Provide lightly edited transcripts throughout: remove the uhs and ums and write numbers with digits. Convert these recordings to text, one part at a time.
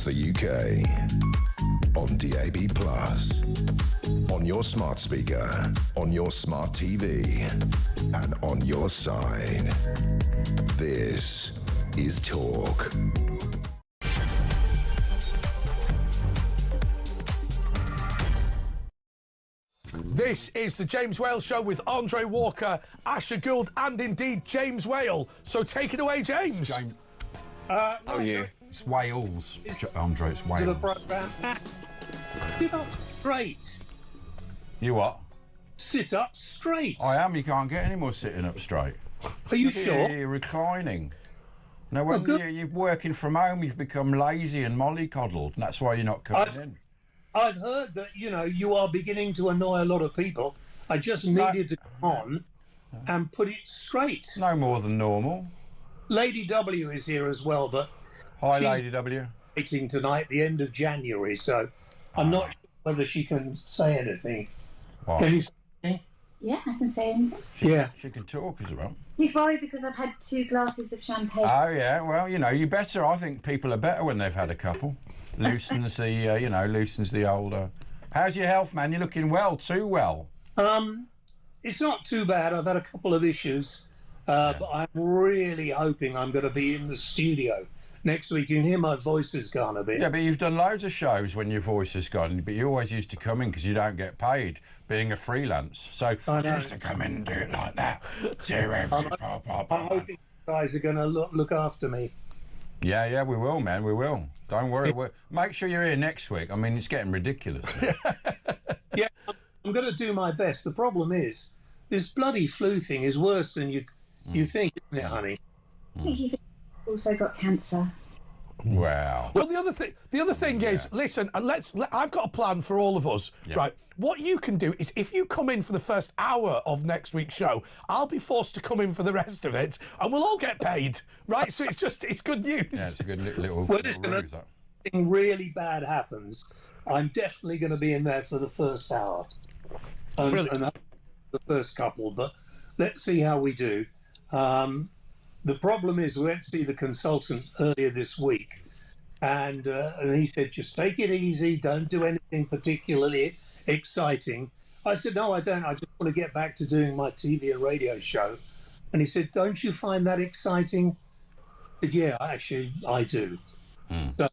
across the UK. On DAB+, on your smart speaker, on your smart TV, and on your side. This is Talk. This is the James Whale Show with Andre Walker, Asher Gould, and indeed James Whale. So take it away, James. How are you? It's Wales, Andre. It's Wales. To the programme. Sit up straight. You what? Sit up straight. I am. You can't get any more sitting up straight. Are you Look at sure? You're reclining. Now, when you're working from home, you've become lazy and mollycoddled, and that's why you're not coming in. I've heard that, you are beginning to annoy a lot of people. I just needed to come on and put it straight. No more than normal. Lady W is here as well, but Hi, she's Lady W. waiting tonight, the end of January, so I'm not sure whether she can say anything. Why? Can you say anything? Yeah, I can say anything. Yeah. She can talk as well. He's worried because I've had 2 glasses of champagne. Oh, yeah. Well, you better. I think people are better when they've had a couple. Loosens the old... How's your health, man? You're looking well, too well. It's not too bad. I've had a couple of issues, but I'm really hoping I'm going to be in the studio next week. You can hear my voice has gone a bit. Yeah, but you've done loads of shows when your voice has gone, but you always used to come in because you don't get paid being a freelance. So you used to come in and do it like that. I'm hoping you guys are going to look after me. Yeah, we will, man, we will. Don't worry. Make sure you're here next week. I mean, it's getting ridiculous. Yeah, I'm going to do my best. The problem is, this bloody flu thing is worse than you think, isn't it, honey? I think you've also got cancer. Wow. Well, the other thing is, listen, I've got a plan for all of us, right? What you can do is, if you come in for the first hour of next week's show, I'll be forced to come in for the rest of it, and we'll all get paid, right? So it's good news. Yeah, it's a good little Well, ruse, listen, if something really bad happens, I'm definitely going to be in there for the first hour. And the first couple, but let's see how we do. The problem is we went to see the consultant earlier this week, and he said, just take it easy, don't do anything particularly exciting. I said, no, I don't. I just want to get back to doing my TV and radio show. And he said, don't you find that exciting? I said, yeah, actually, I do. So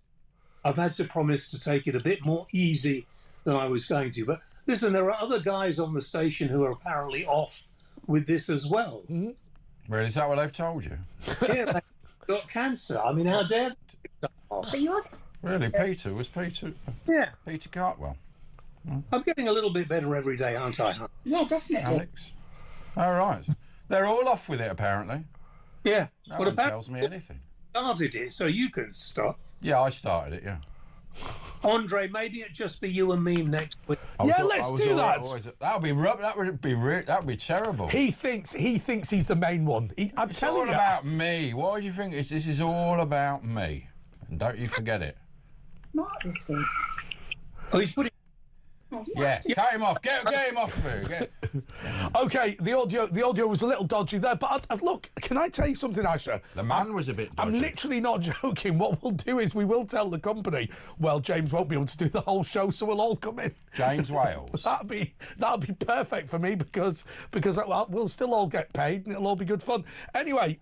I've had to promise to take it a bit more easy than I was going to. But listen, there are other guys on the station who are apparently off with this as well. Mm-hmm. Really, is that what they've told you? Yeah, they've got cancer. I mean, how dare they? But you're... Really, Peter? Yeah. Peter Cartwell? I'm getting a little bit better every day, aren't I, hon? Yeah, definitely. Alex? All right. They're all off with it, apparently. Yeah. No Well, one tells me anything. started it, so you can stop. Yeah, I started it, yeah. Andre, maybe it just be you and me next week. Let's do that. That would be terrible. He thinks he's the main one. I'm It's telling all you. about me. Why do you think this is all about me? And don't you forget it. Mark this week. Oh, he's putting... Yeah, cut him off. Get him off of it. Okay, the audio was a little dodgy there, but look, can I tell you something, Asher? The man was a bit dodgy. I'm literally not joking. What we'll do is we will tell the company, well, James won't be able to do the whole show, so we'll all come in. James Wales. That'll be perfect for me because we'll still all get paid and it'll all be good fun. Anyway,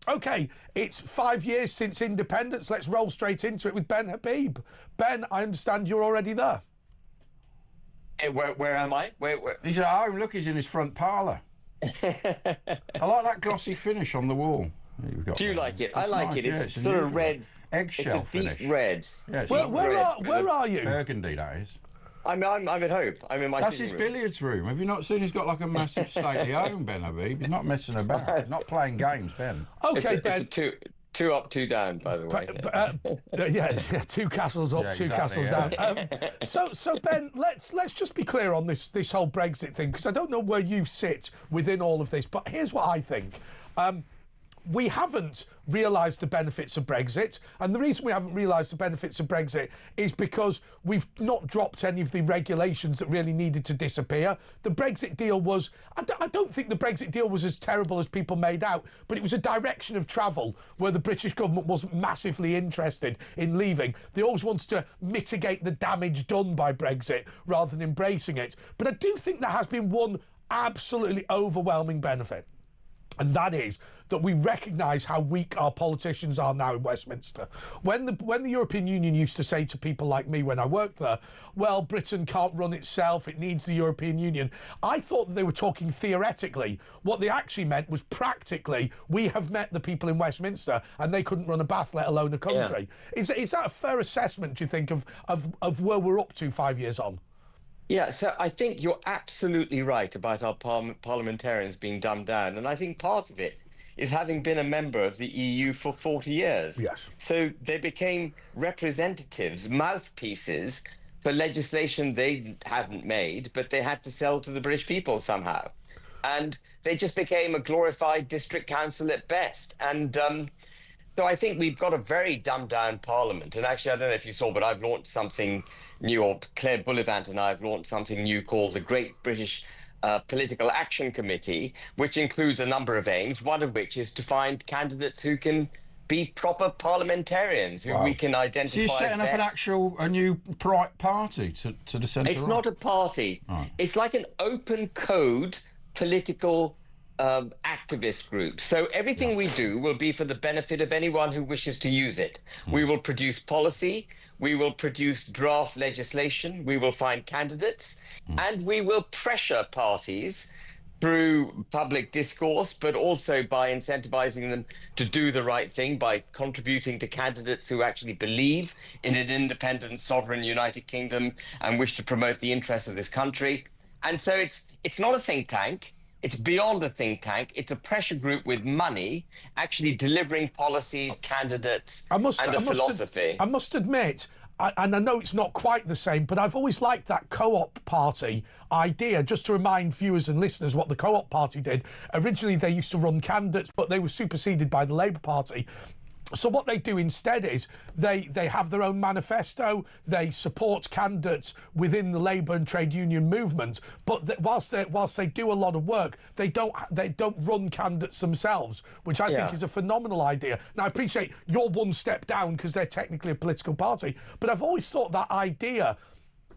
okay, it's 5 years since independence. Let's roll straight into it with Ben Habib. Ben, I understand you're already there. Hey, where am I? Where? He's at home. Look, he's in his front parlour. I like that glossy finish on the wall. Do you like it? I like nice, it. yeah, It's sort of red. Eggshell it's a deep finish. red. Yeah, it's Where are you? Burgundy, that is. I'm at home. I'm in my That's sitting his room. billiards room. Have you not seen he's got like a massive stately home, Ben Habib? He's not messing about. He's not playing games, Ben. Okay, Ben. It's a two up, two down, by the way. Yeah, 2 castles up, Yeah, 2 exactly, castles down. So Ben, let's just be clear on this whole Brexit thing, because I don't know where you sit within all of this, but here's what I think. we haven't realised the benefits of Brexit. And the reason we haven't realised the benefits of Brexit is because we've not dropped any of the regulations that really needed to disappear. The Brexit deal was, I don't think the Brexit deal was as terrible as people made out, but it was a direction of travel where the British government wasn't massively interested in leaving. They always wanted to mitigate the damage done by Brexit rather than embracing it. But I do think there has been one absolutely overwhelming benefit. And that is that we recognise how weak our politicians are now in Westminster. When the European Union used to say to people like me when I worked there, well, Britain can't run itself, it needs the European Union, I thought that they were talking theoretically. What they actually meant was practically, we have met the people in Westminster and they couldn't run a bath, let alone a country. Yeah. Is that a fair assessment, do you think, of where we're up to 5 years on? Yeah, so I think you're absolutely right about our parliamentarians being dumbed down. And I think part of it is having been a member of the EU for 40 years. Yes. So they became representatives, mouthpieces for legislation they hadn't made, but they had to sell to the British people somehow. And they just became a glorified district council at best. And so I think we've got a very dumbed down parliament. And actually, I don't know if you saw, but I've launched something new, or Claire Bullivant and I have launched something new called the Great British Political Action Committee, which includes a number of aims, one of which is to find candidates who can be proper parliamentarians, who we can identify. So you're setting up a new party to the centre? It's not a party. Right. It's like an open code political activist group. So everything we do will be for the benefit of anyone who wishes to use it. We will produce policy, we will produce draft legislation, we will find candidates, and we will pressure parties through public discourse, but also by incentivizing them to do the right thing, by contributing to candidates who actually believe in an independent, sovereign United Kingdom and wish to promote the interests of this country. And so it's not a think tank. It's beyond a think tank. It's a pressure group with money, actually delivering policies, candidates, and a philosophy. I must admit, and I know it's not quite the same, but I've always liked that co-op party idea. Just to remind viewers and listeners what the co-op party did. Originally, they used to run candidates, but they were superseded by the Labour Party. So what they do instead is they have their own manifesto, they support candidates within the labour and trade union movement, but whilst they do a lot of work, they don't run candidates themselves, which I think is a phenomenal idea. Now, I appreciate you're one step down because they're technically a political party, but I've always thought that idea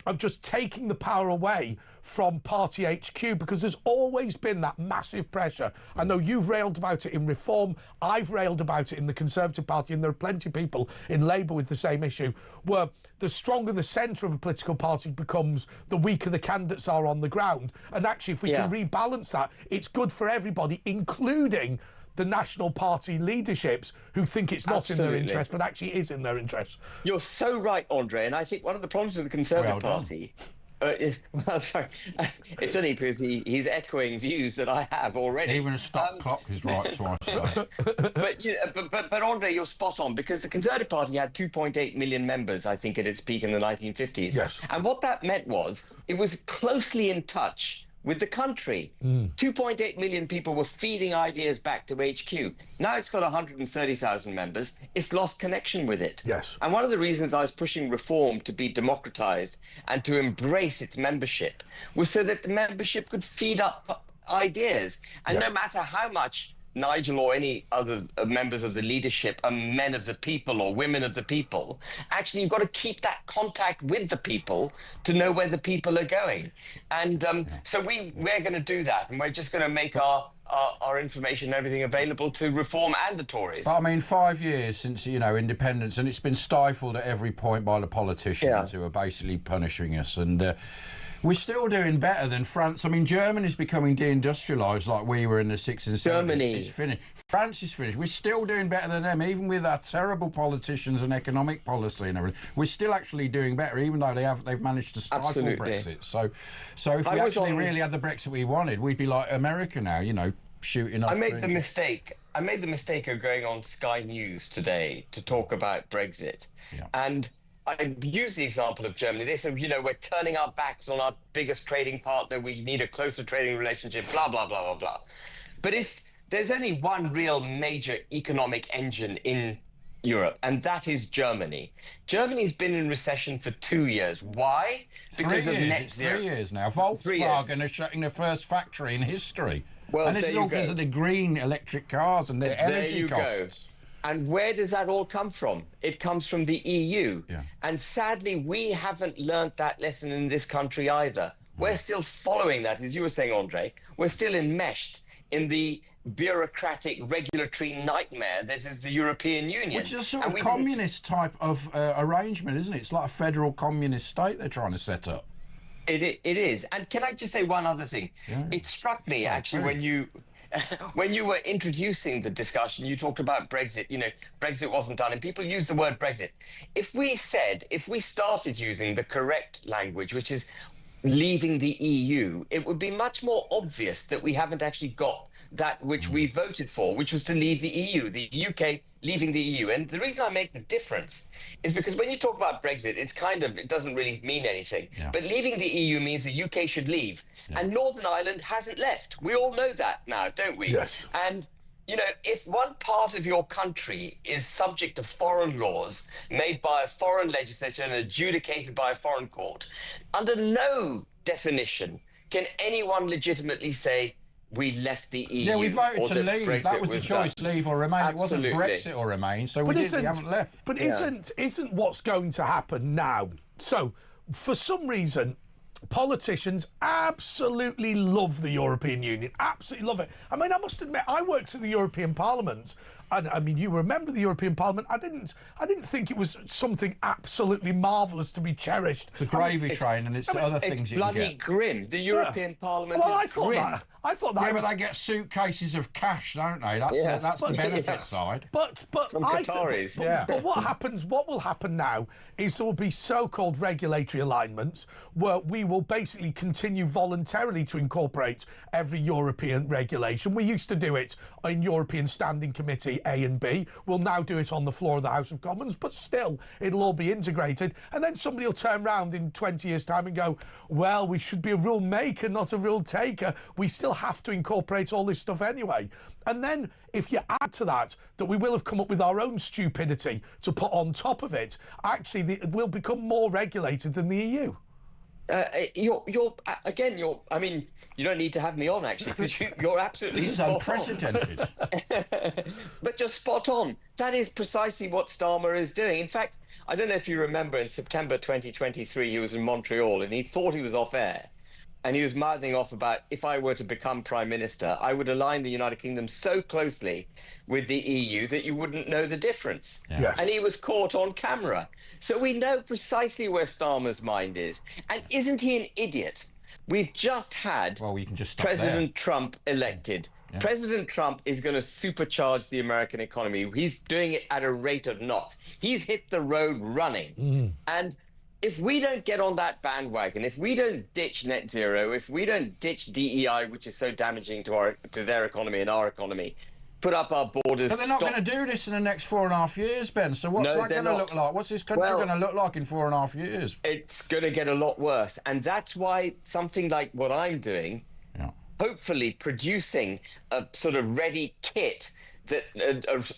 of just taking the power away from Party HQ, because there's always been that massive pressure. I know you've railed about it in Reform, I've railed about it in the Conservative Party, and there are plenty of people in Labour with the same issue, where the stronger the centre of a political party becomes, the weaker the candidates are on the ground. And actually, if we can rebalance that, it's good for everybody, including the National Party leaderships who think it's not in their interest, but actually is in their interest. You're so right, Andre, and I think one of the problems with the Conservative Party... well, sorry, it's only because he's echoing views that I have already. Even a stop clock is right twice a day. But Andre, you're spot on, because the Conservative Party had 2.8 million members, I think, at its peak in the 1950s. Yes. And what that meant was it was closely in touch with the country. 2.8 million people were feeding ideas back to HQ. Now it's got 130,000 members. It's lost connection with it. Yes. And one of the reasons I was pushing reform to be democratized and to embrace its membership was so that the membership could feed up ideas. And no matter how much Nigel or any other members of the leadership are men of the people or women of the people, actually you've got to keep that contact with the people to know where the people are going. And so we're going to do that, and we're just going to make our information and everything available to Reform and the Tories. But I mean, 5 years since, independence, and it's been stifled at every point by the politicians who are basically punishing us. And we're still doing better than France. I mean, Germany's becoming deindustrialised like we were in the 60s and 70s. Germany. It's finished. France is finished. We're still doing better than them, even with our terrible politicians and economic policy and everything. We're still actually doing better, even though they've managed to stifle Brexit. So if we actually really had the Brexit we wanted, we'd be like America now, shooting up. I made the mistake of going on Sky News today to talk about Brexit. Yeah. And I use the example of Germany. They said, we're turning our backs on our biggest trading partner. We need a closer trading relationship, blah, blah, blah, blah, blah. But if there's only one real major economic engine in Europe, and that is Germany. Germany's been in recession for 2 years. Why? Because of net zero. 3 years now. Volkswagen are shutting their first factory in history. Well, and this is all because of the green electric cars and their energy costs. And where does that all come from? It comes from the EU. Yeah. And sadly, we haven't learnt that lesson in this country either. We're still following that, as you were saying, Andre. We're still enmeshed in the bureaucratic regulatory nightmare that is the European Union. Which is a sort of communist type of arrangement, isn't it? It's like a federal communist state they're trying to set up. It is. And can I just say one other thing? Yeah. It struck me, actually, when you were introducing the discussion, you talked about Brexit. You know, Brexit wasn't done, and people use the word Brexit. If we started using the correct language, which is leaving the EU, it would be much more obvious that we haven't actually got that which we voted for, which was to leave the EU, the UK leaving the EU. And the reason I make the difference is because when you talk about Brexit, it doesn't really mean anything. Yeah. But leaving the EU means the UK should leave. Yeah. And Northern Ireland hasn't left. We all know that now, don't we? Yes. And, you know, if one part of your country is subject to foreign laws made by a foreign legislature and adjudicated by a foreign court, under no definition can anyone legitimately say, we left the EU. Yeah, we voted to leave. Brexit that was the choice, leave or remain. Absolutely. It wasn't Brexit or remain, so we haven't left. But isn't what's going to happen now? So, for some reason, politicians absolutely love the European Union. Absolutely love it. I mean, I must admit, I worked in the European Parliament. And I mean, you remember the European Parliament. I didn't think it was something absolutely marvellous to be cherished. It's a gravy train, and it's other things you can get. It's bloody grim. The European Parliament is grim. I thought that. Yeah, but they get suitcases of cash, don't they? That's the benefit side. But from Qataris. But what will happen now is there will be so-called regulatory alignments where we will basically continue voluntarily to incorporate every European regulation. We used to do it in European Standing Committee A and B. We'll now do it on the floor of the House of Commons, but still, it'll all be integrated. And then somebody will turn around in 20 years' time and go, well, we should be a rule maker, not a rule taker. We still have to incorporate all this stuff anyway. And then if you add to that we will have come up with our own stupidity to put on top of it, actually we'll become more regulated than the EU. I mean, you don't need to have me on, actually, because you're absolutely This is unprecedented. But you're spot on. That is precisely what Starmer is doing. In fact, I don't know if you remember, in September 2023, he was in Montreal, and he thought he was off air. And he was mouthing off about, if I were to become Prime Minister, I would align the United Kingdom so closely with the EU that you wouldn't know the difference. Yeah. Yes. And he was caught on camera. So we know precisely where Starmer's mind is. And isn't he an idiot? We've just had President Trump elected. Yeah. President Trump is going to supercharge the American economy. He's doing it at a rate of knots. He's hit the road running. And if we don't get on that bandwagon, if we don't ditch net zero, if we don't ditch DEI, which is so damaging to their economy and our economy, put up our borders. But they're not going to do this in the next 4.5 years, Ben. So what's that going to look like? What's this country going to look like in 4.5 years? It's going to get a lot worse. And that's why something like what I'm doing, hopefully producing a sort of ready kit that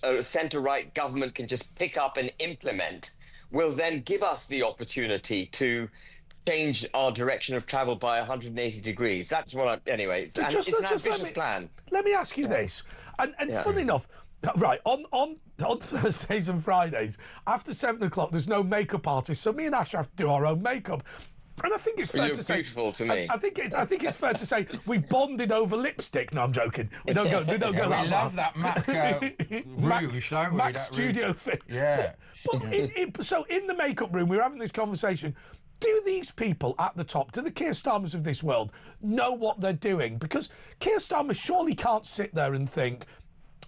a centre-right government can just pick up and implement, will then give us the opportunity to change our direction of travel by 180 degrees. That's what anyway, it's an ambitious plan. Let me ask you this, and funny enough, right, on Thursdays and Fridays, after 7 o'clock, there's no makeup artist, so me and Ash have to do our own makeup. And I think it's fair to say. Beautiful to me. I think it's fair to say we've bonded over lipstick. No, I'm joking. We don't go that far. We love that Mac rouge, don't we? Mac studio fit. Yeah. But so in the makeup room, we were having this conversation. Do these people at the top, do the Keir Starmers of this world, know what they're doing? Because Keir Starmer surely can't sit there and think,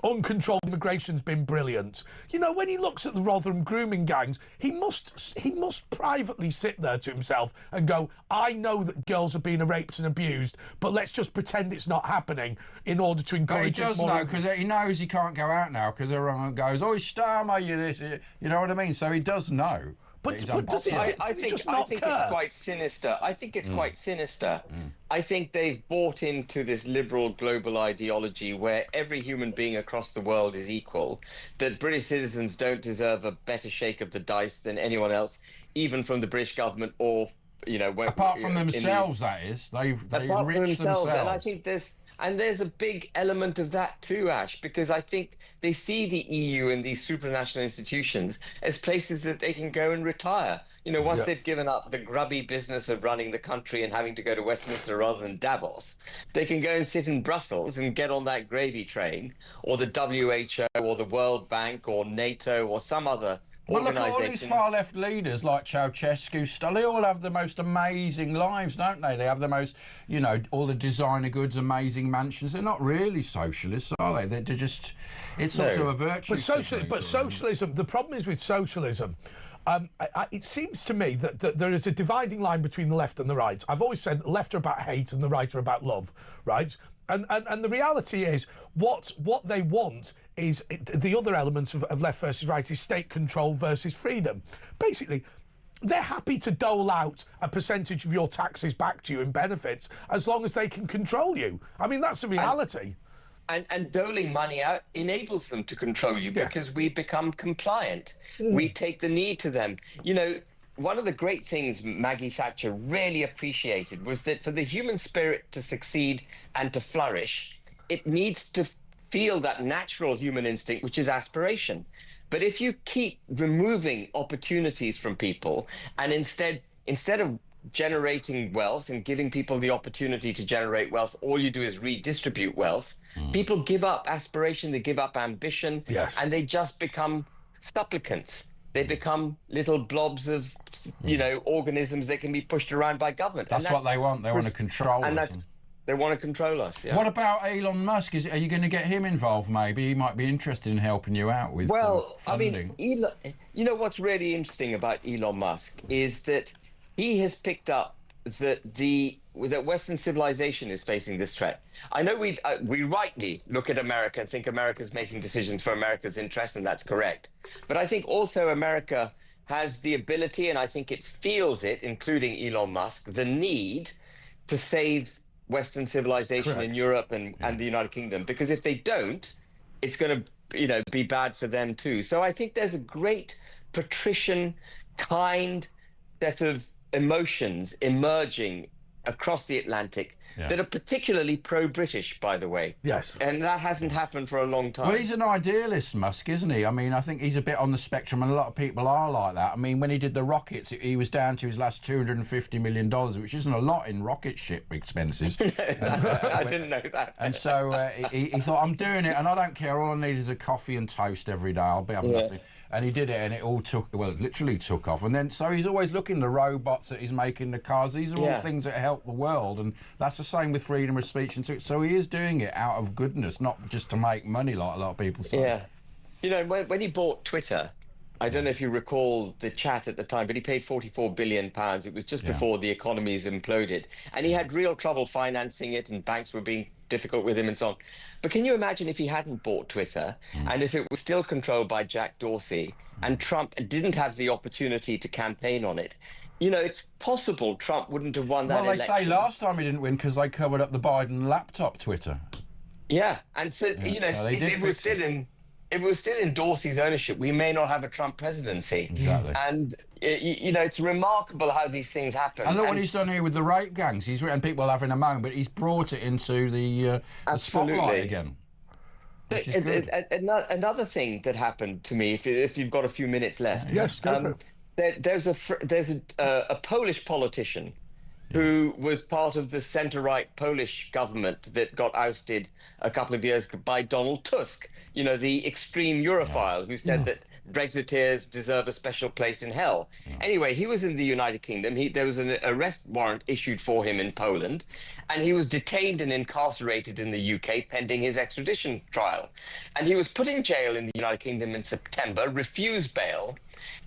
uncontrolled immigration's been brilliant. You know, when he looks at the Rotherham grooming gangs, he must privately sit there to himself and go, I know that girls are being raped and abused, but let's just pretend it's not happening in order to encourage. But he does know, because he knows he can't go out now because everyone goes, oh, Starmer, you this, you know what I mean? So he does know. But does it? I think it's quite sinister. I think it's quite sinister. I think they've bought into this liberal global ideology where every human being across the world is equal, that British citizens don't deserve a better shake of the dice than anyone else, even from the British government or, apart from themselves, that is. They enrich themselves. And I think there's a big element of that too, Ash, because I think they see the EU and these supranational institutions as places that they can go and retire. Once they've given up the grubby business of running the country and having to go to Westminster rather than Davos, they can go and sit in Brussels and get on that gravy train, or the WHO or the World Bank or NATO or some other Well, look at all these far-left leaders like Ceausescu. They all have the most amazing lives, don't they? They have the most, all the designer goods, amazing mansions. They're not really socialists, are they? They're just... It's also a virtue. But socialism... The problem is with socialism... it seems to me that there is a dividing line between the left and the right. I've always said the left are about hate and the right are about love, right? And the reality is what they want is the other elements of left versus right is state control versus freedom. Basically, they're happy to dole out a percentage of your taxes back to you in benefits as long as they can control you. I mean, that's the reality. And doling money out enables them to control you because we become compliant. We take the knee to them. One of the great things Maggie Thatcher really appreciated was that for the human spirit to succeed and to flourish, it needs to feel that natural human instinct, which is aspiration. But if you keep removing opportunities from people and instead of generating wealth and giving people the opportunity to generate wealth, all you do is redistribute wealth. People give up aspiration, they give up ambition, and they just become supplicants. They become little blobs of, organisms that can be pushed around by government. That's what they want. They want to control us. They want to control us, yeah. What about Elon Musk? Are you going to get him involved, maybe? He might be interested in helping you out with funding. I mean, what's really interesting about Elon Musk is that he has picked up that Western civilization is facing this threat. I know we rightly look at America and think America's making decisions for America's interests, and that's correct. But I think also America has the ability, and I think it feels it, including Elon Musk, the need to save Western civilization in Europe and the United Kingdom, because if they don't, it's going to be bad for them too. So I think there's a great patrician, kind set of emotions emerging across the Atlantic that are particularly pro-British, by the way. Yes. And that hasn't happened for a long time. Well, he's an idealist, Musk, isn't he? I mean, I think he's a bit on the spectrum, and a lot of people are like that. I mean, when he did the rockets, he was down to his last $250 million, which isn't a lot in rocket ship expenses. I didn't know that. And so he thought, I'm doing it, and I don't care. All I need is a coffee and toast every day. I'll be having nothing. And he did it, and it literally took off. And then, so he's always looking, the robots that he's making, the cars, these are all things that help the world. And that's the same with freedom of speech. And so he is doing it out of goodness, not just to make money, like a lot of people say. Yeah. When he bought Twitter, I don't know if you recall the chat at the time, but he paid £44 billion. It was just before the economies imploded. And he had real trouble financing it, and banks were being difficult with him and so on. But can you imagine if he hadn't bought Twitter and if it was still controlled by Jack Dorsey and Trump didn't have the opportunity to campaign on it? It's possible Trump wouldn't have won that election. Well, they say last time he didn't win because they covered up the Biden laptop Twitter. Yeah, and so, it was still in Dorsey's ownership, we may not have a Trump presidency. Exactly. And, it's remarkable how these things happen. And look what he's done here with the rape gangs. And people are having a moan, but he's brought it into the spotlight again. Which is good. Another thing that happened to me, if you've got a few minutes left. Yes, go for it. There's a Polish politician who was part of the centre-right Polish government that got ousted a couple of years ago by Donald Tusk, the extreme Europhile who said that Brexiteers deserve a special place in hell. Anyway, he was in the United Kingdom. There was an arrest warrant issued for him in Poland, and he was detained and incarcerated in the UK pending his extradition trial. And he was put in jail in the United Kingdom in September, refused bail.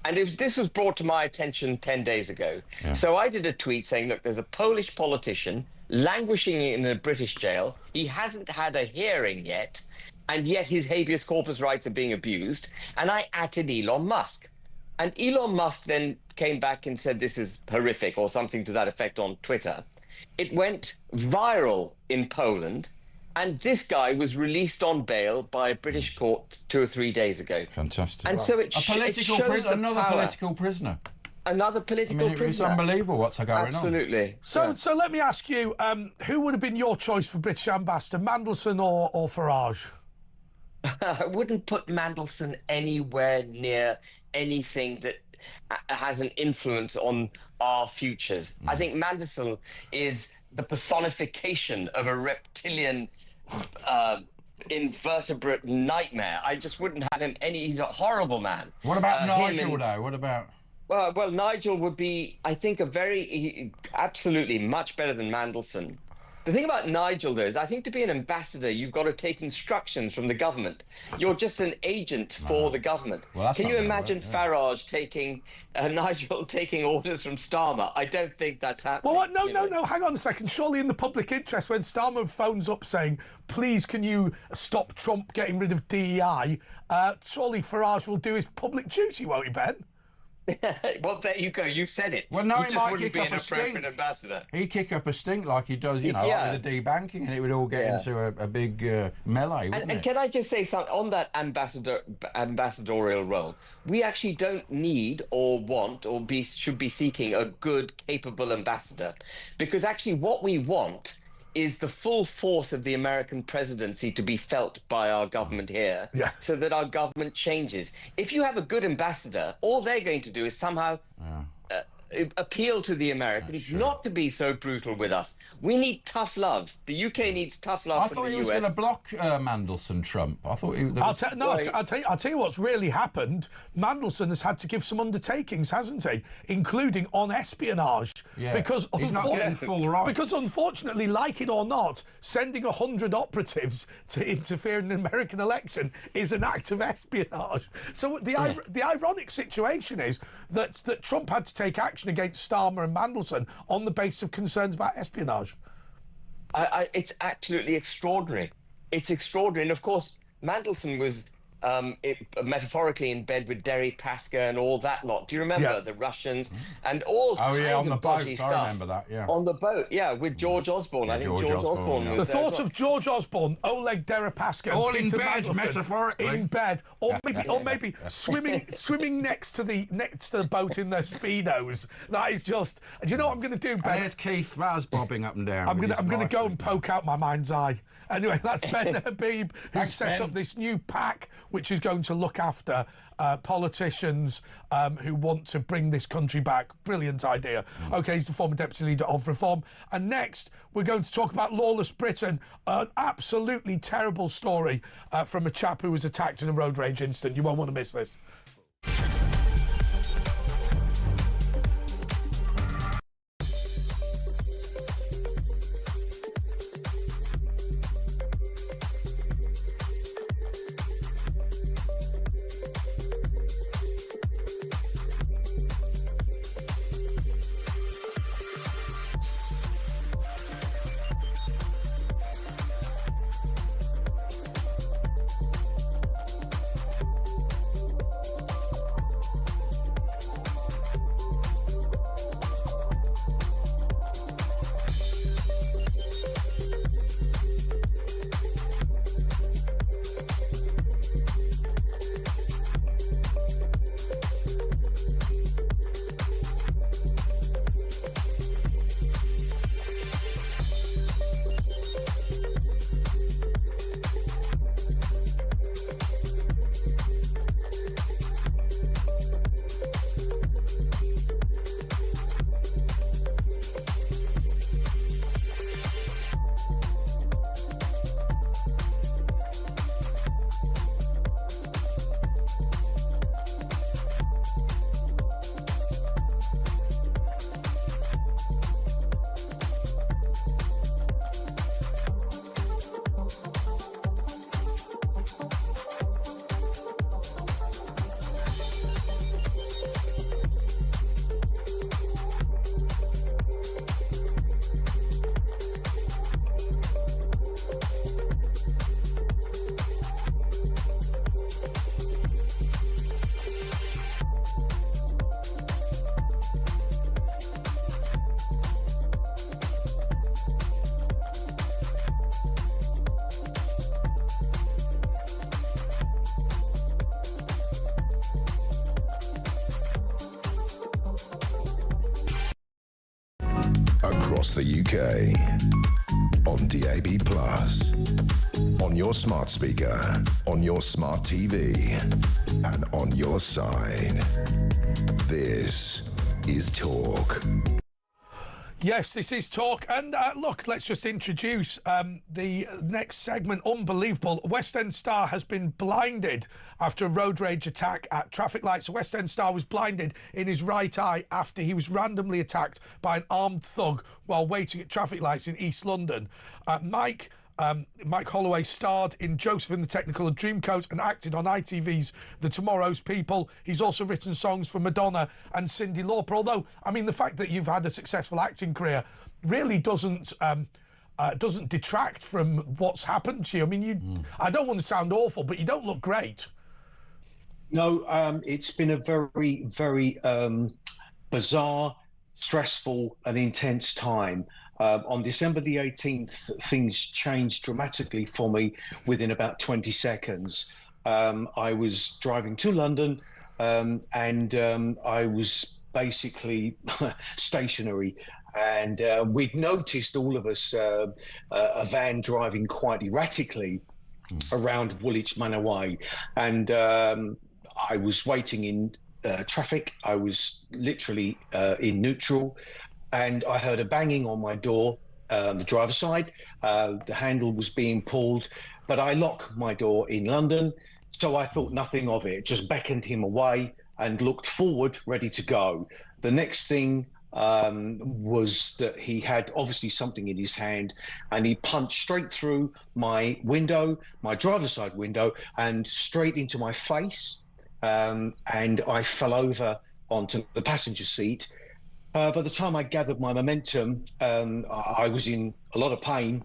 And this was brought to my attention 10 days ago. So I did a tweet saying, look, there's a Polish politician languishing in a British jail. He hasn't had a hearing yet, and yet his habeas corpus rights are being abused. And I added Elon Musk. And Elon Musk then came back and said this is horrific or something to that effect on Twitter. It went viral in Poland, and this guy was released on bail by a British court 2 or 3 days ago. Fantastic. And so it another political prisoner. Another political prisoner. It's unbelievable what's going on. Absolutely. So let me ask you, who would have been your choice for British ambassador, Mandelson or Farage? I wouldn't put Mandelson anywhere near anything that has an influence on our futures. I think Mandelson is the personification of a reptilian invertebrate nightmare. I just wouldn't have him he's a horrible man. What about Nigel, though? What about... Well, Nigel would be, I think, absolutely much better than Mandelson. The thing about Nigel, though, is I think to be an ambassador, you've got to take instructions from the government. You're just an agent for the government. Well, can you imagine Farage taking, Nigel taking orders from Starmer? I don't think that's happening. Well, no, hang on a second. Surely in the public interest, when Starmer phones up saying, please, can you stop Trump getting rid of DEI, surely Farage will do his public duty, won't he, Ben? Well, there you go. You said it. Well, no, he just might wouldn't kick be an appropriate ambassador. He'd kick up a stink like he does, with the debanking, and it would all get into a big melee, wouldn't it? And can I just say something on that ambassadorial role? We actually don't need or want or should be seeking a good, capable ambassador, because actually what we want is the full force of the American presidency to be felt by our government here, so that our government changes. If you have a good ambassador, all they're going to do is somehow appeal to the Americans not to be so brutal with us. We need tough love. The UK needs tough love from the US. I thought he was going to block Mandelson Trump. I thought I'll tell you what's really happened. Mandelson has had to give some undertakings, hasn't he? Including on espionage. Yeah. Because he's not getting full rights. Because unfortunately, like it or not, sending 100 operatives to interfere in an American election is an act of espionage. So the ironic situation is that Trump had to take action against Starmer and Mandelson on the basis of concerns about espionage. It's absolutely extraordinary. It's extraordinary. And of course, Mandelson was metaphorically in bed with Deripaska and all that lot. Do you remember the Russians and all kinds of dodgy stuff? I remember that, On the boat, with George Osborne. I think George Osborne was the thought of George Osborne, Oleg Deripaska, all in bed, metaphorically. In bed, or maybe swimming next to the boat in their speedos. That is just. Do you know what I'm going to do, Ben? And there's Keith Vaz bobbing up and down. I'm going to go and poke out my mind's eye. Anyway, that's Ben Habib, who set up this new PAC, which is going to look after politicians who want to bring this country back. Brilliant idea. OK, he's the former deputy leader of Reform. And next, we're going to talk about Lawless Britain, an absolutely terrible story from a chap who was attacked in a road rage incident. You won't want to miss this. across the UK. On DAB+, on your smart speaker, on your smart TV, and on your side. This is Talk. Yes, this is Talk. And look, let's just introduce the next segment. Unbelievable. West End star has been blinded after a road rage attack at traffic lights. A West End star was blinded in his right eye after he was randomly attacked by an armed thug while waiting at traffic lights in East London. Mike Holloway starred in Joseph and the Technicolor Dreamcoat and acted on ITV's The Tomorrow's People. He's also written songs for Madonna and Cyndi Lauper. Although, I mean, the fact that you've had a successful acting career really doesn't detract from what's happened to you. I mean, I don't want to sound awful, but you don't look great. No, it's been a very, very bizarre, stressful and intense time. On December the 18th, things changed dramatically for me within about 20 seconds. I was driving to London and I was basically stationary. And we'd noticed, all of us, a van driving quite erratically around Woolwich Manor Way. And I was waiting in traffic. I was literally in neutral. And I heard a banging on my door, the driver's side. The handle was being pulled, but I lock my door in London. So I thought nothing of it, just beckoned him away and looked forward, ready to go. The next thing was that he had obviously something in his hand and he punched straight through my window, my driver's side window, and straight into my face. And I fell over onto the passenger seat. By the time I gathered my momentum, I was in a lot of pain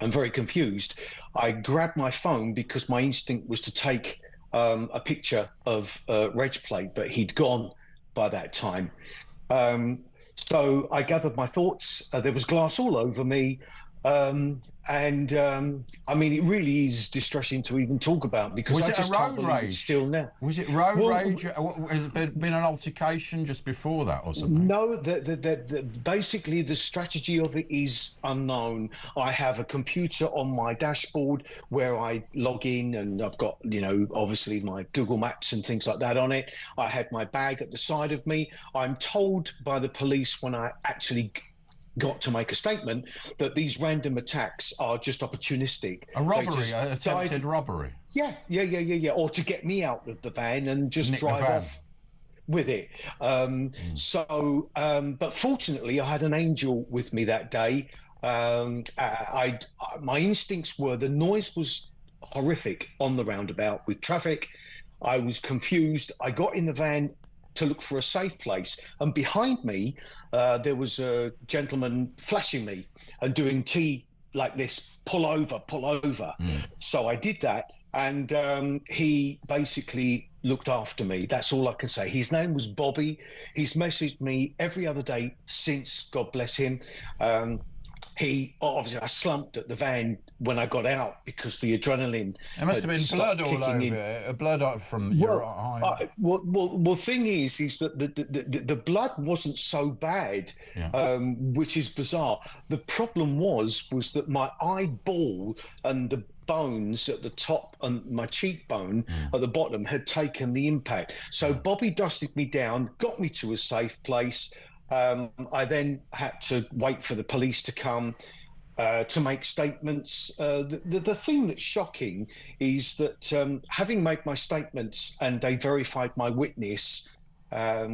and very confused. I grabbed my phone because my instinct was to take a picture of reg plate, but he'd gone by that time. So I gathered my thoughts. There was glass all over me. I mean, it really is distressing to even talk about because was I it just a road can't believe rage? It's still now. Was it road rage? Has there been an altercation just before that or something? No, basically the strategy of it is unknown. I have a computer on my dashboard where I log in and I've got, you know, obviously my Google Maps and things like that on it. I had my bag at the side of me. I'm told by the police when I actually got to make a statement that these random attacks are just opportunistic. A robbery, an attempted robbery. Yeah. Or to get me out of the van and just drive off with it. But fortunately, I had an angel with me that day. My instincts were the noise was horrific on the roundabout with traffic. I was confused. I got in the van to look for a safe place, and behind me there was a gentleman flashing me and doing T like this, pull over. So I did that, and he basically looked after me. That's all I can say. His name was Bobby. He's messaged me every other day since, God bless him. He obviously, I slumped at the van when I got out because the adrenaline. There must have been blood all over it, blood from your eye. Well, thing is that the blood wasn't so bad, which is bizarre. The problem was that my eyeball and the bones at the top and my cheekbone at the bottom had taken the impact. So Bobby dusted me down, got me to a safe place. I then had to wait for the police to come to make statements. The thing that's shocking is that having made my statements and they verified my witness,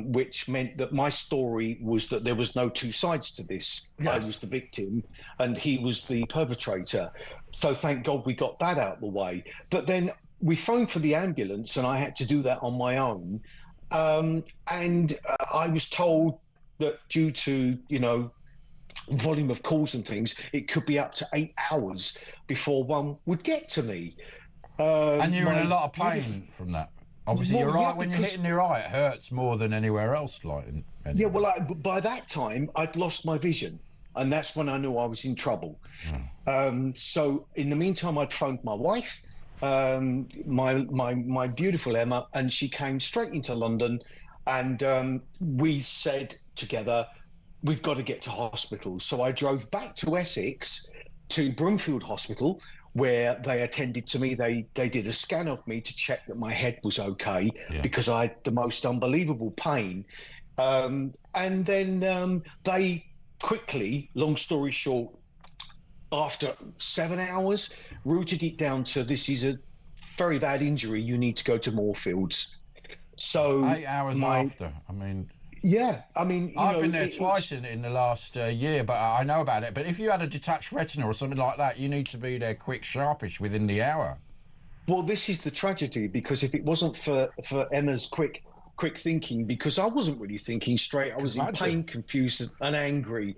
which meant that my story was that there was no two sides to this. Yes. I was the victim and he was the perpetrator. So thank God we got that out of the way. But then we phoned for the ambulance and I had to do that on my own. And I was told that due to, you know, volume of calls and things, it could be up to 8 hours before one would get to me. And you're in a lot of pain from that. Obviously, you're right. When you're hitting your eye, it hurts more than anywhere else. Yeah, well, by that time, I'd lost my vision. And that's when I knew I was in trouble. So in the meantime, I'd phoned my wife, my beautiful Emma, and she came straight into London. And we said together, we've got to get to hospital. So I drove back to Essex, to Broomfield Hospital, where they attended to me. They did a scan of me to check that my head was okay, because I had the most unbelievable pain. And then they quickly, long story short, after 7 hours, routed it down to, this is a very bad injury, you need to go to Moorfields. So 8 hours after, I mean... Yeah, I mean... I've been there twice in the last year, but I know about it. But if you had a detached retina or something like that, you need to be there quick, sharpish, within the hour. Well, this is the tragedy, because if it wasn't for Emma's quick thinking, because I wasn't really thinking straight, I was in pain, confused and angry.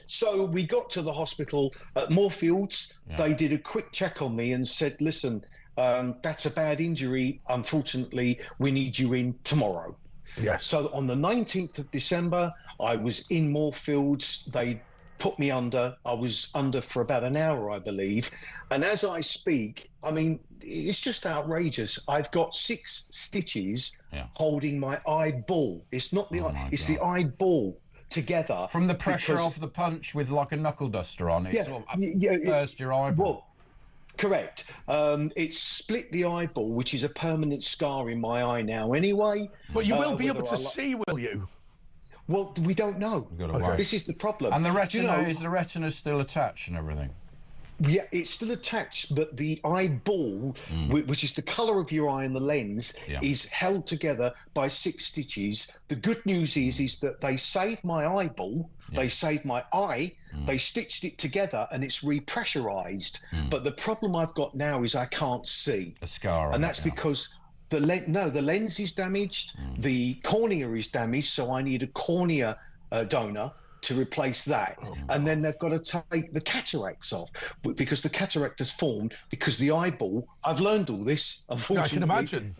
So we got to the hospital at Moorfields. They did a quick check on me and said, listen, that's a bad injury. Unfortunately, we need you in tomorrow. Yes. So on the 19th of December, I was in Moorfields. They put me under. I was under for about an hour, I believe. And as I speak, I mean, it's just outrageous. I've got 6 stitches holding my eyeball. It's not the eye, it's the eyeball together. From the pressure of the punch with like a knuckle duster on it. It burst your eyeball. Well, correct. It's split the eyeball, which is a permanent scar in my eye now anyway. But you will be able to see, will you? Well, we don't know. This is the problem. And the retina, is the retina still attached and everything? Yeah, it's still attached, but the eyeball, which is the colour of your eye and the lens, is held together by 6 stitches. The good news is that they saved my eyeball, they saved my eye, they stitched it together, and it's repressurised. But the problem I've got now is I can't see. A scar on and that's because the lens is damaged, the cornea is damaged, so I need a cornea donor to replace that. And then they've got to take the cataracts off, because the cataract has formed because the eyeball, I've learned all this, unfortunately. I can imagine.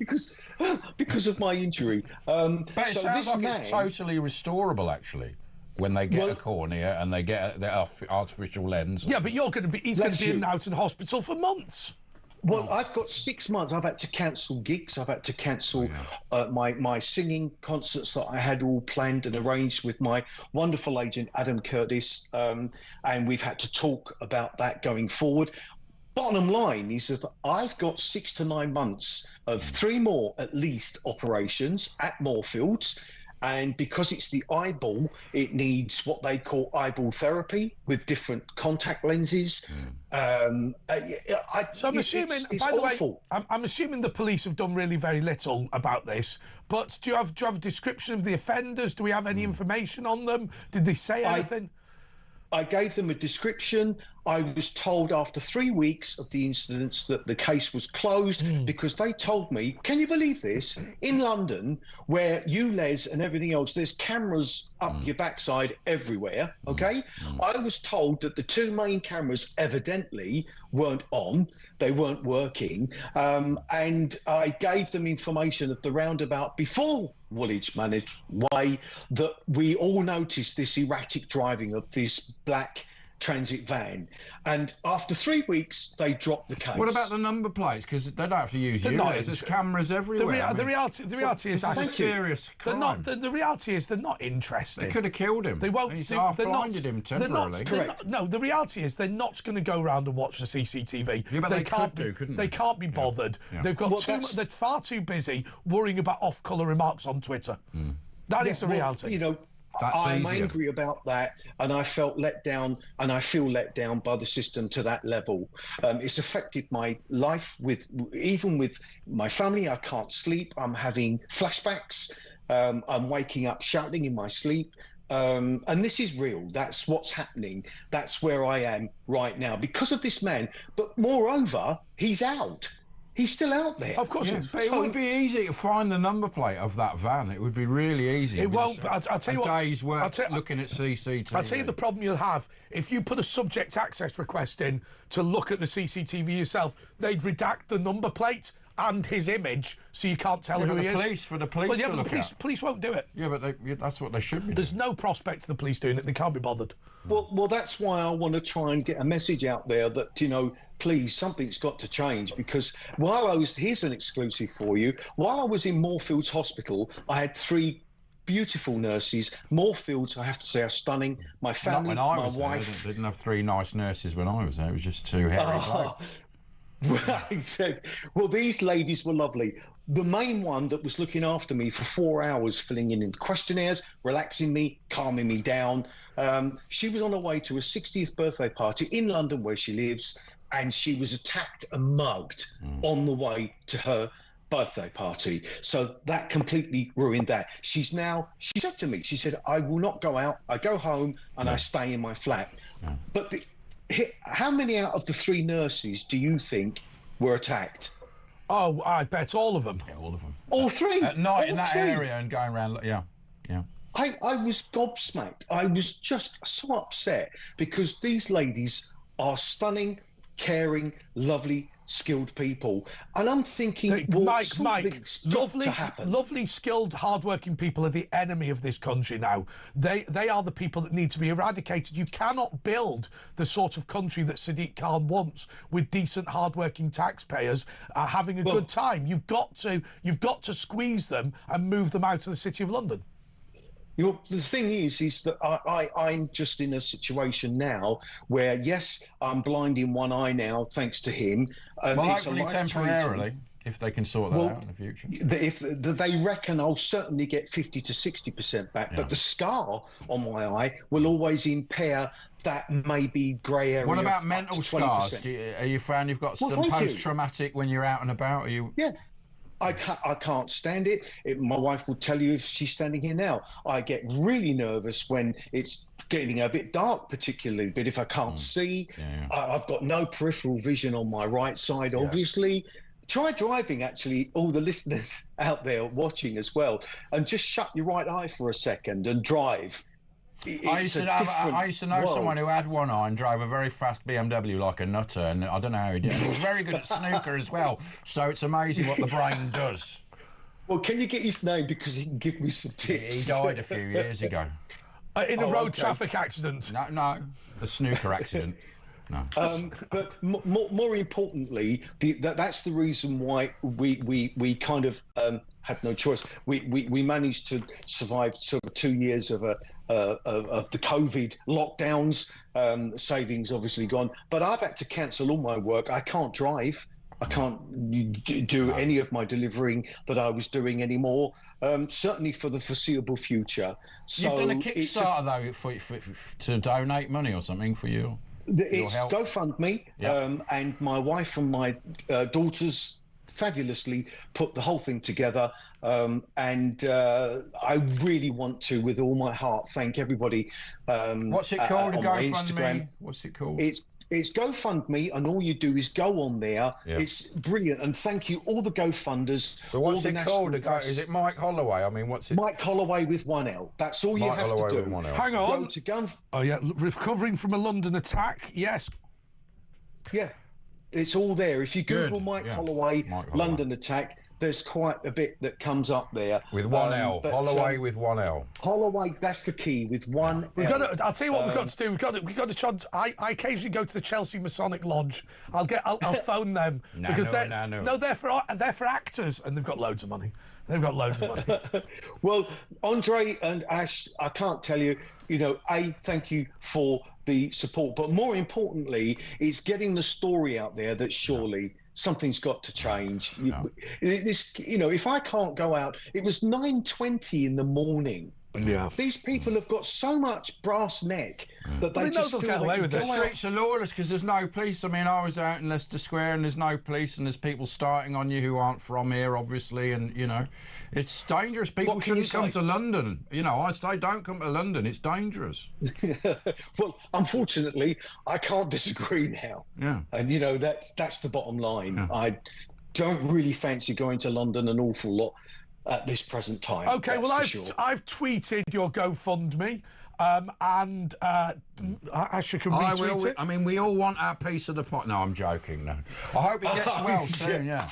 Because of my injury. But it sounds like it's totally restorable, actually, when they get a cornea and they get their artificial lens. Yeah, but he's going to be in and out in hospital for months. Well, I've got 6 months. I've had to cancel gigs. I've had to cancel my singing concerts that I had all planned and arranged with my wonderful agent, Adam Curtis. And we've had to talk about that going forward. Bottom line is that I've got 6 to 9 months of 3 more, at least, operations at Moorfields. And because it's the eyeball, it needs what they call eyeball therapy with different contact lenses. So I'm assuming, by the way, I'm assuming the police have done really very little about this. But do you have a description of the offenders? Do we have any information on them? Did they say anything? I gave them a description. I was told after 3 weeks of the incidents that the case was closed because they told me, can you believe this? In London, where you, Les, and everything else, there's cameras up your backside everywhere, okay? I was told that the 2 main cameras evidently weren't on. They weren't working. And I gave them information of the roundabout before Woolwich Managed Way that we all noticed this erratic driving of this black transit van, and after 3 weeks they dropped the case. What about the number plates? Because they don't have to use there's cameras everywhere. The reality is that's a serious crime. The reality is they're not interested. They could have killed him. They won't. He's half-blinded him temporarily. No, the reality is they're not going to go around and watch the CCTV. Yeah, but they can't do, couldn't they? They can't be bothered. Yeah. They've got they're far too busy worrying about off-colour remarks on Twitter. That is the reality. You know, I'm angry about that, and I felt let down, and I feel let down by the system to that level. It's affected my life, even with my family. I can't sleep. I'm having flashbacks. I'm waking up shouting in my sleep. And this is real. That's what's happening. That's where I am right now because of this man. But moreover, he's out. He's still out there. Of course, but it would be easy to find the number plate of that van. It would be really easy. It won't. But I'll tell you what. Day's work looking at CCTV. I'll tell you the problem you'll have if you put a subject access request in to look at the CCTV yourself. They'd redact the number plate and his image, so you can't tell who he is. For the police to look at. Police won't do it. Yeah, but that's what they should be. There's no prospect of the police doing it. They can't be bothered. Well, that's why I want to try and get a message out there that, you know, please, something's got to change, because here's an exclusive for you. While I was in Moorfields Hospital, I had 3 beautiful nurses. Moorfields, I have to say, are stunning. My family, Not when I my was wife. there. Didn't have 3 nice nurses when I was there. It was just 2 hairy blokes. Right. Well, these ladies were lovely. The main one that was looking after me for 4 hours, filling in questionnaires, relaxing me, calming me down. She was on her way to a 60th birthday party in London where she lives, and she was attacked and mugged on the way to her birthday party. So that completely ruined that. She said to me, she said, I will not go out. I go home and I stay in my flat. But how many out of the 3 nurses do you think were attacked? Oh, I bet all of them. Yeah, all of them. All 3? At night all in that 3? area and going around, yeah. I was gobsmacked. I was just so upset because these ladies are stunning, caring, lovely, skilled people. And I'm thinking, well, Mike, lovely, skilled, hardworking people are the enemy of this country now. They are the people that need to be eradicated. You cannot build the sort of country that Sadiq Khan wants with decent, hardworking taxpayers having a good time. You've got to squeeze them and move them out of the City of London. The thing is that I'm just in a situation now where, yes, I'm blind in one eye now, thanks to him. Well, hopefully temporarily, if they can sort that out in the future. If they reckon I'll certainly get 50 to 60% back, but the scar on my eye will always impair that maybe grey area. What about mental scars? Are you found you've got some post-traumatic when you're out and about? Are you? Yeah. I can't stand it. My wife will tell you if she's standing here now. I get really nervous when it's getting a bit dark, particularly. But if I can't see, I've got no peripheral vision on my right side, obviously. Try driving, actually, all the listeners out there watching as well, and just shut your right eye for a second and drive. I used to know someone who had one eye and drove a very fast BMW like a nutter, and I don't know how he did. He was very good at snooker as well, so it's amazing what the brain does. Well, can you get his name, because he can give me some tips? He died a few years ago. In a road traffic accident? No, a snooker accident. No. But more importantly, that's the reason why we kind of had no choice. We managed to survive sort of 2 years of the COVID lockdowns. Savings obviously gone, but I've had to cancel all my work. I can't drive. I can't do any of my delivering that I was doing anymore. Certainly for the foreseeable future. So you've done a Kickstarter though to donate money or something for you. It's GoFundMe, and my wife and my daughters fabulously put the whole thing together, and I really want to, with all my heart, thank everybody. What's it called? On my Instagram. What's it called? It's GoFundMe, and all you do is go on there. Yeah. It's brilliant, and thank you all the GoFunders. But what's it called? Is it Mike Holloway? I mean, what's it? Mike Holloway with 1 L. That's all you have to do. With 1 L. Hang on. Oh yeah, recovering from a London attack. Yes. Yeah, it's all there. If you Google Mike Holloway, London attack, there's quite a bit that comes up there. With 1 L. Holloway with 1 L. Holloway, that's the key, with 1 L. I'll tell you what we've got to do. We've got to try. I occasionally go to the Chelsea Masonic Lodge. I'll phone them because they're for actors, and they've got loads of money. Well, Andre and Ash, I can't tell you. Thank you for the support, but more importantly, it's getting the story out there that surely something's got to change. If I can't go out, it was 9:20 in the morning. Yeah. These people have got so much brass neck that they just know they'll get away with it. The streets are lawless because there's no police. I mean, I was out in Leicester Square and there's no police, and there's people starting on you who aren't from here, obviously, and it's dangerous. People shouldn't come to London. I say don't come to London. It's dangerous. Well, unfortunately, I can't disagree now. Yeah. And that's the bottom line. Yeah. I don't really fancy going to London an awful lot at this present time. Okay, well, I've tweeted your GoFundMe, and Asher can retweet it. I mean, we all want our piece of the pot. No, I'm joking. No, I hope it gets well soon. Yeah.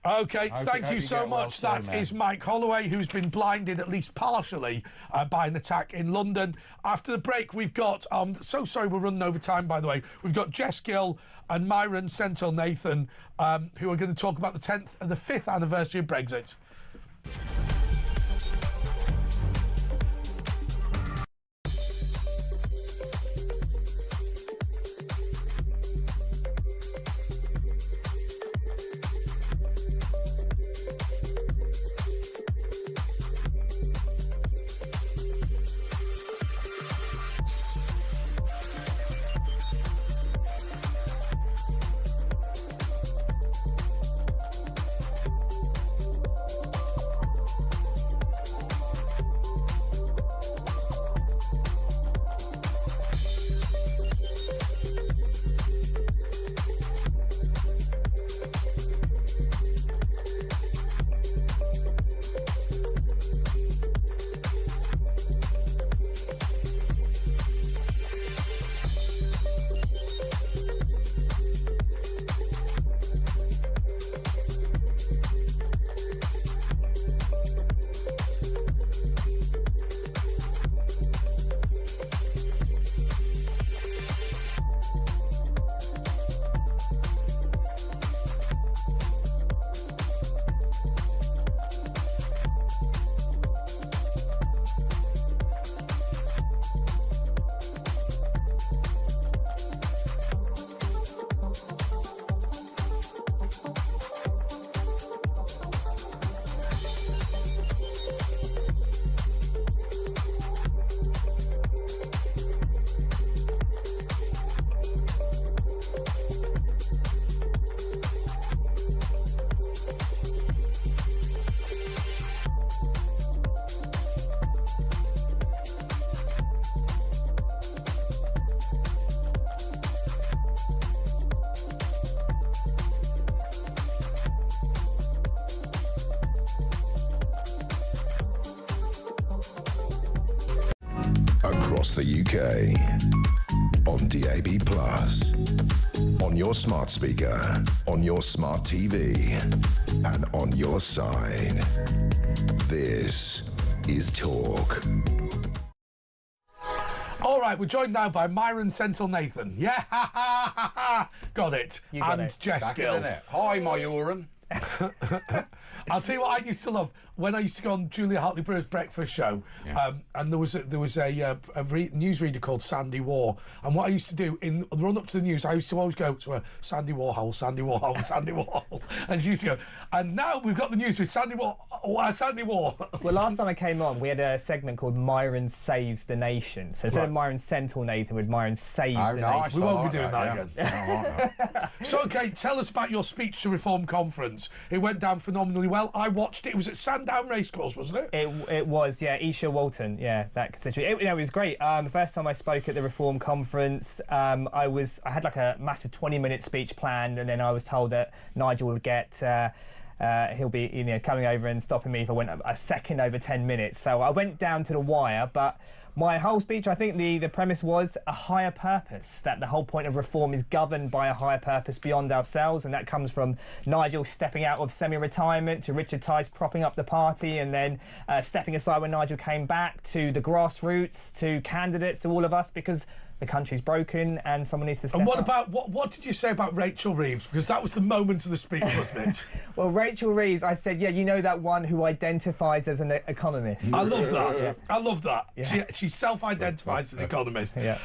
Okay, thank you so much. That is Mike Holloway, who's been blinded at least partially by an attack in London. After the break, we've got, so sorry we're running over time, by the way. We've got Jess Gill and Myron Sentil Nathan, who are going to talk about the 5th anniversary of Brexit. across the UK, on DAB+, on your smart speaker, on your smart TV, and on your side. This is Talk. All right, we're joined now by Myron Sentinel Nathan. Yeah, got it. You got and it. Jess Gill. Hi, Myron. I'll tell you what I used to love when I used to go on Julia Hartley-Brewer's breakfast show, and there was a newsreader called Sandy War, and what I used to do in the run up to the news, I used to always go to Sandy Warhol, Sandy Warhol, Sandy Warhol, and she used to go. And now we've got the news with Sandy War. Well, last time I came on, we had a segment called Myron Saves the Nation. So instead of Myron Sentinel Nathan, with Myron Saves the Nation. We won't be doing that again. So, okay, tell us about your speech to Reform Conference. It went down phenomenally well. I watched it. It was at Sandown Racecourse, wasn't it? It was, yeah. Isha Walton, yeah, that constituency. It was great. The first time I spoke at the Reform Conference, I had like a massive 20-minute speech planned, and then I was told that Nigel would get. He'll be, coming over and stopping me if I went a second over 10 minutes. So I went down to the wire, but my whole speech, I think the premise was a higher purpose, that the whole point of reform is governed by a higher purpose beyond ourselves, and that comes from Nigel stepping out of semi-retirement to Richard Tice propping up the party, and then stepping aside when Nigel came back, to the grassroots, to candidates, to all of us, because the country's broken and someone needs to step up. And what did you say about Rachel Reeves? Because that was the moment of the speech, wasn't it? Well, Rachel Reeves, I said, yeah, you know that one who identifies as an economist. I love that. Yeah. I love that. Yeah. She self-identifies as an economist. Yeah.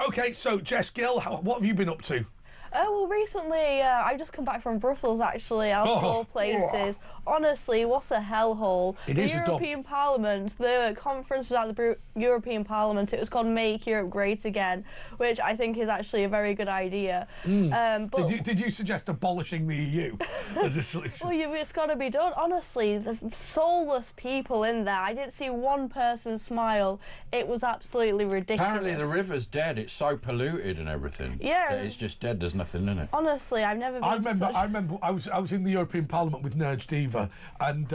Okay, so Jess Gill, what have you been up to? Well, recently, I've just come back from Brussels, actually, out of all places. Honestly, what's a hellhole? It is a dump. The European Parliament, the conference was at the European Parliament. It was called Make Europe Great Again, which I think is actually a very good idea. But Did you suggest abolishing the EU as a solution? Well, it's got to be done. Honestly, the soulless people in there, I didn't see one person smile. It was absolutely ridiculous. Apparently the river's dead. It's so polluted and everything. Yeah. It's just dead. There's nothing in it. Honestly, I've never been I remember I was in the European Parliament with Nerj Diva, and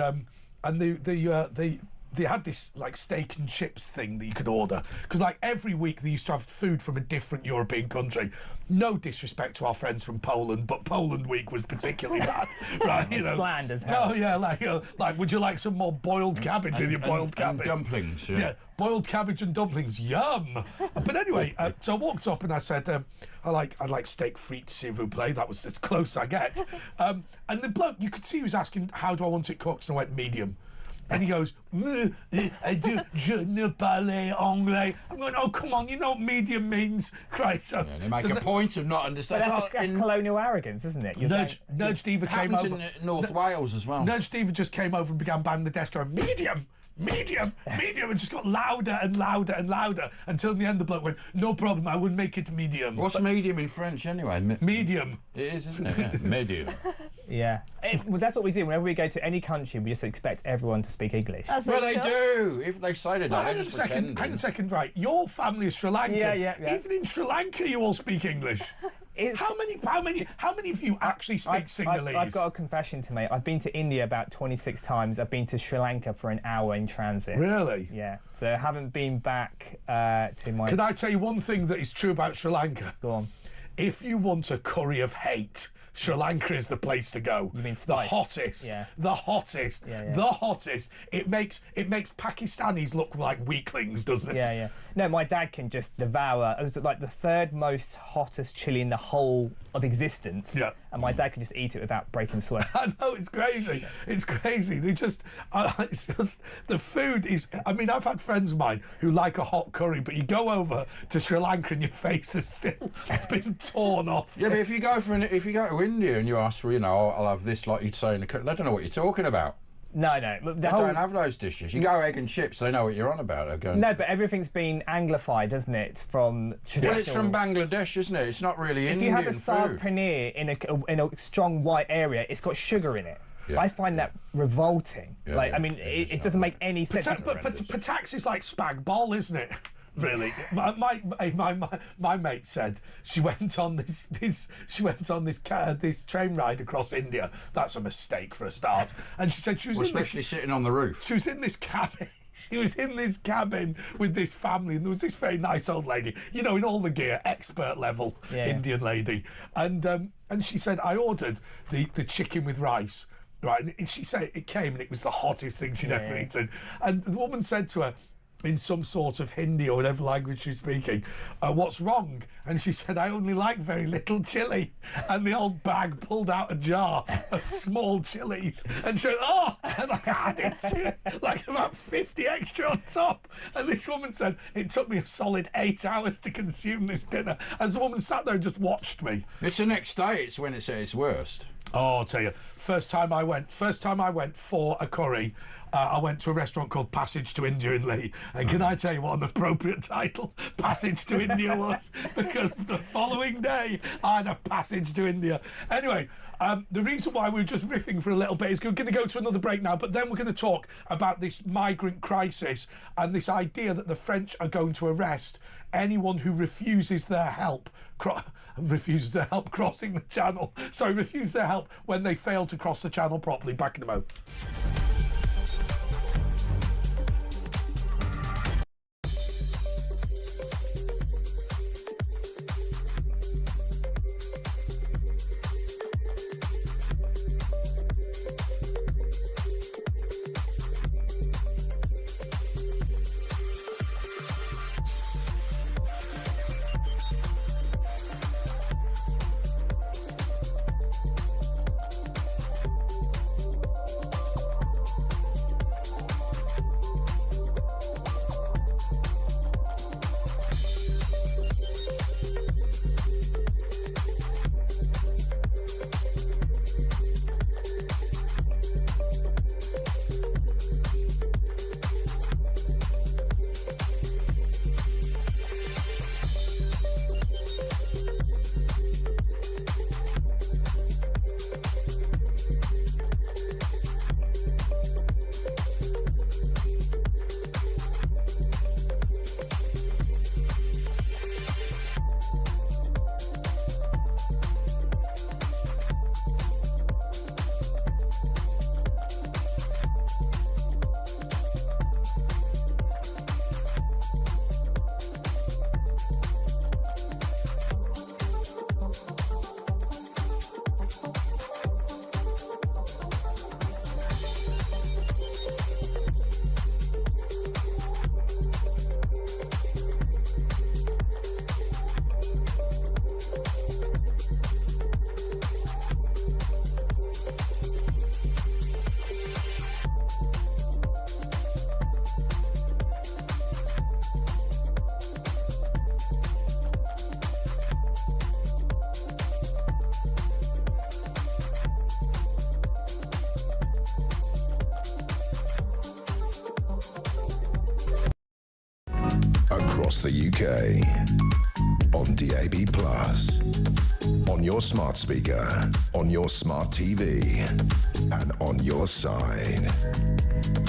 they had this like steak and chips thing that you could order, because like every week they used to have food from a different European country. No disrespect to our friends from Poland, but Poland week was particularly bad, right? Bland as hell. Oh yeah, like would you like some more boiled cabbage with your boiled cabbage? And dumplings, yeah. Boiled cabbage and dumplings, yum. But anyway, so I walked up and I said, I'd like steak frites, s'il vous plaît. That was as close I get. And the bloke, you could see he was asking, how do I want it cooked? And I went, medium. And he goes, je ne parle anglais. I'm going, oh, come on, you know what medium means? Christ. Yeah, they make a point of not understanding. That's colonial arrogance, isn't it? Nerj Diva came over. In North Wales as well. Nerj Diva just came over and began banging the desk going, medium, and just got louder and louder and louder until in the end the bloke went, no problem, I will make it medium. What's medium in French anyway? Medium. It is, isn't it? Yeah. Medium. Yeah. Well, that's what we do. Whenever we go to any country, we just expect everyone to speak English. Well, they do. If they say they don't, hang on a second, right. Your family is Sri Lankan. Yeah. Even in Sri Lanka, you all speak English. How many of you actually speak Sinhalese? I've got a confession to make. I've been to India about 26 times. I've been to Sri Lanka for an hour in transit. Really? Yeah. So I haven't been back to my... Can I tell you one thing that is true about Sri Lanka? Go on. If you want a curry of hate, Sri Lanka is the place to go. You mean the spice? hottest? Yeah. The hottest. Yeah. The hottest. It makes Pakistanis look like weaklings, doesn't it? Yeah. No, my dad can just devour. It was like the third most hottest chili in the whole of existence. Yeah. And my dad can just eat it without breaking sweat. I know, it's crazy. It's crazy. It's just the food is. I mean, I've had friends of mine who like a hot curry, but you go over to Sri Lanka and your face has still been torn off. Yeah, but if you go to India and you ask for, I'll have this, like you'd say in the they don't know what you're talking about. No. They don't have those dishes. You go egg and chips, they know what you're on about. No, but everything's been anglified, hasn't it? From traditional... Well, it's from Bangladesh, isn't it? It's not really Indian food. If you have a saag paneer in a strong white area, it's got sugar in it. Yeah. I find that revolting. It doesn't make any sense. But Patax is like spag bol, isn't it? Really, my mate said she went on this train ride across India. That's a mistake for a start. And she said she was especially sitting on the roof. She was in this cabin. she was in this cabin with this family, and there was this very nice old lady, you know, in all the gear, expert level Indian lady, and she said, I ordered the chicken with rice, right? And she said it came and it was the hottest thing she'd ever eaten, and the woman said to her, in some sort of Hindi or whatever language she was speaking, what's wrong? And she said, I only like very little chilli. And the old bag pulled out a jar of small chilies and she went, oh, and I added to it like about 50 extra on top. And this woman said, it took me a solid 8 hours to consume this dinner. As the woman sat there and just watched me. It's the next day, it's when it's at its worst. Oh, I'll tell you, first time I went for a curry, I went to a restaurant called Passage to India in Lee, and can I tell you what an appropriate title Passage to India was? Because the following day I had a passage to India. Anyway, the reason why we were just riffing for a little bit is we're going to go to another break now, but then we're going to talk about this migrant crisis and this idea that the French are going to arrest anyone who refuses their help crossing the channel. Sorry, refuse their help when they fail to cross the channel properly. Back in a moment. Across the UK, on DAB+, on your smart speaker, on your smart TV, and on your side.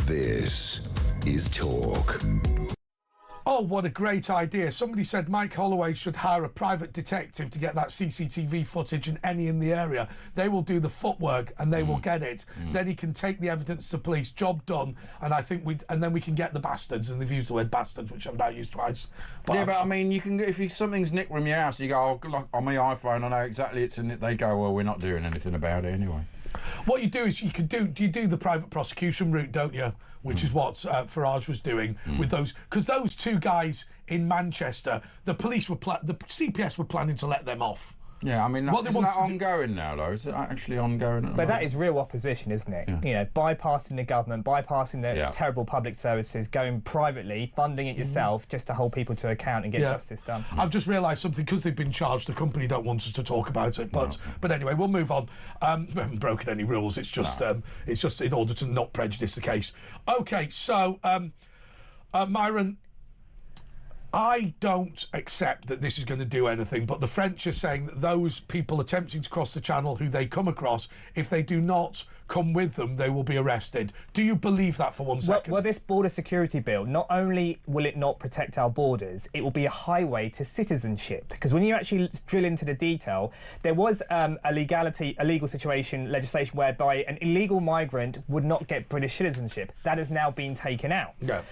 This is Talk. Oh, what a great idea. Somebody said Mike Holloway should hire a private detective to get that CCTV footage and any in the area. They will do the footwork and they will get it. Then he can take the evidence to police. Job done. And I think then we can get the bastards. And they've used the word bastards, which I've now used twice. But I mean, you can, if something's nicked from your house, you go, oh, look, on my iPhone, I know exactly it's in it. They go, well, we're not doing anything about it anyway. What you do is you do the private prosecution route, don't you? Which is what Farage was doing with those, because those two guys in Manchester, the police were the CPS were planning to let them off. Yeah, I mean, isn't that ongoing now, though? Is it actually ongoing? But that is real opposition, isn't it? Yeah. You know, bypassing the government, bypassing the terrible public services, going privately, funding it yourself, just to hold people to account and get justice done. I've just realised something, because they've been charged, the company don't want us to talk about it. But anyway, we'll move on. We haven't broken any rules. It's just in order to not prejudice the case. Okay, so Myron, I don't accept that this is going to do anything, but the French are saying that those people attempting to cross the channel who they come across, if they do not come with them, they will be arrested. Do you believe that for 1 second? Well, this border security bill, not only will it not protect our borders, it will be a highway to citizenship. Because when you actually drill into the detail, there was a legal situation, legislation whereby an illegal migrant would not get British citizenship. That has now been taken out. Yeah.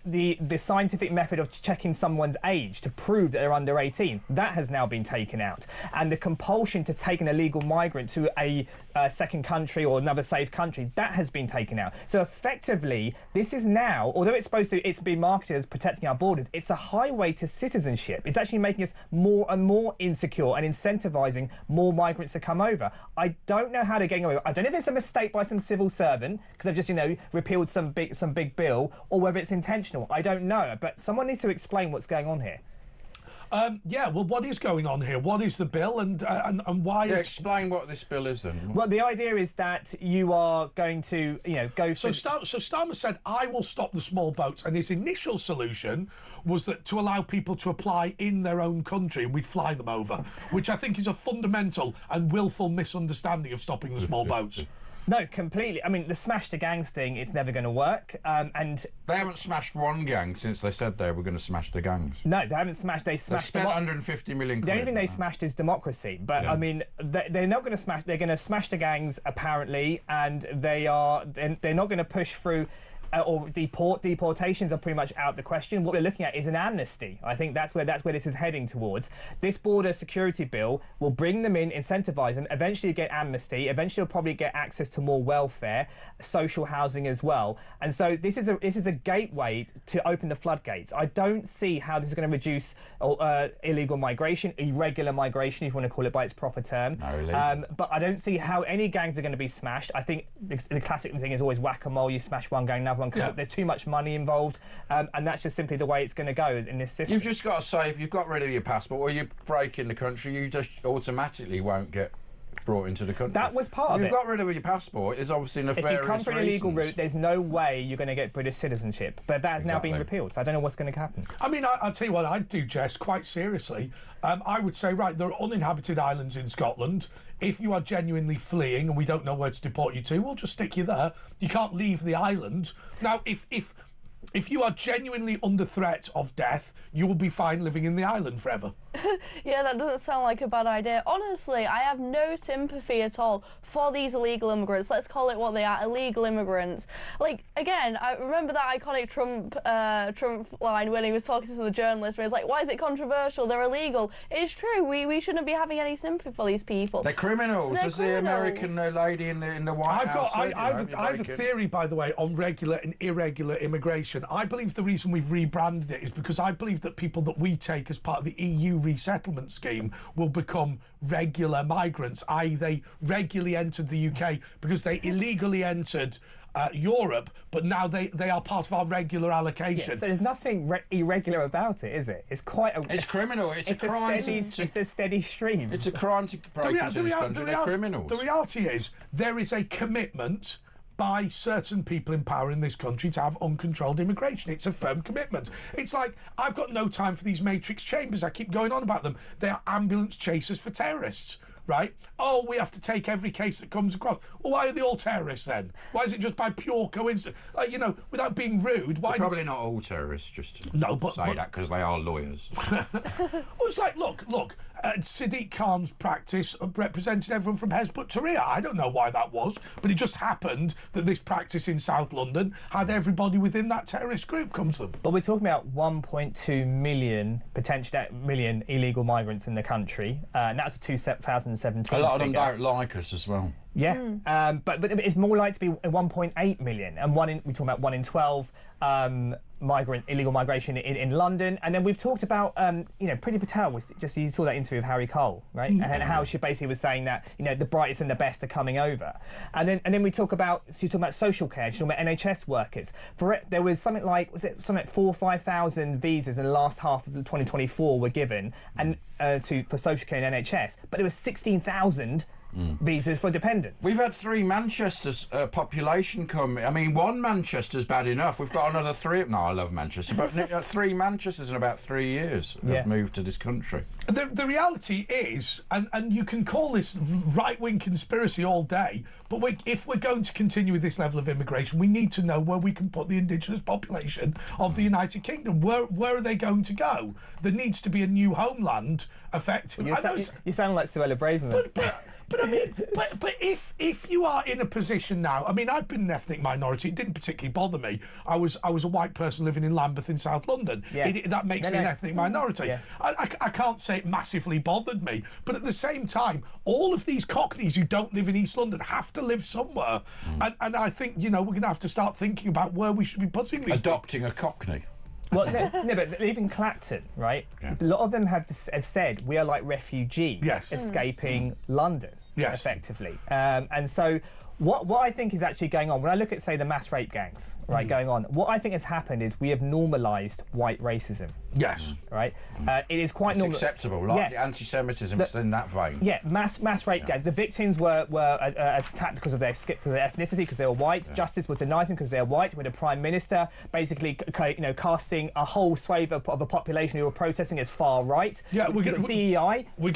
The scientific method of checking someone's age to prove that they're under 18, that has now been taken out. And the compulsion to take an illegal migrant to a second country or another safe country, that has been taken out. So effectively, this is now, although it's been marketed as protecting our borders, it's a highway to citizenship. It's actually making us more and more insecure and incentivising more migrants to come over. I don't know how they're getting away. I don't know if it's a mistake by some civil servant because they've just, repealed some big bill, or whether it's intentional. I don't know, but someone needs to explain what's going on here. Well, what is going on here? What is the bill and why? Yeah, explain what this bill is then. Well, the idea is that you are going to, go. So Starmer said, "I will stop the small boats," and his initial solution was that to allow people to apply in their own country and we'd fly them over, which I think is a fundamental and willful misunderstanding of stopping the small boats. No, completely. I mean, the smash the gangs thing, it's never going to work. And they haven't smashed one gang since they said they were going to smash the gangs. No, they haven't smashed. They spent 150 million. The only thing they smashed is democracy. But yeah. I mean, they're not going to smash. They're going to smash the gangs apparently, and they're not going to push through. Or deportations are pretty much out the question. What we're looking at is an amnesty. I think that's where this is heading towards. This border security bill will bring them in, incentivise them, eventually get amnesty, eventually they'll probably get access to more welfare, social housing as well. And so this is a gateway to open the floodgates. I don't see how this is going to reduce illegal migration, irregular migration, if you want to call it by its proper term. No, but I don't see how any gangs are going to be smashed. I think the classic thing is always whack-a-mole. You smash one gang, another. Yeah. There's too much money involved, and that's just simply the way it's going to go in this system. You've just got to say, if you've got rid of your passport or you break in the country, you just automatically won't get brought into the country. That was part of it. You've got rid of your passport. It's obviously nefarious reasons. If you come through an illegal reasons. route, there's no way you're going to get British citizenship. But that has now been repealed, so I don't know what's going to happen. I mean, I'll tell you what I'd do, Jess, quite seriously. I would say, right, there are uninhabited islands in Scotland. If you are genuinely fleeing and we don't know where to deport you to, we'll just stick you there. You can't leave the island. Now, if you are genuinely under threat of death, you will be fine living in the island forever. Yeah, that doesn't sound like a bad idea. Honestly, I have no sympathy at all for these illegal immigrants. Let's call it what they are, illegal immigrants. Like, again, I remember that iconic Trump line when he was talking to the journalist where he was like, why is it controversial? They're illegal. It's true. We shouldn't be having any sympathy for these people. They're criminals. There's the American lady in the White House. I have a theory, by the way, on regular and irregular immigration. I believe the reason we've rebranded it is because I believe that people that we take as part of the EU resettlement scheme will become regular migrants, i.e. they regularly entered the UK because they illegally entered Europe, but now they are part of our regular allocation. Yeah, so there's nothing irregular about it, is it? It's quite a... It's criminal. It's a crime. It's a steady stream. It's a crime to break into this country. They're criminals. The reality is there is a commitment by certain people in power in this country to have uncontrolled immigration. It's a firm commitment. It's like, I've got no time for these matrix chambers. I keep going on about them. They are ambulance chasers for terrorists, right? Oh, we have to take every case that comes across. Well, why are they all terrorists then? Why is it just by pure coincidence? Like, without being rude, why... They're probably not all terrorists, just to say that, because they are lawyers. Well, it's like, look, Sadiq Khan's practice represented everyone from Hezbollah Tahrir. I don't know why that was, but it just happened that this practice in South London had everybody within that terrorist group come to them. But we're talking about 1.2 million, potentially million illegal migrants in the country. Now to 2017. A lot of them don't like us as well. Yeah, but it's more likely to be 1.8 million, and we're talking about 1 in 12 illegal migration in London, and then we've talked about Priti Patel you saw that interview with Harry Cole, right? And how she basically was saying that the brightest and the best are coming over, and then we talk about social care, she's talking about NHS workers. There was something like 4,000 or 5,000 visas in the last half of 2024 were given and for social care and NHS, but there was 16,000 visas for dependents. We've had 3 Manchester's population come. I mean, 1 Manchester's bad enough. We've got another 3. No, I love Manchester, but 3 Manchesters in about 3 years have moved to this country. The reality is, and you can call this right-wing conspiracy all day, but if we're going to continue with this level of immigration, we need to know where we can put the indigenous population of the United Kingdom. Where are they going to go? There needs to be a new homeland, effectively. You sound like Suella Braverman. But I mean, but if you are in a position now, I mean, I've been an ethnic minority. It didn't particularly bother me. I was a white person living in Lambeth in South London. Yeah. That makes me an ethnic minority. Yeah. I can't say it massively bothered me, but at the same time, all of these Cockneys who don't live in East London have to live somewhere, and I think we're going to have to start thinking about where we should be putting these. Adopting a Cockney. Well, no, but even Clacton, right? Yeah. A lot of them have said we are like refugees escaping London, effectively. And so what I think is actually going on, when I look at, say, the mass rape gangs, right, going on, what I think has happened is we have normalised white racism. Yes. Right? It is quite normal. Acceptable, like the anti-Semitism is in that vein. Yeah, mass rape gangs. The victims were attacked because of their ethnicity, because they were white. Yeah. Justice was denied them because they were white. With a prime minister basically, casting a whole swathe of a population who were protesting as far right. Yeah, DEI. We're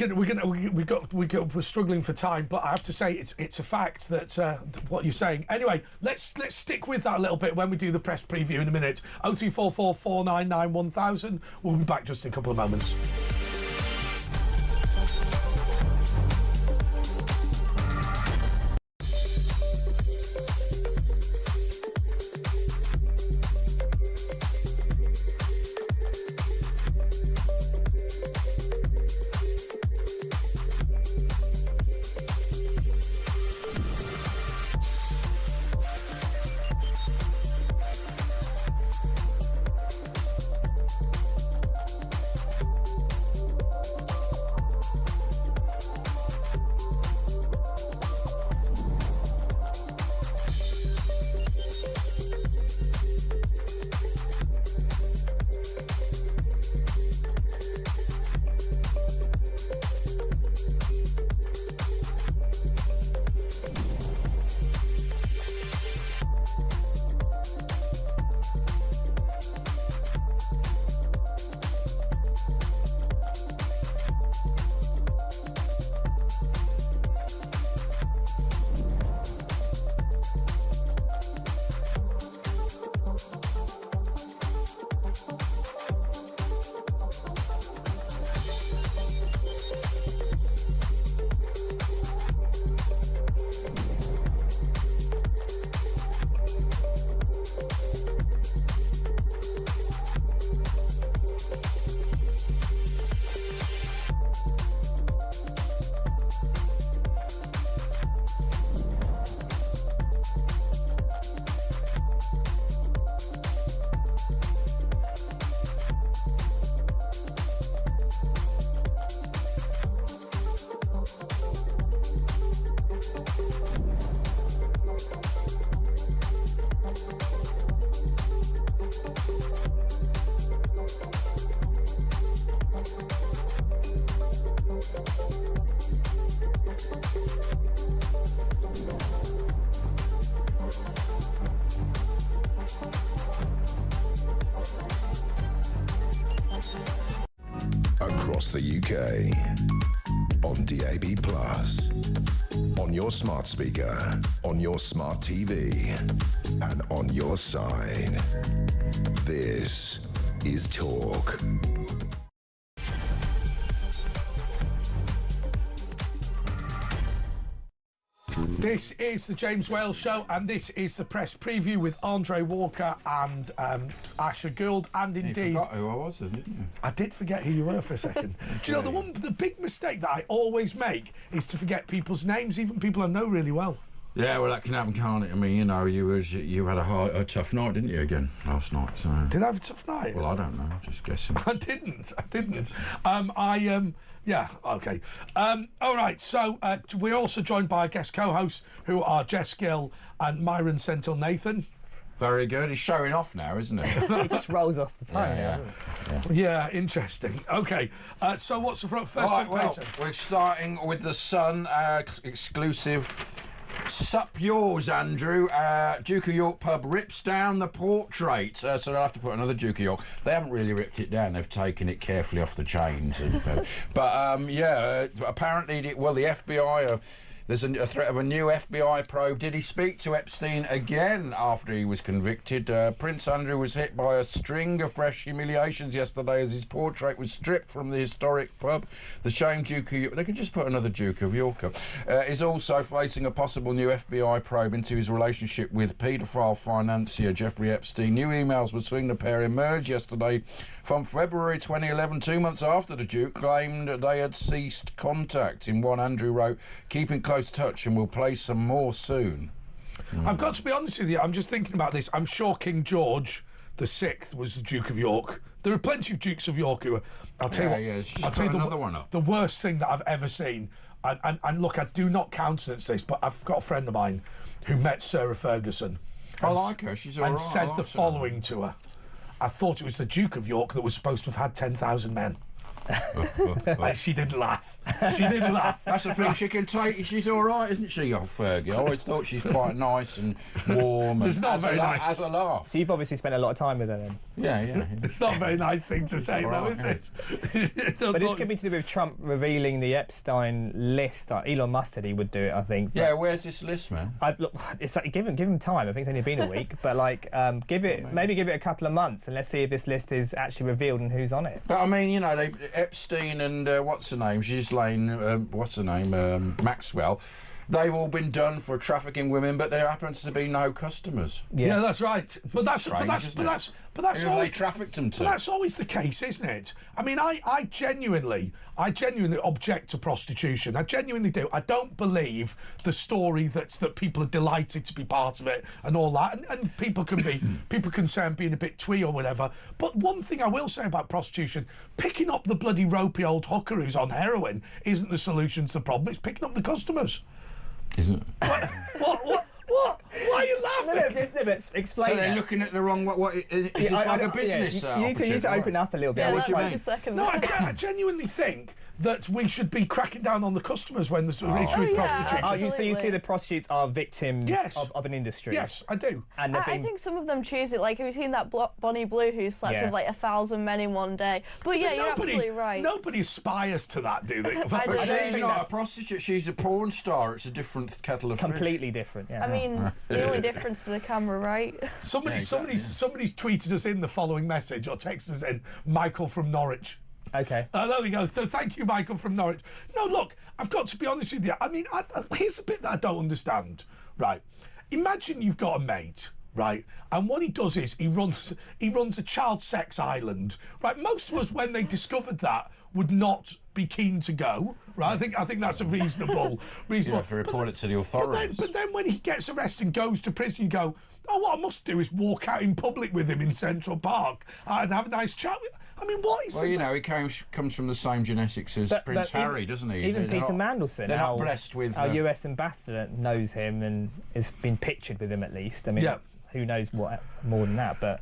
struggling for time, but I have to say it's a fact that what you're saying. Anyway, let's stick with that a little bit when we do the press preview in a minute. 0344 499 1000. We'll be back just in a couple of moments. Across the UK, on DAB+, on your smart speaker, on your smart TV, and on your side. This is Talk. This is the James Wales Show, and this is the press preview with Andre Walker and Asher Gould, and indeed... You forgot who I was, didn't you? I did forget who you were for a second. Do you know, the big mistake that I always make is to forget people's names, even people I know really well. Yeah, well, that can happen, can't it? I mean, you had a tough night, didn't you, again, last night? So. Did I have a tough night? Well, I don't know, just guessing. I didn't. Yeah, okay. All right, so we're also joined by our guest co-hosts, who are Jess Gill and Myron Sentil Nathan. Very good. He's showing off now, isn't he? It just rolls off the tongue. Yeah, interesting. Okay, so what's the first one, Well, we're starting with the Sun exclusive. Sup yours, Andrew. Duke of York pub rips down the portrait. So they'll have to put another Duke of York. They haven't really ripped it down. They've taken it carefully off the chains. Apparently, the FBI... There's a threat of a new FBI probe. Did he speak to Epstein again after he was convicted? Prince Andrew was hit by a string of fresh humiliations yesterday as his portrait was stripped from the historic pub. The shamed Duke of York, they could just put another Duke of York up, is also facing a possible new FBI probe into his relationship with paedophile financier Jeffrey Epstein. New emails between the pair emerged yesterday from February 2011, 2 months after the Duke claimed they had ceased contact. In one, Andrew wrote, keeping close touch and we'll play some more soon. I've got to be honest with you, I'm just thinking about this. I'm sure King George VI was the Duke of York. There are plenty of Dukes of York who are... I'll tell you another one up. The worst thing that I've ever seen, and look, I do not countenance this, but I've got a friend of mine who met Sarah Ferguson. I like her, she's all right. And said the following to her. I thought it was the Duke of York that was supposed to have had 10,000 men. And she didn't laugh. She didn't laugh. That's the thing, she can take. She's all right, isn't she, old Fergie? I always thought she's quite nice and warm. It's not very nice. As a laugh. So you've obviously spent a lot of time with her then. Yeah. It's not a very nice thing to say, though, is it? But this could be to do with Trump revealing the Epstein list. Elon Musk said he would do it, I think. Yeah, where's this list, man? It's like, give him time. I think it's only been a week, but give it a couple of months and let's see if this list is actually revealed and who's on it. But I mean, Epstein and what's her name? Maxwell. They've all been done for trafficking women, but there happens to be no customers. Yeah, that's right. But that's Strange, but that's who all they trafficked them to. But that's always the case, isn't it? I mean, I genuinely object to prostitution. I genuinely do. I don't believe the story that people are delighted to be part of it and all that. And people can say I'm being a bit twee or whatever. But one thing I will say about prostitution: picking up the bloody ropey old hooker who's on heroin isn't the solution to the problem. It's picking up the customers. Isn't it? What? Why are you laughing? No, explain. So they're looking at the wrong. It's like a business. You need to open up a little bit. Yeah, What do you mean? a second. No, I genuinely think that we should be cracking down on the customers when there's issue with prostitution. So you see the prostitutes are victims Yes. of an industry. Yes, I do. And I think some of them choose it. Like, have you seen that Bonnie Blue who slept with like 1,000 men in one day? But yeah, you're absolutely right. Nobody aspires to that, do they? But she's not a prostitute. She's a porn star. It's a different kettle of fish. Completely different. Yeah. I mean, the only difference to the camera, right? Somebody's tweeted us in the following message or texted us in, Michael from Norwich. Okay. There we go. So thank you, Michael from Norwich. No, look, I've got to be honest with you. I mean, here's the bit that I don't understand. Right. Imagine you've got a mate, right? And what he does is he runs a child sex island, right? Most of us, when they discovered that, would not be keen to go, right? I think that's a reasonable. You have to report it to the authorities. But then when he gets arrested and goes to prison, you go, oh, what I must do is walk out in public with him in Central Park and have a nice chat with. I mean, what is? Well, he comes from the same genetics as Prince Harry, doesn't he? Even Peter Mandelson, they're not blessed with our US ambassador, knows him and has been pictured with him at least. I mean, who knows what more than that, but.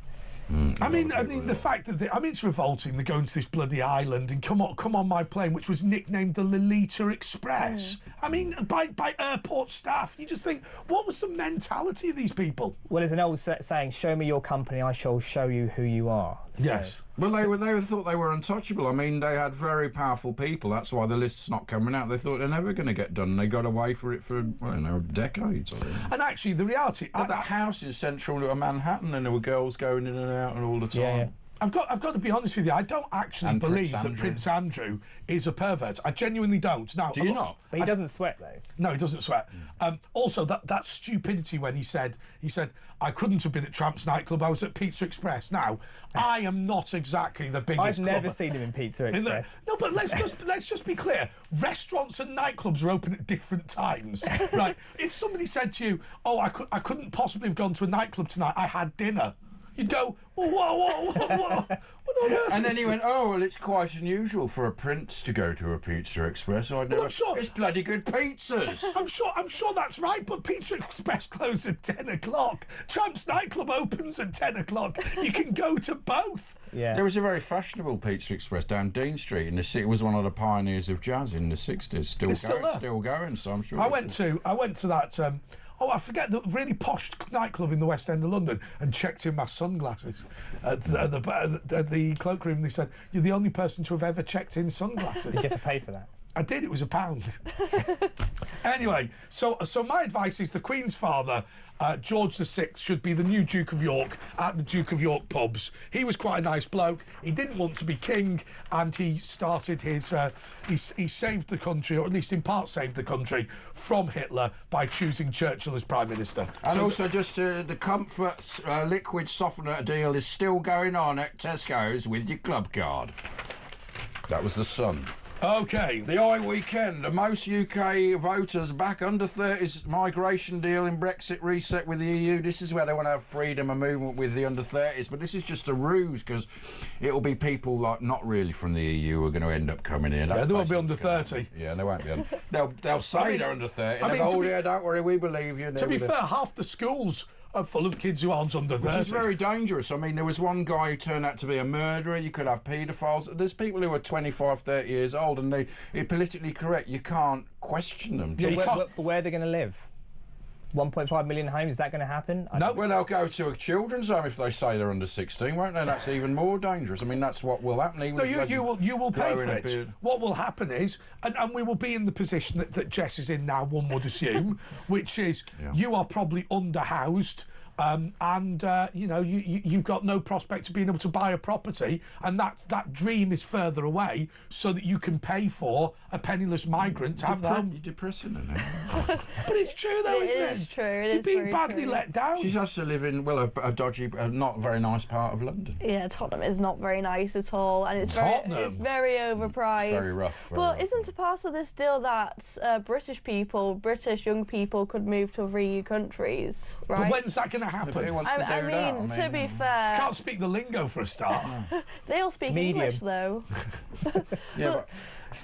I mean, the fact that it's revolting. They're going to this bloody island and come on my plane, which was nicknamed the Lolita Express. I mean, by airport staff. You just think, what was the mentality of these people? Well, there's an old saying: "Show me your company, I shall show you who you are." So. Yes. Well, they thought they were untouchable. I mean, they had very powerful people. That's why the list's not coming out. They thought they're never going to get done. They got away for it for, decades. I think. And actually, the reality... That house in central Manhattan, and there were girls going in and out and all the time. Yeah. I've got to be honest with you. I don't actually believe that Prince Andrew is a pervert. I genuinely don't. Now, do you not? But he doesn't sweat though. No, he doesn't sweat. Also, that stupidity when he said I couldn't have been at Tramp's nightclub. I was at Pizza Express. Now, I am not exactly the biggest. I've never seen him in Pizza Express. No, but let's just be clear. Restaurants and nightclubs are open at different times, right? If somebody said to you, "Oh, I couldn't possibly have gone to a nightclub tonight. I had dinner." you'd go, what on earth? And then he went, oh, well, it's quite unusual for a prince to go to a Pizza Express. I'd never... It's bloody good pizzas. I'm sure that's right, but Pizza Express closes at 10 o'clock. Tramp's nightclub opens at 10 o'clock. You can go to both. Yeah. There was a very fashionable Pizza Express down Dean Street in the city. It was one of the pioneers of jazz in the 60s. Still going, so I'm sure. I went to that. I forget the really posh nightclub in the West End of London and checked in my sunglasses at the cloakroom. They said, you're the only person to have ever checked in sunglasses. Did you have to pay for that? I did. It was £1. Anyway, so my advice is the Queen's father, George VI, should be the new Duke of York at the Duke of York pubs. He was quite a nice bloke. He didn't want to be king, and he started his. He saved the country, or at least in part saved the country from Hitler by choosing Churchill as Prime Minister. And also, just the Comfort liquid softener deal is still going on at Tesco's with your club card. That was the Sun. Okay. The I weekend. The most UK voters back under 30s migration deal in Brexit reset with the EU. This is where they want to have freedom of movement with the under 30s. But this is just a ruse because it'll be people like not really from the EU who are going to end up coming in. Yeah, they won't be under 30. Yeah, they won't be under. They'll say they're under 30. Yeah, don't worry, we believe you. To be fair, half the schools are full of kids who aren't under 30. Which is very dangerous. I mean, there was one guy who turned out to be a murderer. You could have paedophiles. There's people who are 25, 30 years old and they're politically correct. You can't question them. Yeah, but where are they going to live? 1.5 million homes, is that going to happen? No, well, they'll go to a children's home if they say they're under 16, won't they? That's even more dangerous. I mean, that's what will happen. No, you will pay for it. What will happen is, and we will be in the position that Jess is in now, one would assume, which is you are probably underhoused. You've got no prospect of being able to buy a property, and that dream is further away, so that you can pay for a penniless migrant to have that. You're depressing her now. But it's true, though, isn't it? It is true. You're being badly let down. She has to live in a dodgy, not very nice part of London. Yeah, Tottenham is not very nice at all, and it's very overpriced. Very rough. But isn't a part of this deal that British young people, could move to other EU countries, right? But when's that going to happen? To be fair, can't speak the lingo for a start. They all speak English, though.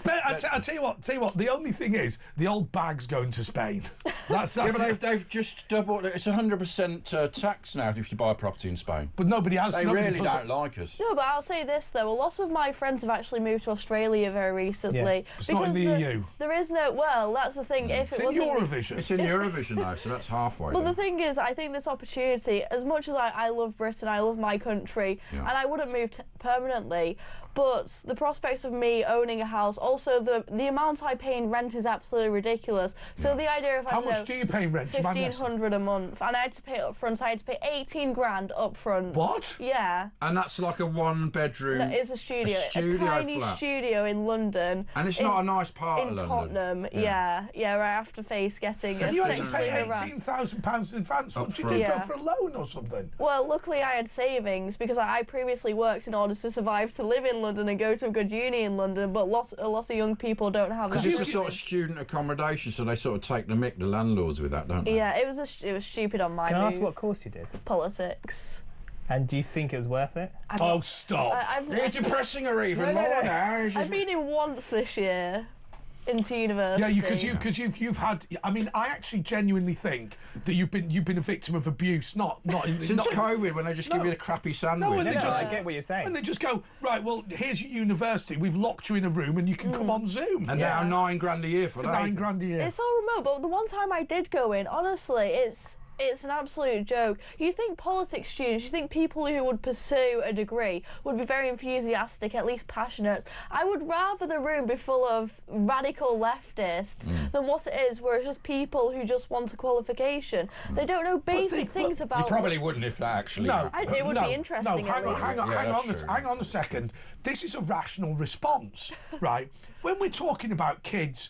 I tell you what. The only thing is, the old bag's going to Spain. That's but they've just doubled it. It's 100% tax now if you buy a property in Spain. But nobody has. They really don't like us. No, but I'll say this though: a lot of my friends have actually moved to Australia very recently. Yeah. It's not in the EU. There is no. Well, that's the thing. If it's in Eurovision. It's in Eurovision now, so that's halfway. But the thing is, I think this opportunity, as much as I love Britain, I love my country, and I wouldn't move permanently. But the prospect of me owning a house, also the amount I pay in rent is absolutely ridiculous. So the idea of how much do you pay in rent? $1,500 a month, and I had to pay up front. I had to pay 18 grand up front. What? Yeah. And that's like a one-bedroom. No, it's a studio tiny flat. Studio in London. And it's not a nice part of London. London. Tottenham. Yeah, where I have to face getting. So you had to pay £18,000 in advance. What did you do? Go for a loan or something? Well, luckily I had savings because I previously worked in order to survive to live in London and go to a good uni in London, but a lot of young people don't have that. Because it's a sort of student accommodation, so they sort of take the mick, the landlords, with that, don't they? Yeah, it was stupid on my Can move. I ask what course you did? Politics. And do you think it was worth it? Stop. You're depressing her even more now. I've been in once this year. Into university. Yeah, because you've had. I mean, I actually genuinely think that you've been a victim of abuse. Not in since COVID, when they just give you the crappy sandwich. No, I get what you're saying. And they just go, right, well, here's your university. We've locked you in a room, and you can come on Zoom. And now £9 grand a year for that. £9 grand a year. It's all remote, but the one time I did go in, honestly, it's an absolute joke. You think politics students, you think people who would pursue a degree would be very enthusiastic, at least passionate. I would rather the room be full of radical leftists than what it is, where it's just people who just want a qualification. They don't know basic things about... You probably wouldn't if that actually... It would be interesting. No, hang on a second. This is a rational response, right? When we're talking about kids...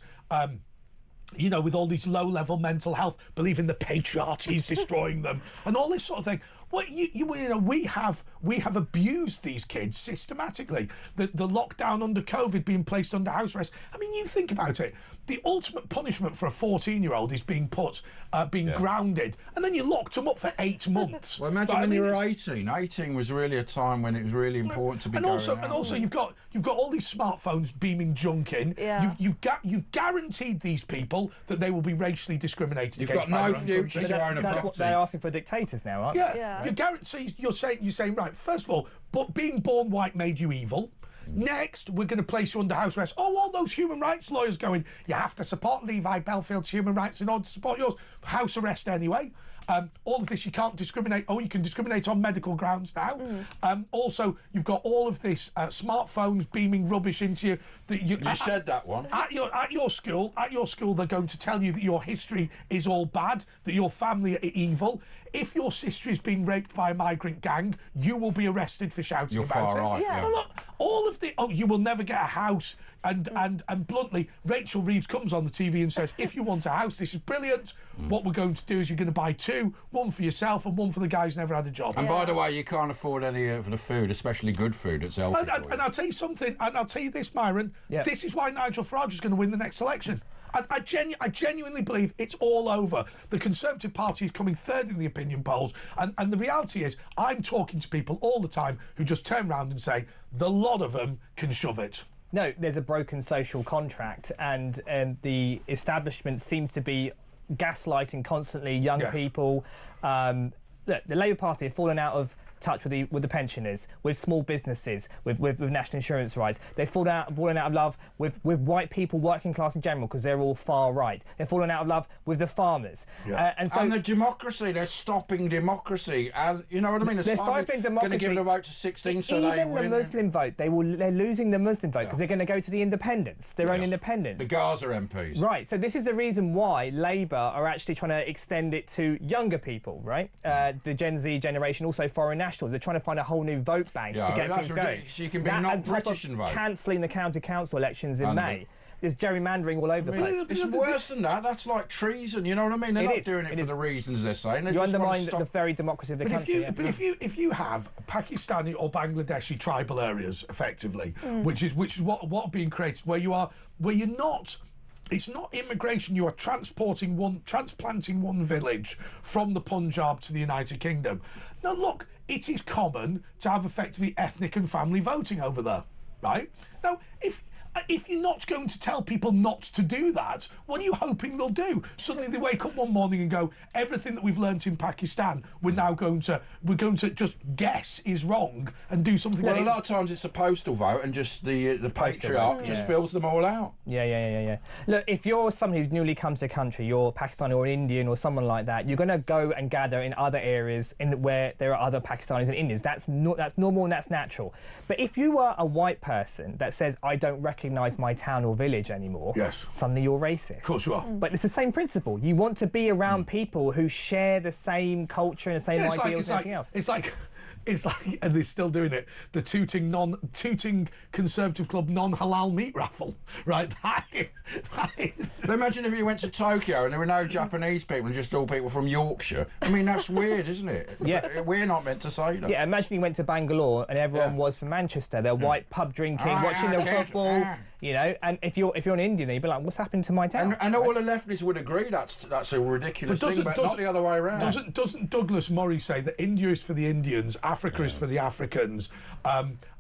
with all these low-level mental health, believing the patriarchy is destroying them, and all this sort of thing. What you know, we have abused these kids systematically. The lockdown under COVID, being placed under house arrest. I mean, you think about it. The ultimate punishment for a 14-year-old is being grounded, and then you locked them up for 8 months. Well, imagine when you were 18. 18 was really a time when it was really important to be going out. And also, you've got all these smartphones beaming junk in. Yeah. You've guaranteed these people that they will be racially discriminated against. You've got no future. That's what they're asking for dictators now, aren't they? Yeah. You're saying right. First of all, but being born white made you evil. Next, we're going to place you under house arrest. Oh, all those human rights lawyers going, you have to support Levi Bellfield's human rights in order to support yours. House arrest anyway. All of this, you can't discriminate. Oh, you can discriminate on medical grounds now. Also, you've got all of this smartphones beaming rubbish into you. You said that one. At your school, they're going to tell you that your history is all bad, that your family are evil. If your sister is being raped by a migrant gang, you will be arrested for shouting about it. You're far right. Yeah. Look, all of the you will never get a house. And bluntly, Rachel Reeves comes on the TV and says, if you want a house, this is brilliant. What we're going to do is you're going to buy 2, one for yourself and one for the guy who's never had a job. And by the way, you can't afford any of the food, especially good food. It's healthy. And I'll tell you something, and I'll tell you this, Myron. Yeah. This is why Nigel Farage is going to win the next election. I genuinely believe it's all over. The Conservative Party is coming third in the opinion polls, and the reality is I'm talking to people all the time who just turn around and say the lot of them can shove it. No, there's a broken social contract, and the establishment seems to be gaslighting constantly young people. Look, the Labour Party have fallen out of touch with the pensioners, with small businesses, with national insurance rights. They've fallen out of love with white people, working class in general, because they're all far right. They've fallen out of love with the farmers. Yeah. And the democracy, they're stopping democracy. And you know what I mean? They're stifling democracy. Going to give the vote to 16 so even they win. the Muslim vote, they're losing the Muslim vote because they're going to go to the independents, their own independents. The Gaza MPs. Right, so this is the reason why Labour are actually trying to extend it to younger people, right? The Gen Z generation, also foreign nationals. They're trying to find a whole new vote bank to get things going. So you can be not British and vote. Cancelling the county council elections in May. There's gerrymandering all over the place. It's worse than that. That's like treason. You know what I mean? They're not doing it for the reasons they're saying. They you just undermine the very democracy of the country. If you have Pakistani or Bangladeshi tribal areas, effectively, which is what are being created, where you're not. It's not immigration. You are transplanting one village from the Punjab to the United Kingdom. Now, look, it is common to have effectively ethnic and family voting over there, right? Now, if you're not going to tell people not to do that, what are you hoping they'll do? Suddenly they wake up one morning and go, everything that we've learnt in Pakistan, we're going to just guess is wrong and do something. Well, a lot of times it's a postal vote, and just the patriarch just fills them all out. Yeah. Look, if you're someone who's newly come to the country, you're Pakistani or Indian or someone like that, you're going to go and gather in other areas where there are other Pakistanis and Indians. That's normal and that's natural. But if you are a white person that says, I don't recognise my town or village anymore, suddenly you're racist. Of course you are. But it's the same principle. You want to be around people who share the same culture and the same ideals and everything else. It's like, and they're still doing it, the Tooting Conservative Club non-halal meat raffle, right? That is... So imagine if you went to Tokyo and there were no Japanese people and just all people from Yorkshire. I mean, that's weird, isn't it? Yeah. We're not meant to say that. Yeah, imagine you went to Bangalore and everyone was from Manchester. They're white, pub drinking, watching the football, you know, and if you're an Indian, then you'd be like, what's happened to my town? And all the leftists would agree that's a ridiculous thing, but not the other way around. Doesn't Douglas Murray say that India is for the Indians, Africa is for the Africans,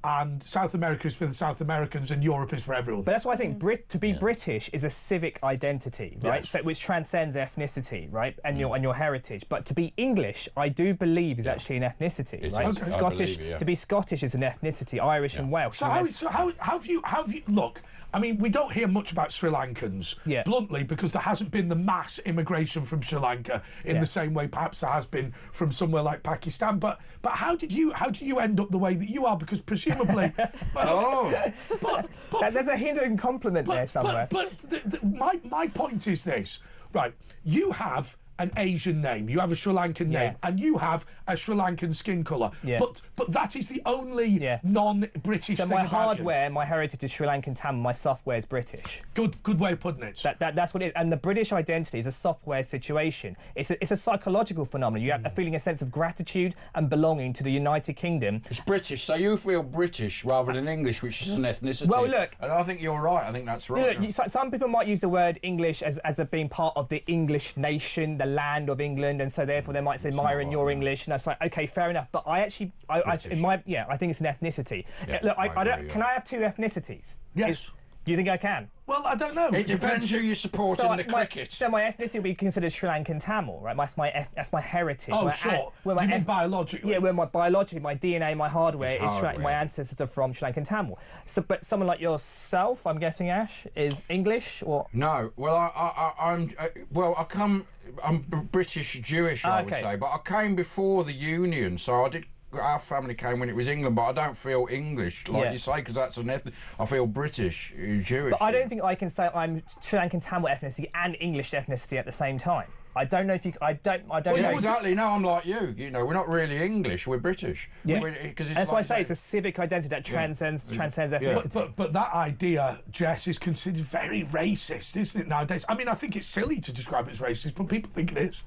and South America is for the South Americans, and Europe is for everyone? But that's why I think to be British is a civic identity, right? Yes. So which transcends ethnicity, right, and your heritage. But to be English, I do believe is actually an ethnicity, right? Okay. Scottish. To be Scottish is an ethnicity. Irish and Welsh. So how have you look? I mean, we don't hear much about Sri Lankans, bluntly, because there hasn't been the mass immigration from Sri Lanka in the same way perhaps there has been from somewhere like Pakistan. But how did you end up the way that you are? Because presumably, there's a hidden compliment there somewhere. But my point is this, right? You have an Asian name, you have a Sri Lankan name, and you have a Sri Lankan skin colour. Yeah. But that is the only non-British so thing my about hardware, my heritage is Sri Lankan Tamil, my software is British. Good way of putting it. That's what it is. And the British identity is a software situation. It's a psychological phenomenon. You have a feeling, a sense of gratitude and belonging to the United Kingdom. It's British, so you feel British rather than English, which is an ethnicity. Well, look, and I think you're right. I think that's right. Look, some people might use the word English as being part of the English nation, the land of England, and so therefore they might say, Myron, you're English, and that's like, okay, fair enough. But I think it's an ethnicity. Yeah, look, I don't. Can I have two ethnicities? Yes. Do you think I can? Well, I don't know. It depends who you support in the cricket. So my ethnicity would be considered Sri Lankan Tamil, right? That's my heritage. Oh, sure. You mean biologically? Yeah, where my DNA, my hardware my ancestors are from Sri Lankan Tamil. So, but someone like yourself, I'm guessing, Ash, is English or? No. Well, I'm British Jewish, I would say, but I came before the Union, so I did. Our family came when it was England, but I don't feel English, like you say, because that's an ethnic. I feel British, Jewish. But I don't think I can say I'm Sri Lankan Tamil ethnicity and English ethnicity at the same time. I don't know if you. I don't. Yeah, exactly. No, I'm like you. You know, we're not really English. We're British. Yeah. That's why I say it's a civic identity that transcends ethnicity. Yeah. But that idea, Jess, is considered very racist, isn't it nowadays? I mean, I think it's silly to describe it as racist, but people think it is.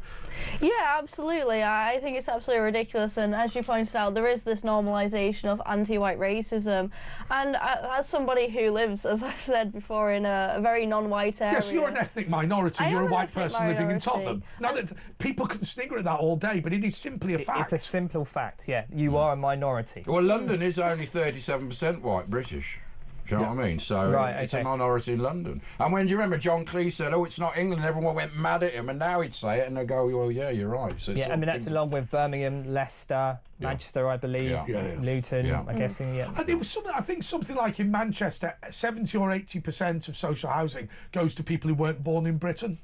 Yeah, absolutely. I think it's absolutely ridiculous. And as you pointed out, there is this normalisation of anti-white racism. And as somebody who lives, as I've said before, in a very non-white area. Yes, you're an ethnic minority. You're a white person living in Tottenham. Now, people can snigger at that all day, but it is simply a fact. It's a simple fact, yeah. You are a minority. Well, London is only 37% white British. Do you know what I mean? So it's a minority in London. And when do you remember John Cleese said, "Oh, it's not England," and everyone went mad at him, and now he'd say it, and they go, "Well, yeah, you're right." So I mean that's along with Birmingham, Leicester, Manchester, I believe, Luton. I'm guessing. Yeah. And it was something. I think something like in Manchester, 70 or 80% of social housing goes to people who weren't born in Britain.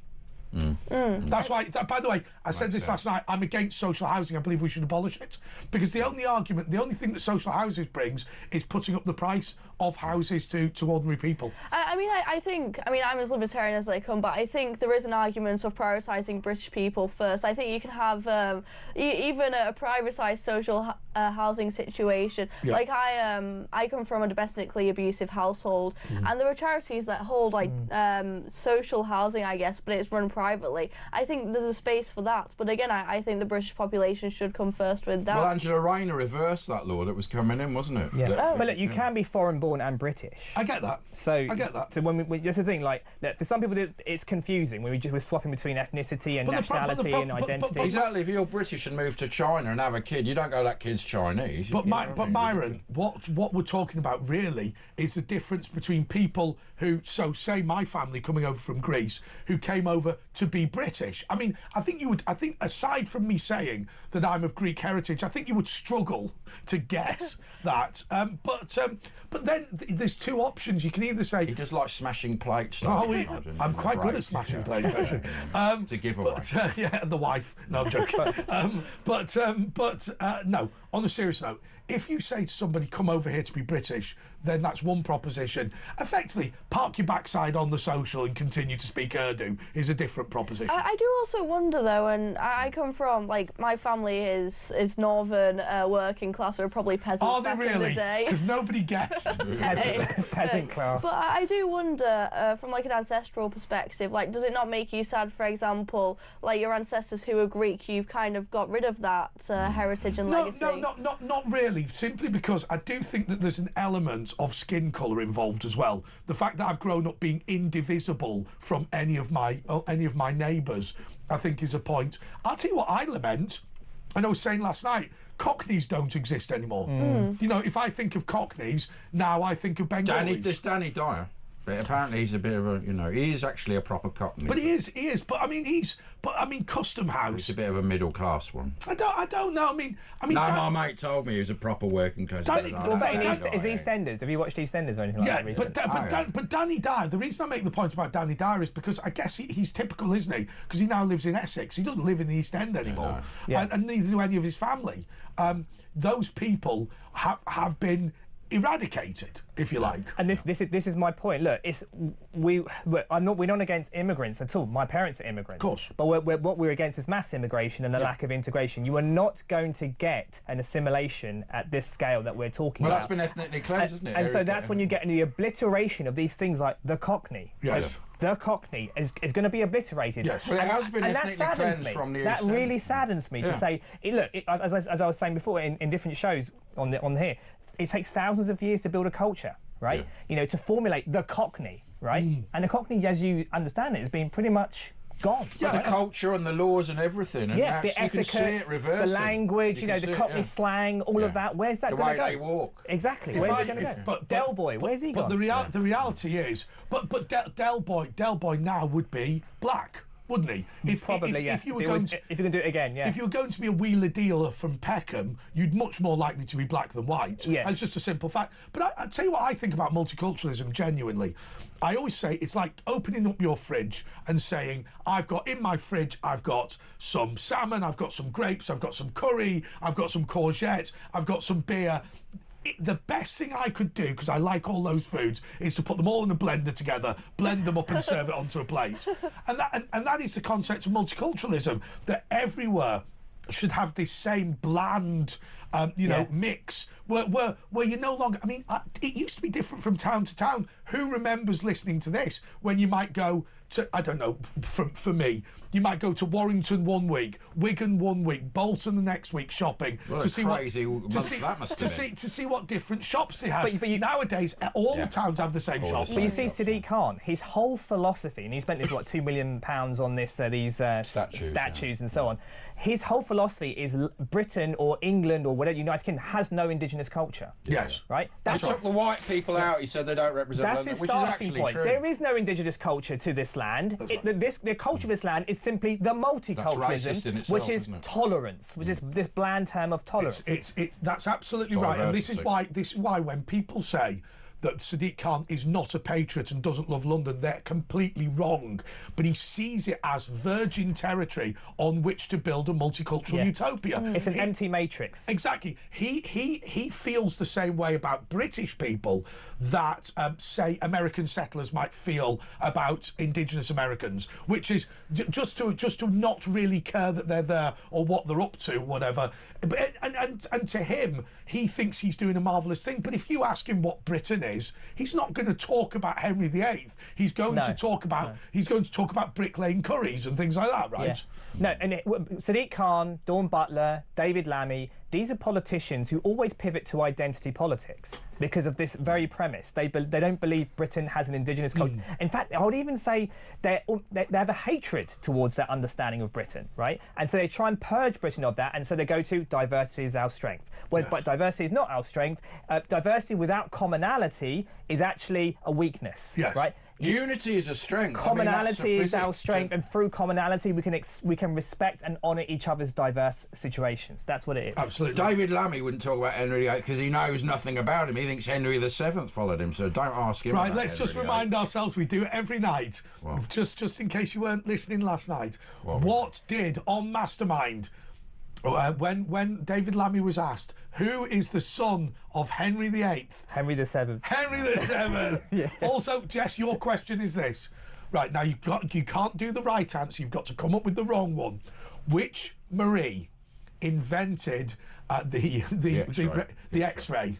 That's why, by the way, I said this last night, I'm against social housing. I believe we should abolish it. Because the only thing that social houses brings is putting up the price of houses to ordinary people. I think I'm as libertarian as they come, but I think there is an argument of prioritising British people first. I think you can have even a privatised social housing situation. Yeah. Like I come from a domestically abusive household, and there are charities that hold social housing, I guess, but it's run privately. I think there's a space for that, but again, I think the British population should come first with that. Well, Angela Rayner reversed that law that was coming in, wasn't it? Yeah. But look, you can be foreign-born and British. I get that. I get that. So when that's the thing. Like, for some people, it's confusing when we're swapping between ethnicity and nationality and identity. Exactly. If you're British and move to China and have a kid, you don't go, "That kid's Chinese." But Myron, what we're talking about really is the difference between people who, say my family coming over from Greece, who came over to be British. I mean, I think aside from me saying that I'm of Greek heritage, I think you would struggle to guess that. But then there's two options. You can either say he does like smashing plates. I'm quite good at smashing plates, actually. It's a giveaway. The wife. No, I'm joking. No. On a serious note, if you say to somebody, "Come over here to be British," then that's one proposition. Effectively, park your backside on the social and continue to speak Urdu is a different proposition. I do also wonder, though, and I come from, my family is northern working class, or probably peasants. Are they really? Because nobody guessed. Peasant class. But I do wonder, from an ancestral perspective, does it not make you sad, for example, your ancestors who are Greek, you've kind of got rid of that heritage and legacy? No, not really. Simply because I do think that there's an element of skin colour involved as well. The fact that I've grown up being indivisible from any of my neighbours, I think, is a point. I'll tell you what I lament, and I was saying last night, Cockneys don't exist anymore. You know, if I think of Cockneys, now I think of Bengalis. Danny Dyer. But apparently he's a bit of a, he is actually a proper Cockney. But he is. But I mean, Custom House. He's a bit of a middle class one. I don't know. I mean. My mate told me he was a proper working class. Is EastEnders? Have you watched EastEnders or anything like that? But Danny Dyer. The reason I make the point about Danny Dyer is because I guess he's typical, isn't he? Because he now lives in Essex. He doesn't live in the East End anymore, and neither do any of his family. Those people have been eradicated, if you like. And this is my point. Look, we're not against immigrants at all. My parents are immigrants. Of course. But what we're against is mass immigration and the lack of integration. You are not going to get an assimilation at this scale that we're talking about. Well, that's been ethnically cleansed, isn't it? And so that's when you get the obliteration of these things like the Cockney. Yes. The Cockney is going to be obliterated. Yes. Well, it has been ethnically cleansed me. from the That East End. really saddens me to say, as I was saying before in different shows on here, it takes thousands of years to build a culture, right? To formulate the Cockney, right? And the Cockney, as you understand it, has been pretty much gone. Yeah, the culture and the laws and everything. And the you can etiquette, see it reversing. the language, the Cockney slang, all of that. Where's that going to go? The way they walk. Exactly. Where's it going to go? But Del Boy, where's he gone? But the reality is, Del Boy now would be black, wouldn't he? If you were going to do it again, If you were going to be a wheeler dealer from Peckham, you'd much more likely to be black than white. Yeah. It's just a simple fact. But I tell you what I think about multiculturalism genuinely. I always say it's like opening up your fridge and saying, in my fridge, I've got some salmon, I've got some grapes, I've got some curry, I've got some courgette, I've got some beer. The best thing I could do, because I like all those foods, is to put them all in a blender together, blend them up and serve it onto a plate. And that is the concept of multiculturalism, that everywhere should have this same bland, mix where you no longer... I mean, it used to be different from town to town. Who remembers listening to this when you might go to, I don't know, for me, you might go to Warrington one week, Wigan one week, Bolton the next week shopping to see what different shops they have. But nowadays, all the towns have the same shops. But you see, Sadiq Khan, his whole philosophy, and he spent £2 million on these statues and so on. His whole philosophy is Britain or England or whatever, United Kingdom, has no indigenous culture. Yes. Right? He took the white people out. He said they don't represent London, which is starting actually point. true. There is no indigenous culture to this land. The culture of this land is simply the multiculturalism, which is tolerance, which is this bland term of tolerance. That's absolutely right. And this is why when people say that Sadiq Khan is not a patriot and doesn't love London, they're completely wrong. But he sees it as virgin territory on which to build a multicultural utopia. It's an empty matrix. Exactly. He feels the same way about British people that, say, American settlers might feel about indigenous Americans, which is just to not really care that they're there or what they're up to, whatever. And to him, he thinks he's doing a marvellous thing. But if you ask him what Britain is, he's not going to talk about Henry VIII. He's going to talk about Brick Lane curries and things like that, right? Yeah. No, and Sadiq Khan, Dawn Butler, David Lammy, these are politicians who always pivot to identity politics because of this very premise. They don't believe Britain has an indigenous culture. In fact, I would even say they have a hatred towards that understanding of Britain, right? And so they try and purge Britain of that, and so they go to diversity is our strength. But diversity is not our strength. Diversity without commonality is actually a weakness, right? Unity is a strength. Commonality is our strength, and through commonality we can respect and honour each other's diverse situations. That's what it is. Absolutely. David Lammy wouldn't talk about Henry VIII because he knows nothing about him. He thinks Henry VII followed him, so don't ask him. Right, let's just remind ourselves we do it every night. Just in case you weren't listening last night. What did on Mastermind, when David Lammy was asked, who is the son of Henry VIII? Henry VII. Henry VII. Also, Jess, your question is this. Right, now you can't do the right answer. You've got to come up with the wrong one. Which Marie invented the X-ray?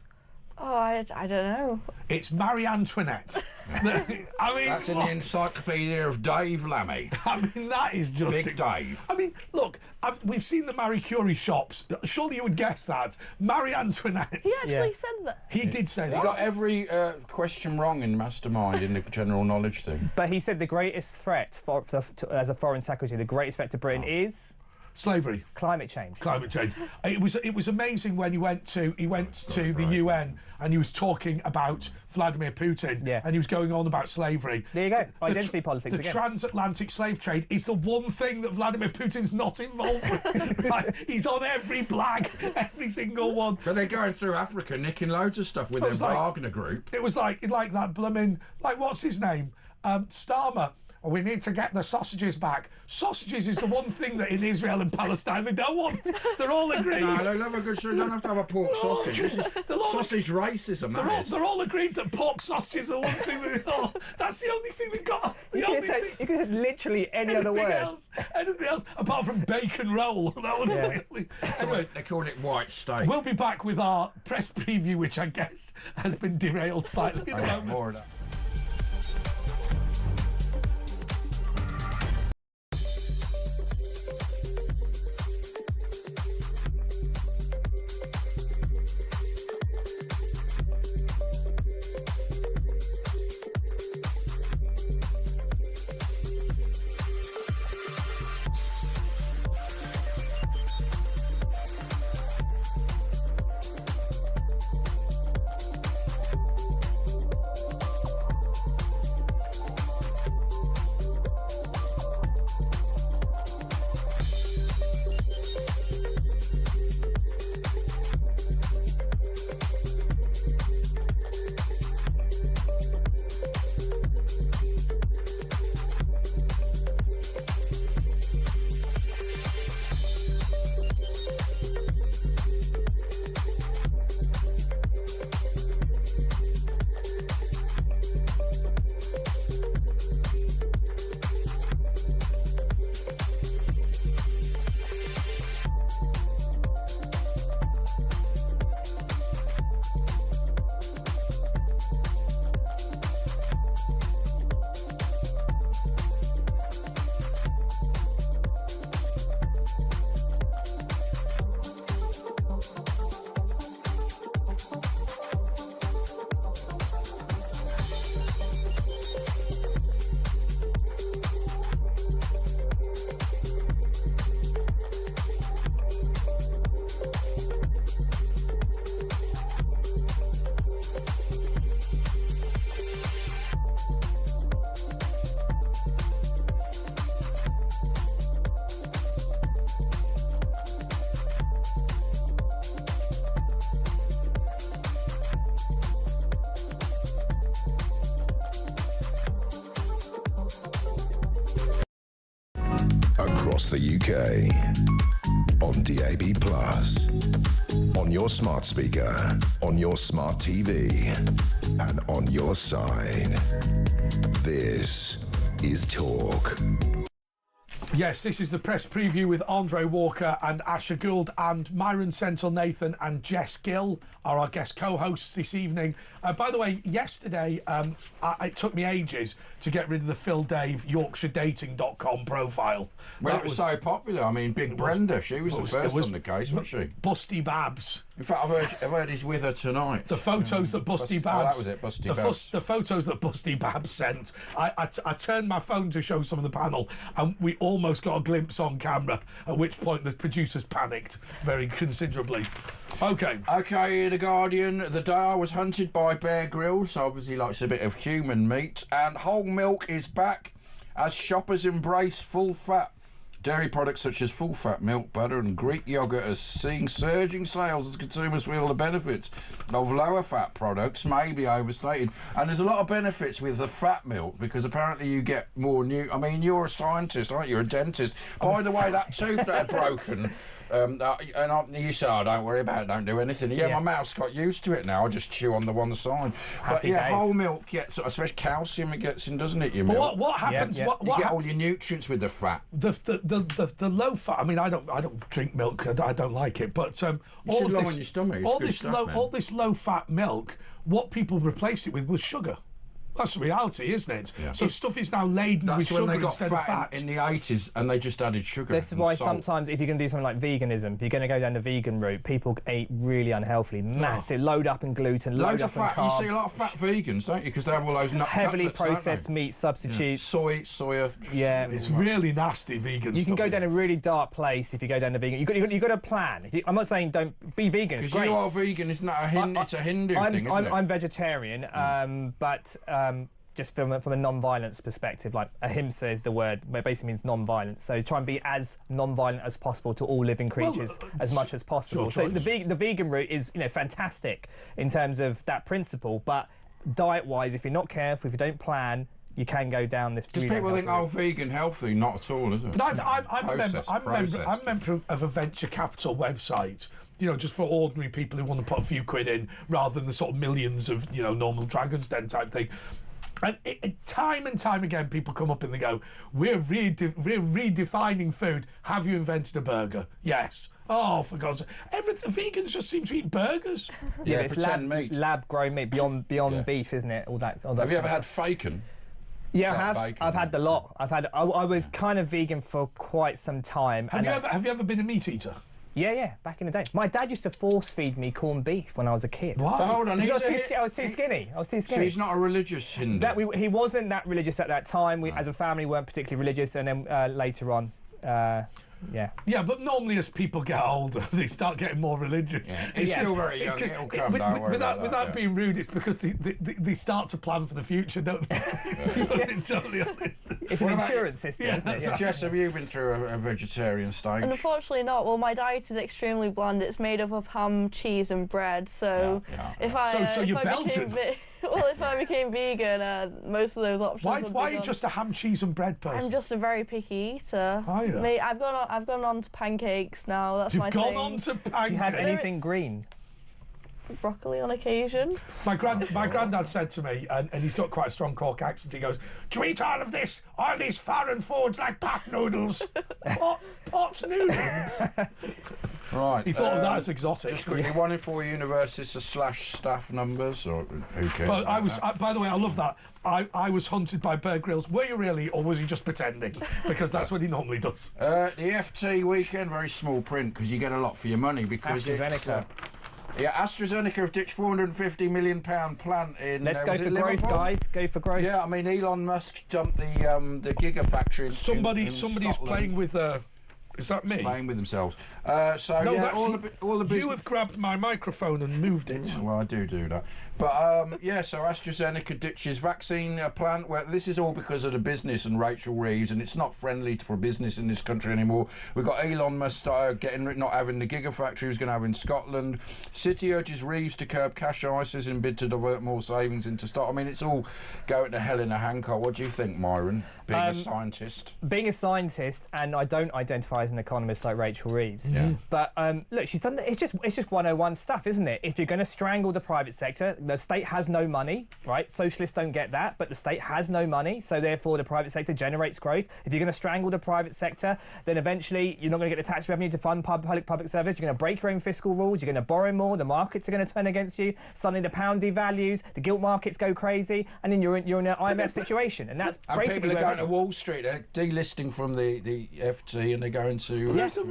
Oh, I don't know. It's Marie Antoinette. I mean, that's in the Encyclopedia of Dave Lammy. I mean, that is just Big Dave. I mean, look, we've seen the Marie Curie shops. Surely you would guess that. Marie Antoinette. He actually said that. He did say that. He got every question wrong in Mastermind in the general knowledge thing. But he said the greatest threat as a foreign secretary, the greatest threat to Britain is slavery, climate change. It was amazing when he went to the UN and he was talking about Vladimir Putin and he was going on about slavery. There you go, identity politics the again. Transatlantic slave trade is the one thing that Vladimir Putin's not involved with. Like, he's on every blag, every single one. But they're going through Africa, nicking loads of stuff with their Wagner group. It was like that blooming, what's his name? Starmer. we need to get the sausages back. Sausages is the one thing that in Israel and Palestine they don't want. They're all agreed. No, they love a good sausage. You don't have to have a pork sausage. Sausage racism, they're all agreed that pork sausages are one thing. That's the only thing they've got. You could have said literally any other word. Anything else, apart from bacon roll. That would be the only... Anyway, they call it white steak. We'll be back with our press preview, which I guess has been derailed slightly. More of that. Across the UK, on DAB+, on your smart speaker, on your smart TV, and on your side. This is Talk. Yes, this is the press preview with Andre Walker and Asher Gould, and Myron Senthil Nathan and Jess Gill are our guest co-hosts this evening. By the way, yesterday it took me ages to get rid of the Phil Dave YorkshireDating.com profile. Well, it was so popular. I mean, Big Brenda, she was the first on the case, wasn't she? Busty Babs. In fact, I've heard he's with her tonight. The photos that Busty Babs... Oh, that was it, Busty Babs. The photos that Busty Babs sent. I turned my phone to show some of the panel, and we almost got a glimpse on camera, at which point the producers panicked very considerably. OK, The Guardian. The Dare was hunted by Bear Grylls, so obviously likes a bit of human meat. And whole milk is back as shoppers embrace full fat. Dairy products such as full-fat milk, butter and Greek yoghurt are seeing surging sales as consumers feel the benefits of lower-fat products may be overstated. And there's a lot of benefits with the fat milk because apparently you get more I mean, you're a scientist, aren't you? You're a dentist. By the way, that tooth that had broken... you said, oh, don't worry about it, don't do anything. Yeah, my mouth's got used to it now. I just chew on the one side. But yeah, days. Whole milk gets, especially calcium, it gets in, doesn't it? Your milk. What happens? You get all your nutrients with the fat. The low fat. I mean, I don't drink milk. I don't like it. But all of this, on your stomach. All this low fat milk. What people replaced it with was sugar. That's the reality, isn't it? Yeah. So stuff is now laden with sugar instead of fat. In the 80s, and they just added sugar. This is why sometimes, if you're going to do something like veganism, if you're going to go down the vegan route, people eat really unhealthily. Massive, load up in gluten, load up in carbs. You see a lot of fat vegans, don't you? Because they have all those heavily processed meat substitutes. Yeah. Soya. Yeah, it's really nasty vegan. You can go down a really dark place if you go down the vegan. You've got a plan. I'm not saying don't be vegan. Because you are vegan, isn't that it's a Hindu thing, isn't it? I'm vegetarian, but. Just from a non-violence perspective, like ahimsa is the word, but it basically means non-violence. So try and be as non-violent as possible to all living creatures as much as possible. So the vegan route is fantastic in terms of that principle, but diet-wise, if you're not careful, if you don't plan, you can go down this. Because people think, oh, vegan, healthy, not at all, is it? But I'm a member of a venture capital website, you know, just for ordinary people who want to put a few quid in rather than the sort of millions of, you know, normal Dragon's Den type thing. And time and time again, people come up and they go, we're redefining food. Have you invented a burger? Yes. Oh, for God's sake. Vegans just seem to eat burgers. Yeah, it's meat. Lab-grown meat, beyond beef, isn't it? All that Have you ever had bacon? Yeah, I have. Bacon. I've had the lot. I was kind of vegan for quite some time. Have you ever been a meat eater? Yeah, back in the day. My dad used to force-feed me corned beef when I was a kid. Why? But hold on, I was too skinny. So he's not a religious Hindu? He wasn't that religious at that time. We, as a family, weren't particularly religious, and then later on, yeah. Yeah, but normally as people get older, they start getting more religious. Yeah. He's still very young. It'll come, without being rude, it's because they start to plan for the future, don't they? I'm totally honest. It's an insurance system, isn't it? Yeah. Jess, have you been through a vegetarian stage? Unfortunately not. Well, my diet is extremely bland. It's made up of ham, cheese and bread. So if you're Belgian? Well, if I became vegan, most of those options would be Why are you gone. just a ham, cheese and bread person? I'm just a very picky eater. Are you? Mate, I've gone on to pancakes now. That's my thing. You've gone on to pancakes? Do you have anything green? Broccoli on occasion. My granddad said to me, and he's got quite a strong Cork accent, he goes, "Do you eat all of this? All these foreign foods like pot noodles?" Pot noodles? Right. He thought of that as exotic. Just quickly, 1 in 4 universities / staff numbers, or who cares? But by the way, I love that. I was hunted by Bear Grylls. Were you really, or was he just pretending? Because that's what he normally does. The FT weekend, very small print, because you get a lot for your money. Because AstraZeneca. AstraZeneca have ditched £450 million plant in. Let's go for growth, guys. Go for growth. Yeah, I mean, Elon Musk dumped the gigafactory in Somebody's Scotland. playing with. Is that me? Playing with themselves. No, all the business. You have grabbed my microphone and moved it. Well, I do that. But, so AstraZeneca ditches vaccine plant. Well, this is all because of the business and Rachel Reeves, and it's not friendly for business in this country anymore. We've got Elon Musk not having the gigafactory he was going to have in Scotland. City urges Reeves to curb cash ISAs in bid to divert more savings into stock. I mean, it's all going to hell in a handcart. What do you think, Myron, being a scientist? Being a scientist, and I don't identify as an economist like Rachel Reeves. Yeah. But look, she's done. It's just 101 stuff, isn't it? If you're going to strangle the private sector, the state has no money, right? Socialists don't get that, but the state has no money, so therefore the private sector generates growth. If you're going to strangle the private sector, then eventually you're not going to get the tax revenue to fund public service. You're going to break your own fiscal rules. You're going to borrow more. The markets are going to turn against you. Suddenly the pound devalues. The gilt markets go crazy, and then you're in an IMF situation, and that's basically people are going to Wall Street. They're delisting from the FT, and they're going to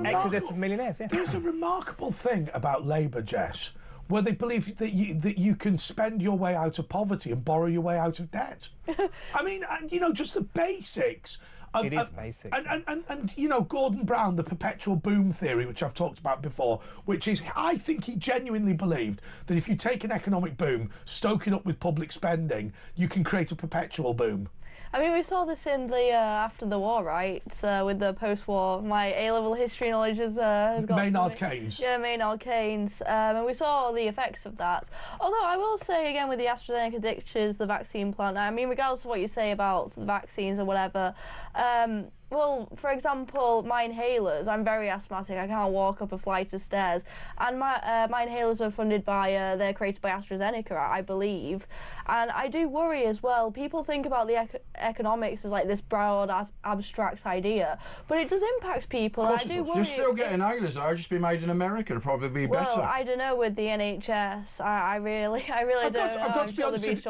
exodus of millionaires. Yeah. There's a remarkable thing about Labour, Jess, where they believe that you can spend your way out of poverty and borrow your way out of debt. I mean, just the basics. It is basics. And Gordon Brown, the perpetual boom theory, which I've talked about before, which is, I think he genuinely believed that if you take an economic boom, stoke it up with public spending, you can create a perpetual boom. I mean, we saw this in the after the war, right? With the post-war, my A-level history knowledge has got Maynard Keynes. Yeah, Maynard Keynes, and we saw the effects of that. Although I will say again, with the AstraZeneca ditches, the vaccine plant. I mean, regardless of what you say about the vaccines or whatever. Well, for example, my inhalers, I'm very asthmatic, I can't walk up a flight of stairs, and my inhalers are funded by, they're created by AstraZeneca, I believe, and I do worry as well. People think about the economics as like this broad, abstract idea, but it does impact people, and I do worry. You're still getting inhalers, though, just be made in America, it'll probably be better. Well, I don't know with the NHS, I really don't know. I've got to be honest with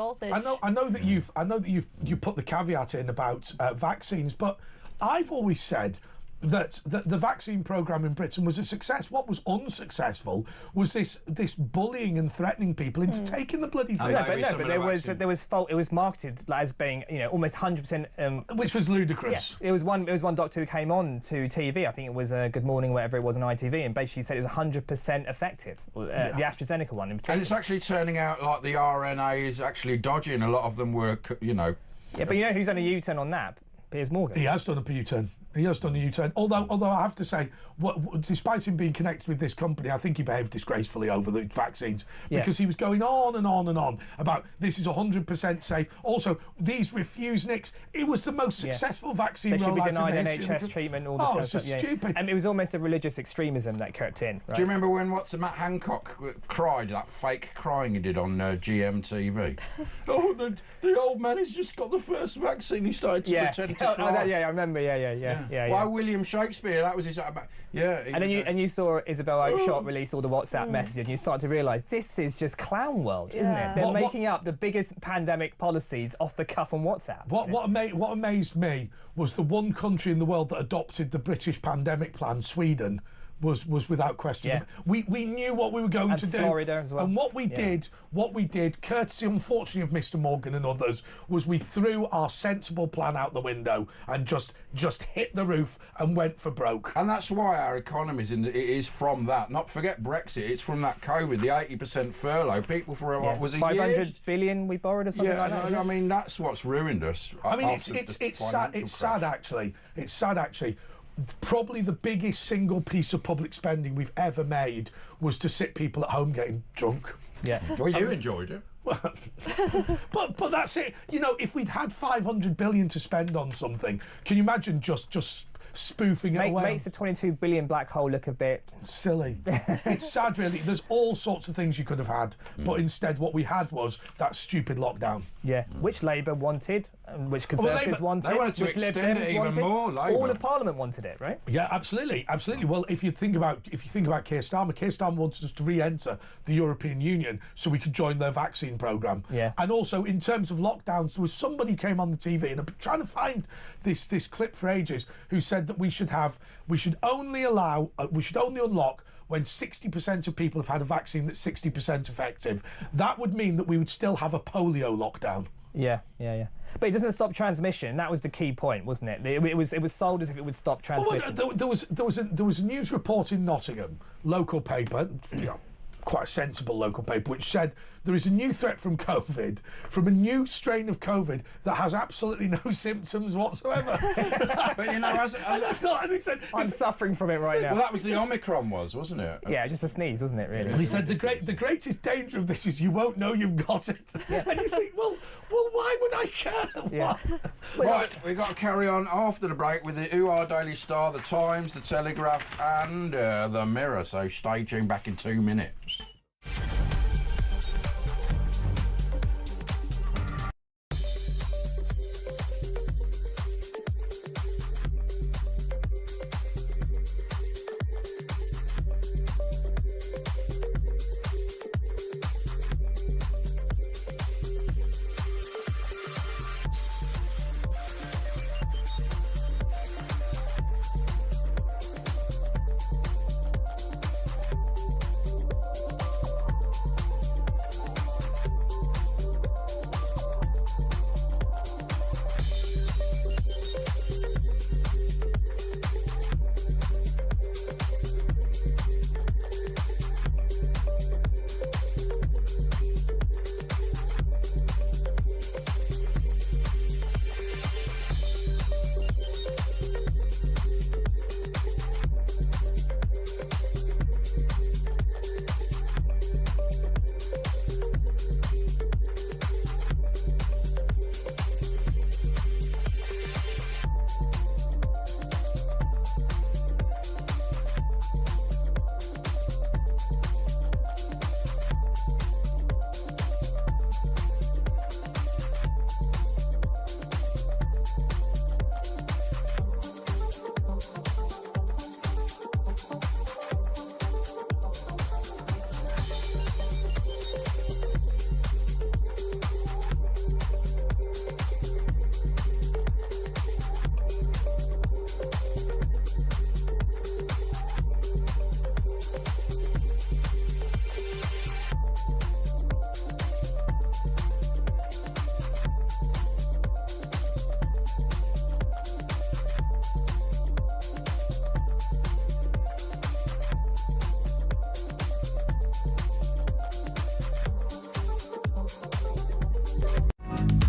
you, I know that you've put the caveat in about vaccines, but I've always said that the vaccine programme in Britain was a success. What was unsuccessful was this bullying and threatening people into taking the bloody thing. But there was fault. It was marketed as being almost 100%. Which was ludicrous. Yeah, it was one doctor who came on to TV. I think it was Good Morning, whatever it was on ITV, and basically said it was 100% effective. The AstraZeneca one in particular. And it's actually turning out like the RNA is actually dodgy, and a lot of them were, Yeah, but who's done a U-turn on that? Piers Morgan. He has done a U-turn. He has done a U-turn. Although I have to say, despite him being connected with this company, I think he behaved disgracefully over the vaccines because he was going on and on and on about this is 100% safe. Also, these refuseniks, it was the most successful vaccine rollout in the history. They should be denied NHS treatment, all this kind of stuff. It's just stupid. And it was almost a religious extremism that crept in. Right? Do you remember when Matt Hancock cried, that fake crying he did on GMTV? Oh, the old man has just got the first vaccine. He started to pretend to cry. I remember. Yeah. Why William Shakespeare? That was his. And you saw Isabel Oakeshott release all the WhatsApp messages, and you start to realise this is just clown world, isn't it? They're making up the biggest pandemic policies off the cuff on WhatsApp. What amazed me was the one country in the world that adopted the British pandemic plan, Sweden. Was without question. Yeah. We knew what we were going to do. Florida as well. And what we did, courtesy unfortunately of Mr. Morgan and others, was we threw our sensible plan out the window and just hit the roof and went for broke. And that's why our economy is from that. Not forget Brexit. It's from that COVID, the 80% furlough. People for what was it? 500 billion we borrowed or something like that. I mean that's what's ruined us. I mean it's sad. It's sad actually. It's sad actually. Probably the biggest single piece of public spending we've ever made was to sit people at home getting drunk. Yeah. Well, you enjoyed it. but that's it. You know, if we'd had 500 billion to spend on something, can you imagine just spoofing it away? Makes the 22 billion black hole look a bit silly. It's sad, really. There's all sorts of things you could have had, but instead what we had was that stupid lockdown. Yeah, which Labour wanted, which Conservatives wanted, they wanted to which extend it even more. Labour. All of Parliament wanted it, right? Yeah, absolutely. Well, if you think about Keir Starmer wanted us to re-enter the European Union so we could join their vaccine programme. Yeah. And also in terms of lockdowns, there was somebody who came on the TV, and I've been trying to find this clip for ages, who said that we should only unlock when 60% of people have had a vaccine that's 60% effective. That would mean that we would still have a polio lockdown. Yeah. But it doesn't stop transmission. That was the key point, wasn't it? It was sold as if it would stop transmission. Well, there was a news report in Nottingham, local paper, quite a sensible local paper, which said there is a new threat from COVID, from a new strain of COVID that has absolutely no symptoms whatsoever. But you know, I'm suffering from it right now. Well, that was the Omicron, wasn't it? Yeah, just a sneeze, wasn't it? Really. And he said the greatest danger of this is you won't know you've got it. Yeah. And you think, well, why would I care? Yeah. Right, we've got to carry on after the break with the UR Daily Star, the Times, the Telegraph, and the Mirror. So stay tuned. Back in 2 minutes.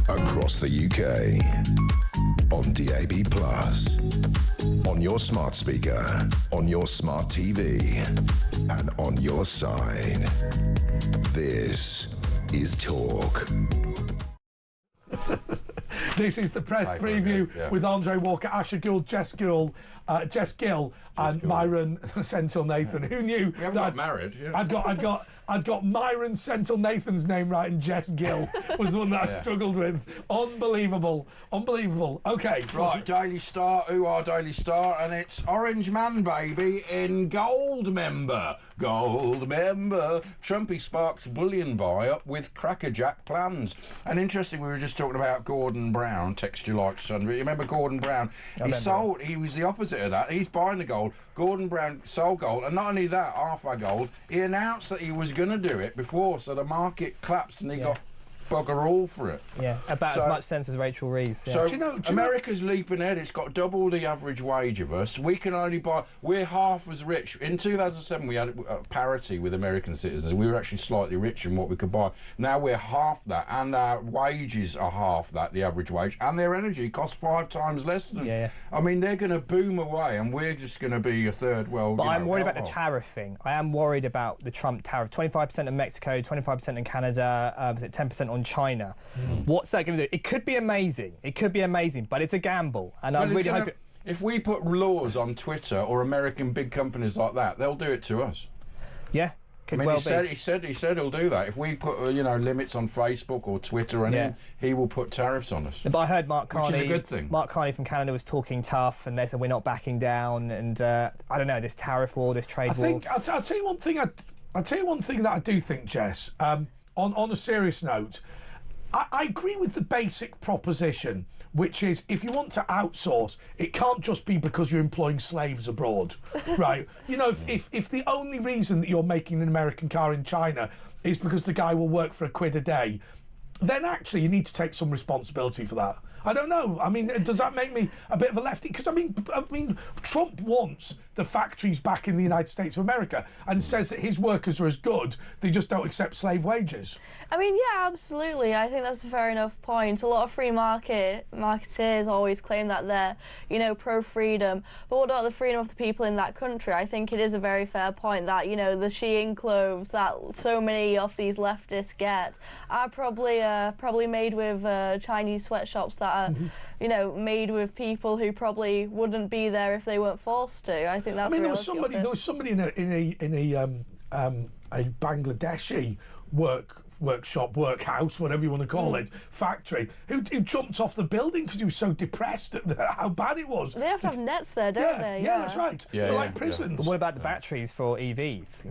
Across the UK, on DAB+, On your smart speaker, on your smart TV, and on your side. This is Talk. This is the press preview with Andre Walker, Asher Gould, Jess Gill, and Myron Sentil Nathan. Who knew? We haven't got married. Yeah. I'd got Myron Sentil Nathan's name right, and Jess Gill was the one that I struggled with. Unbelievable. Okay, right. Daily Star, our Daily Star, and it's Orange Man Baby in Gould member. Trumpy sparks bullion buy up with crackerjack plans. And interesting, we were just talking about Gordon Brown, texture like sun. You remember Gordon Brown? He was the opposite of that. He's buying the gold. Gordon Brown sold gold, and not only that, half our gold. He announced that he was going to do it before, so the market collapsed, and he got bugger all for it. Yeah, about as much sense as Rachel Reeves. Yeah. So do you know, America's leaping ahead. It's got double the average wage of us. We can only buy. We're half as rich. In 2007, we had parity with American citizens. We were actually slightly richer in what we could buy. Now we're half that, and our wages are half that, the average wage, and their energy costs 5 times less than. Yeah. I mean, they're going to boom away, and we're just going to be a third world. But I'm worried about the tariff thing. I am worried about the Trump tariff. 25% in Mexico, 25% in Canada, was it 10% on China? What's that going to do? It could be amazing. But it's a gamble, and I really hope. If we put laws on Twitter or American big companies like that, they'll do it to us. Yeah. He said he'll do that. If we put limits on Facebook or Twitter or anything, he will put tariffs on us. But I heard Mark Carney, which is a good thing. Mark Carney from Canada was talking tough, and they said we're not backing down. And I don't know, this tariff war, this trade war. I'll tell you one thing. I'll tell you one thing that I do think, Jess. On a serious note, I agree with the basic proposition, which is if you want to outsource, it can't just be because you're employing slaves abroad, right? If the only reason that you're making an American car in China is because the guy will work for £1 a day, then actually you need to take some responsibility for that. I don't know. I mean, does that make me a bit of a lefty? Because I mean, Trump wants the factories back in the United States of America and says that his workers are as good, they just don't accept slave wages. I mean, yeah, absolutely. I think that's a fair enough point. A lot of free marketeers always claim that they're, pro-freedom. But what about the freedom of the people in that country? I think it is a very fair point that, the Shein clothes that so many of these leftists get are probably made with Chinese sweatshops that are, made with people who probably wouldn't be there if they weren't forced to. I think that's. I mean, there was somebody in a Bangladeshi workhouse, whatever you want to call it, factory, who jumped off the building because he was so depressed at how bad it was. They have to have nets there, don't they? Yeah, that's right. They're like prisons. But what about the batteries for EVs?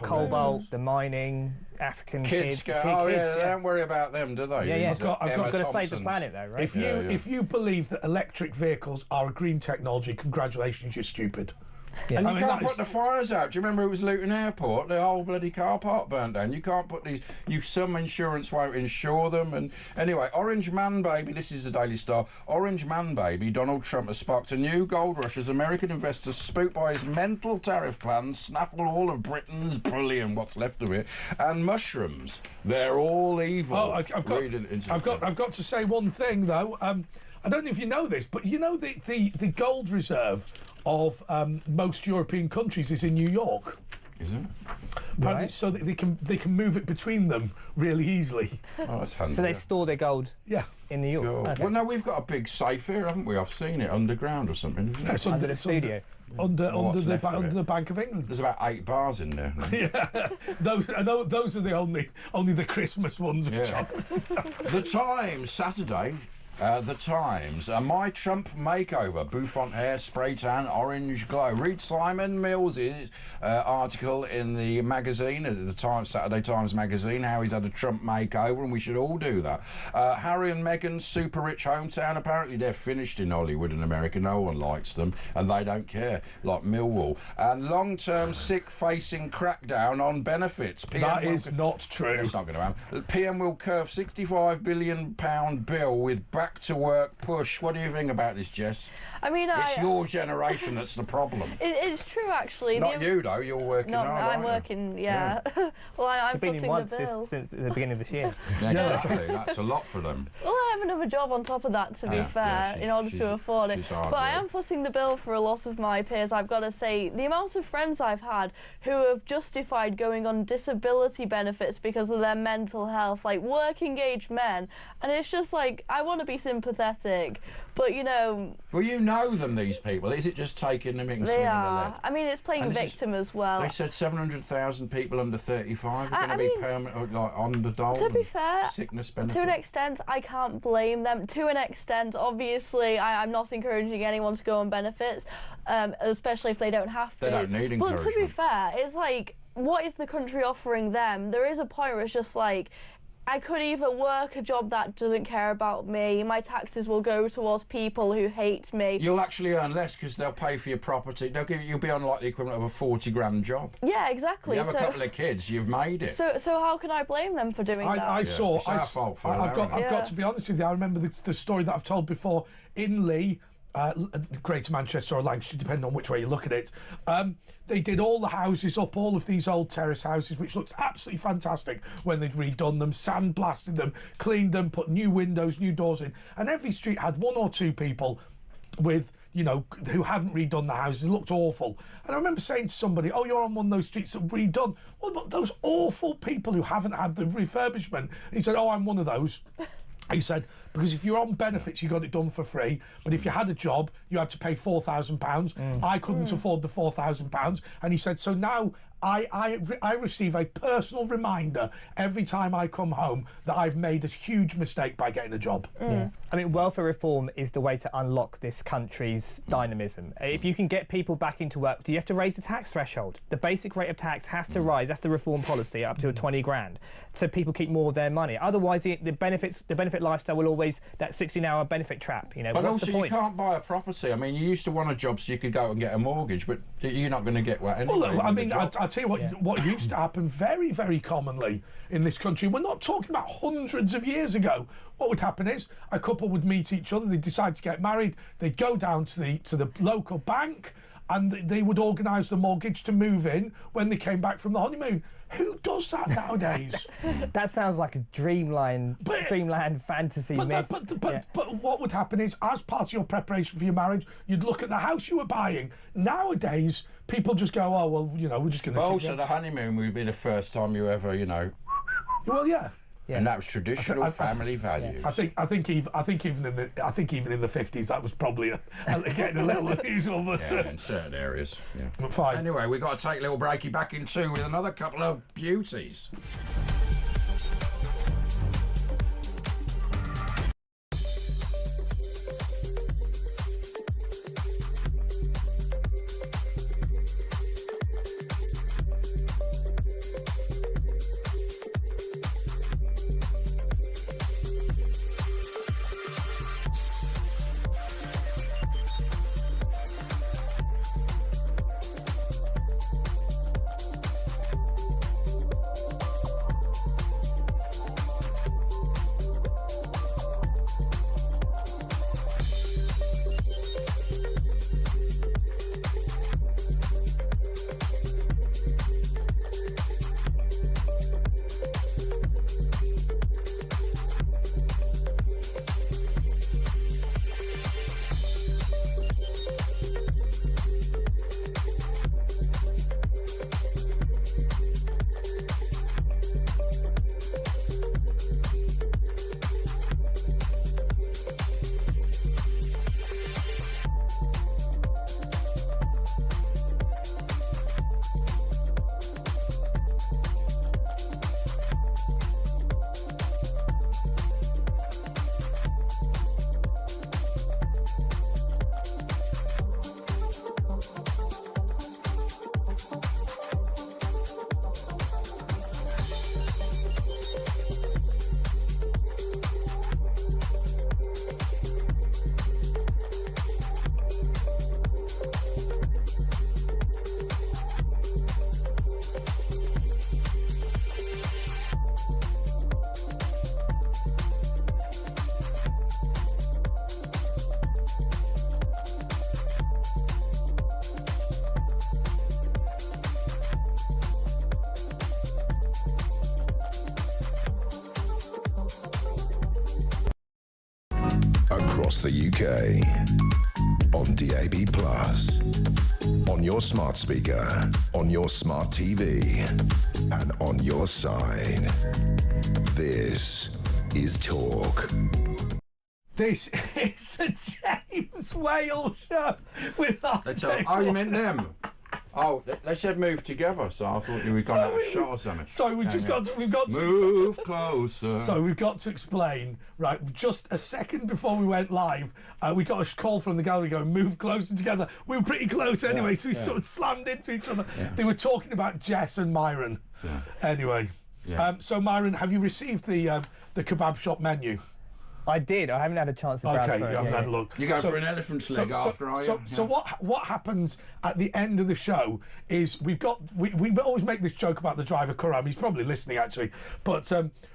Cobalt, the mining, African kids. They don't worry about them, do they? Yeah. I've got to save the planet, though, right? If you believe that electric vehicles are a green technology, congratulations, you're stupid. Yeah. And you can't put the fires out. Do you remember it was Luton Airport? The whole bloody car park burnt down. You can't put these. Some insurance won't insure them. And anyway, Orange Man Baby. This is the Daily Star. Orange Man Baby. Donald Trump has sparked a new gold rush as American investors, spooked by his mental tariff plans, snaffle all of Britain's bullion, what's left of it, and mushrooms. They're all evil. Oh, I've got to say one thing though. I don't know if you know this, but the gold reserve of most European countries is in New York. Is it? Apparently, so that they can move it between them really easily. Oh, that's handy. So they store their gold. Yeah. In New York. Okay. Well, no, we've got a big safe here, haven't we? I've seen it underground or something. It's under the studio. Under the Bank of England. There's about 8 bars in there. Yeah, those are the only the Christmas ones. Yeah. The Times Saturday. The Times, My Trump Makeover, bouffant hair, spray tan, orange glow. Read Simon Mills's article in the magazine, the Times, Saturday Times magazine, how he's had a Trump makeover, and we should all do that. Harry and Meghan's super rich hometown, apparently they're finished in Hollywood and America. No one likes them, and they don't care, like Millwall. And long-term sick-facing crackdown on benefits. That is not true. That's not going to happen. PM will curve £65 billion bill with back back to work push. What do you think about this, Jess? I mean, it's your generation that's the problem. It's true, actually. Not you, though. You're working hard. I'm working, yeah. Well, I'm been in once since the beginning of this year. Yeah, exactly. That's a lot for them. Well, I have another job on top of that, to be fair, in order to afford it. But I am footing the bill for a lot of my peers. I've got to say, the amount of friends I've had who have justified going on disability benefits because of their mental health, like working-age men, and it's just like, I want to be sympathetic, but, you know... Well, you know them, these people. Is it just taking them in and swinging the leg? I mean, it's playing victim as well. They said 700,000 people under 35 are going to be permanent, like, on the dole. To be fair, sickness benefit. To an extent, I can't blame them. To an extent, obviously, I'm not encouraging anyone to go on benefits, especially if they don't have to. They don't need encouragement. But to be fair, it's like, what is the country offering them? There is a point where it's just like, I could either work a job that doesn't care about me, my taxes will go towards people who hate me. You'll actually earn less because they'll pay for your property. You'll be on like the equivalent of a 40 grand job. Yeah, exactly. You have a couple of kids, you've made it. So how can I blame them for doing that? I've got to be honest with you, I remember the story that I've told before in Lee, Greater Manchester or Lancashire, depending on which way you look at it. They did all the houses up, all of these old terrace houses, which looked absolutely fantastic when they'd redone them, sandblasted them, cleaned them, put new windows, new doors in. And every street had one or two people with, you know, who hadn't redone the houses. It looked awful. And I remember saying to somebody, oh, you're on one of those streets that redone. What about those awful people who haven't had the refurbishment? And he said, oh, I'm one of those. He said, because if you're on benefits, you got it done for free. But if you had a job, you had to pay £4,000. I couldn't afford the £4,000. And he said, so now I receive a personal reminder every time I come home that I've made a huge mistake by getting a job. Yeah. I mean, welfare reform is the way to unlock this country's dynamism. If you can get people back into work, do you have to raise the tax threshold? The basic rate of tax has to rise. That's the reform policy, up to 20 grand, so people keep more of their money. Otherwise, the benefit lifestyle will always, that 16-hour benefit trap. You know, but what's also the point? You can't buy a property. I mean, you used to want a job so you could go and get a mortgage, but you're not going to get one anyway. Well, look, I mean, I'll tell you what used to happen very, very commonly in this country. We're not talking about hundreds of years ago. What would happen is a couple would meet each other, they'd decide to get married, they'd go down to the local bank and they would organise the mortgage to move in when they came back from the honeymoon. Who does that nowadays? That sounds like a dreamland fantasy myth. But what would happen is, as part of your preparation for your marriage, you'd look at the house you were buying. Nowadays, people just go, oh, well, you know, we're just going to... Also, the honeymoon would be the first time you ever, you know... Well, yeah. And that was traditional family values. I think even in the 50s that was probably getting a little unusual, but in certain areas. Yeah. But fine. Anyway, we've got to take a little breaky back in two with another couple of beauties. across the UK. On DAB+. On your smart speaker, on your smart TV, and on your side. This is Talk. This is the James Whale Show with Oh, you meant them? Oh, they said move together, so I thought you were going to have a shot or something. So we've got to move closer. So we've got to explain, right? Just a second before we went live, we got a call from the gallery going, move closer together. We were pretty close anyway, so we sort of slammed into each other. Yeah. They were talking about Jess and Myron. Yeah. Anyway, so Myron, have you received the kebab shop menu? I did. I haven't had a chance to browse for it. Okay, you haven't had a look. You go for an elephant's leg after, are you? So what happens at the end of the show is we always make this joke about the driver Kuram. He's probably listening actually, but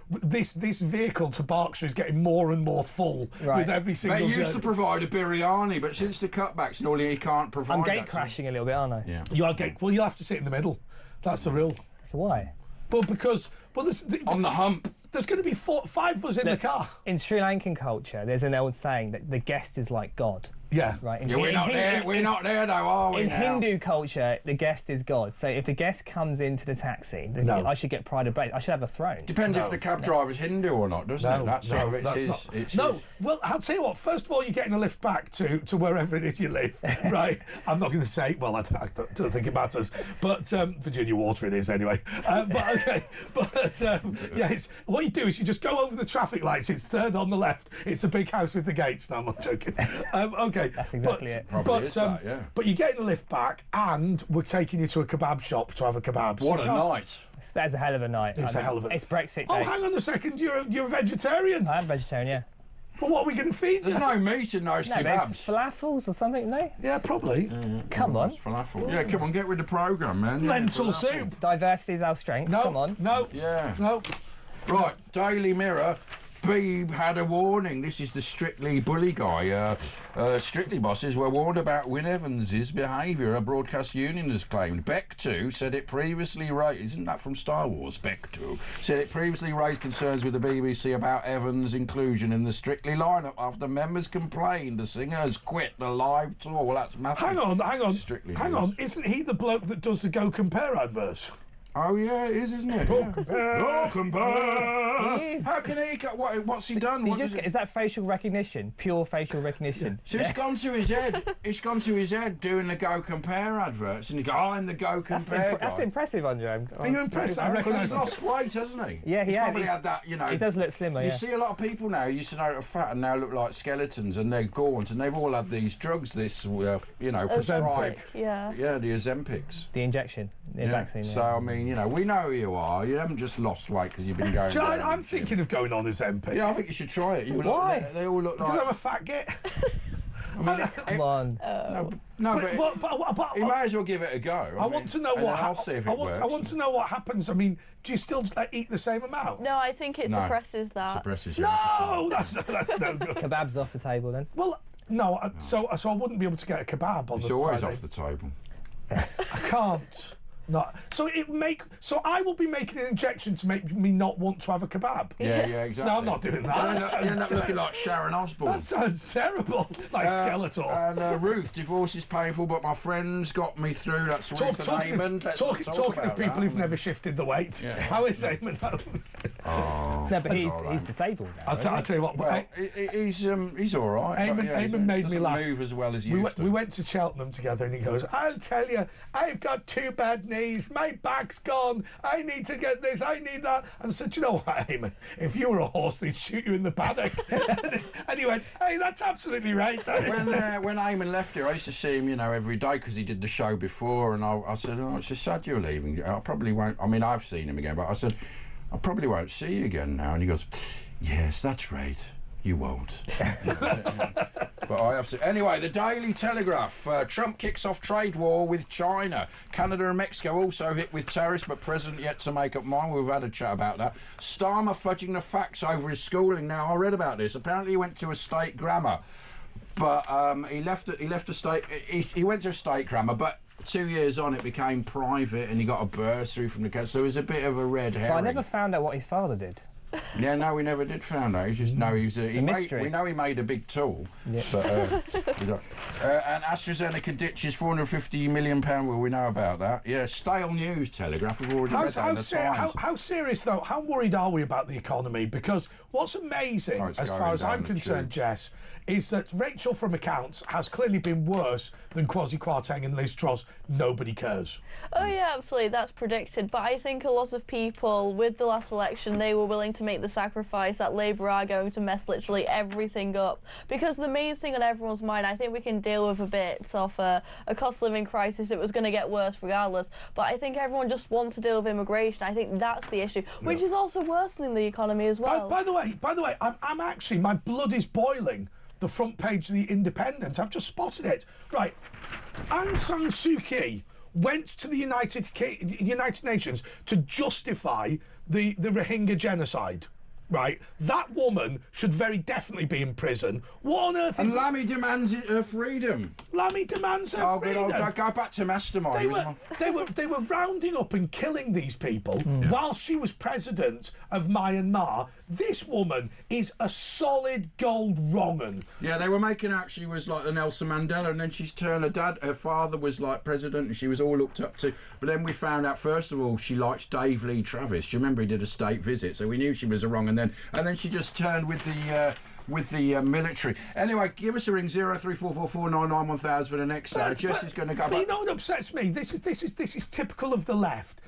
this vehicle to Berkshire is getting more and more full with every single. They used to provide a biryani, but since the cutbacks, normally he can't provide. I'm gate crashing a little bit, aren't I? Yeah. You are gate. Well, you'll have to sit in the middle. That's the real. Why? Well, because on the hump. There's going to be 5 of us in the car. In Sri Lankan culture, there's an old saying that the guest is like God. Yeah. Right. We're not there though, are we? In Hindu culture, the guest is God. So if the guest comes into the taxi, I should get pride of place. I should have a throne. Depends if the cab driver's Hindu or not, doesn't it? That's not. Well, I'll tell you what. First of all, you're getting a lift back to wherever it is you live, right? I'm not going to say. Well, I don't think it matters. But Virginia Water it is anyway. But okay. But it's what you do is you just go over the traffic lights. It's third on the left. It's a big house with the gates. No, I'm not joking. Okay. That's exactly it. But you're getting a lift back, and we're taking you to a kebab shop to have a kebab. What a night! That's a hell of a night. It's a hell of a. It's Brexit day. Oh, hang on a second. You're a vegetarian. I am vegetarian, yeah. Well, what are we going to feed you? There's no meat in those kebabs. There's falafels or something, no? Yeah, probably. Come on. Falafel. Yeah, come on, get with the programme, man. Lentil soup. Diversity is our strength. No, come on. No. Yeah. No. Right, Daily Mirror. Beeb had a warning. This is the Strictly bully guy. Strictly bosses were warned about Wyn Evans's behaviour, a broadcast union has claimed. Beck 2 said it previously raised... Isn't that from Star Wars? Beck 2 said it previously raised concerns with the BBC about Evans' inclusion in the Strictly lineup after members complained the singer has quit the live tour. Well, that's massive. Hang on. Strictly hang on. Isn't he the bloke that does the Go Compare adverts? Oh yeah, it is, isn't it? Go compare. Go compare. He is. How can he? What's he done? Is that facial recognition? Pure facial recognition. So it's gone to his head. It's gone to his head doing the Go Compare adverts, and he go, I'm the Go Compare guy. That's impressive, Andre. Are you impressed? I reckon he's lost weight, hasn't he? Yeah, he's probably had that. You know, he does look slimmer. You see a lot of people now who used to know fat and now look like skeletons, and they're gaunt, and they've all had these drugs. Prescribed. Yeah, the Ozempics. The injection, the vaccine. So I mean, we know who you are. You haven't just lost weight because you've been going. I'm thinking of going on Ozempic. Yeah, I think you should try it. Why? They all look like. Because I'm a fat git. Come on. But you may as well give it a go. I want to know what I'll see if it works. I want to know what happens. I mean, do you still eat the same amount? No, I think it suppresses that. Suppresses no, that's no good. Kebab's off the table then. Well, no. So I wouldn't be able to get a kebab on it's the always Friday. off the table. I can't. Not so I will be making an injection to make me not want to have a kebab. Yeah, exactly. No, I'm not doing that. You end up looking like Sharon Osbourne. That sounds terrible, like Skeletor. And Ruth, divorce is painful, but my friends got me through. That's Ruth and Eamon. Talking to people who've never shifted the weight. Yeah. How is Eamon? No, but he's disabled now. I'll tell you what. Well, he's all right. Eamon made me laugh. Move as well as he used to. We went to Cheltenham together, and he goes, "I'll tell you, I've got 2 bad knees. My back's gone. I need to get this. I need that." And I said, "You know what, Eamon? If you were a horse, they'd shoot you in the paddock." And he went, "Hey, that's absolutely right." When Eamon left here, I used to see him, every day because he did the show before, and I said, "Oh, it's just sad you're leaving. I probably won't." I mean, I've seen him again, but I said, "I probably won't see you again now." And he goes, "Yes, that's right. You won't." But I have to. Anyway, the Daily Telegraph. Trump kicks off trade war with China. Canada and Mexico also hit with tariffs, but President yet to make up mind. We've had a chat about that. Starmer fudging the facts over his schooling. Now, I read about this. Apparently, he went to a state grammar, but he left a state. He went to a state grammar, but 2 years on, it became private, and he got a bursary from the council. So it was a bit of a red herring. But I never found out what his father did. Yeah, no, we never did find out. He just know he was a mystery. We know he made a big tool, but and AstraZeneca ditches £450 million. Well, we know about that. Yeah, stale news. Telegraph. We've already read that in the Times. How serious though? How worried are we about the economy? Because what's amazing, as far as I'm concerned, Jess, is that Rachel from Accounts has clearly been worse than Kwasi Kwarteng and Liz Truss. Nobody cares. Oh yeah, absolutely. That's predicted. But I think a lot of people with the last election, they were willing to make the sacrifice that Labour are going to mess literally everything up. Because the main thing on everyone's mind, I think we can deal with a bit of a cost of living crisis. It was going to get worse regardless. But I think everyone just wants to deal with immigration. I think that's the issue, which is also worsening the economy as well. By the way, I'm actually, my blood is boiling. The front page of the Independent. I've just spotted it. Right. Aung San Suu Kyi went to the United Nations to justify the Rohingya genocide. Right, that woman should very definitely be in prison. What on earth? And Lammy demands her freedom. Lammy demands her freedom. Go back to Mastermind. They were rounding up and killing these people while she was president of Myanmar. This woman is a solid gold wrong-un. Yeah, they were making out she was like the Nelson Mandela, and then she's turned her father was like president, and she was all looked up to. But then we found out, first of all, she likes Dave Lee Travis. Do you remember he did a state visit? So we knew she was a wrong-un. And then she just turned with the military. Anyway, give us a ring 03444991000 for the next hour. Jess is going to go. But you know what upsets me? This is typical of the left.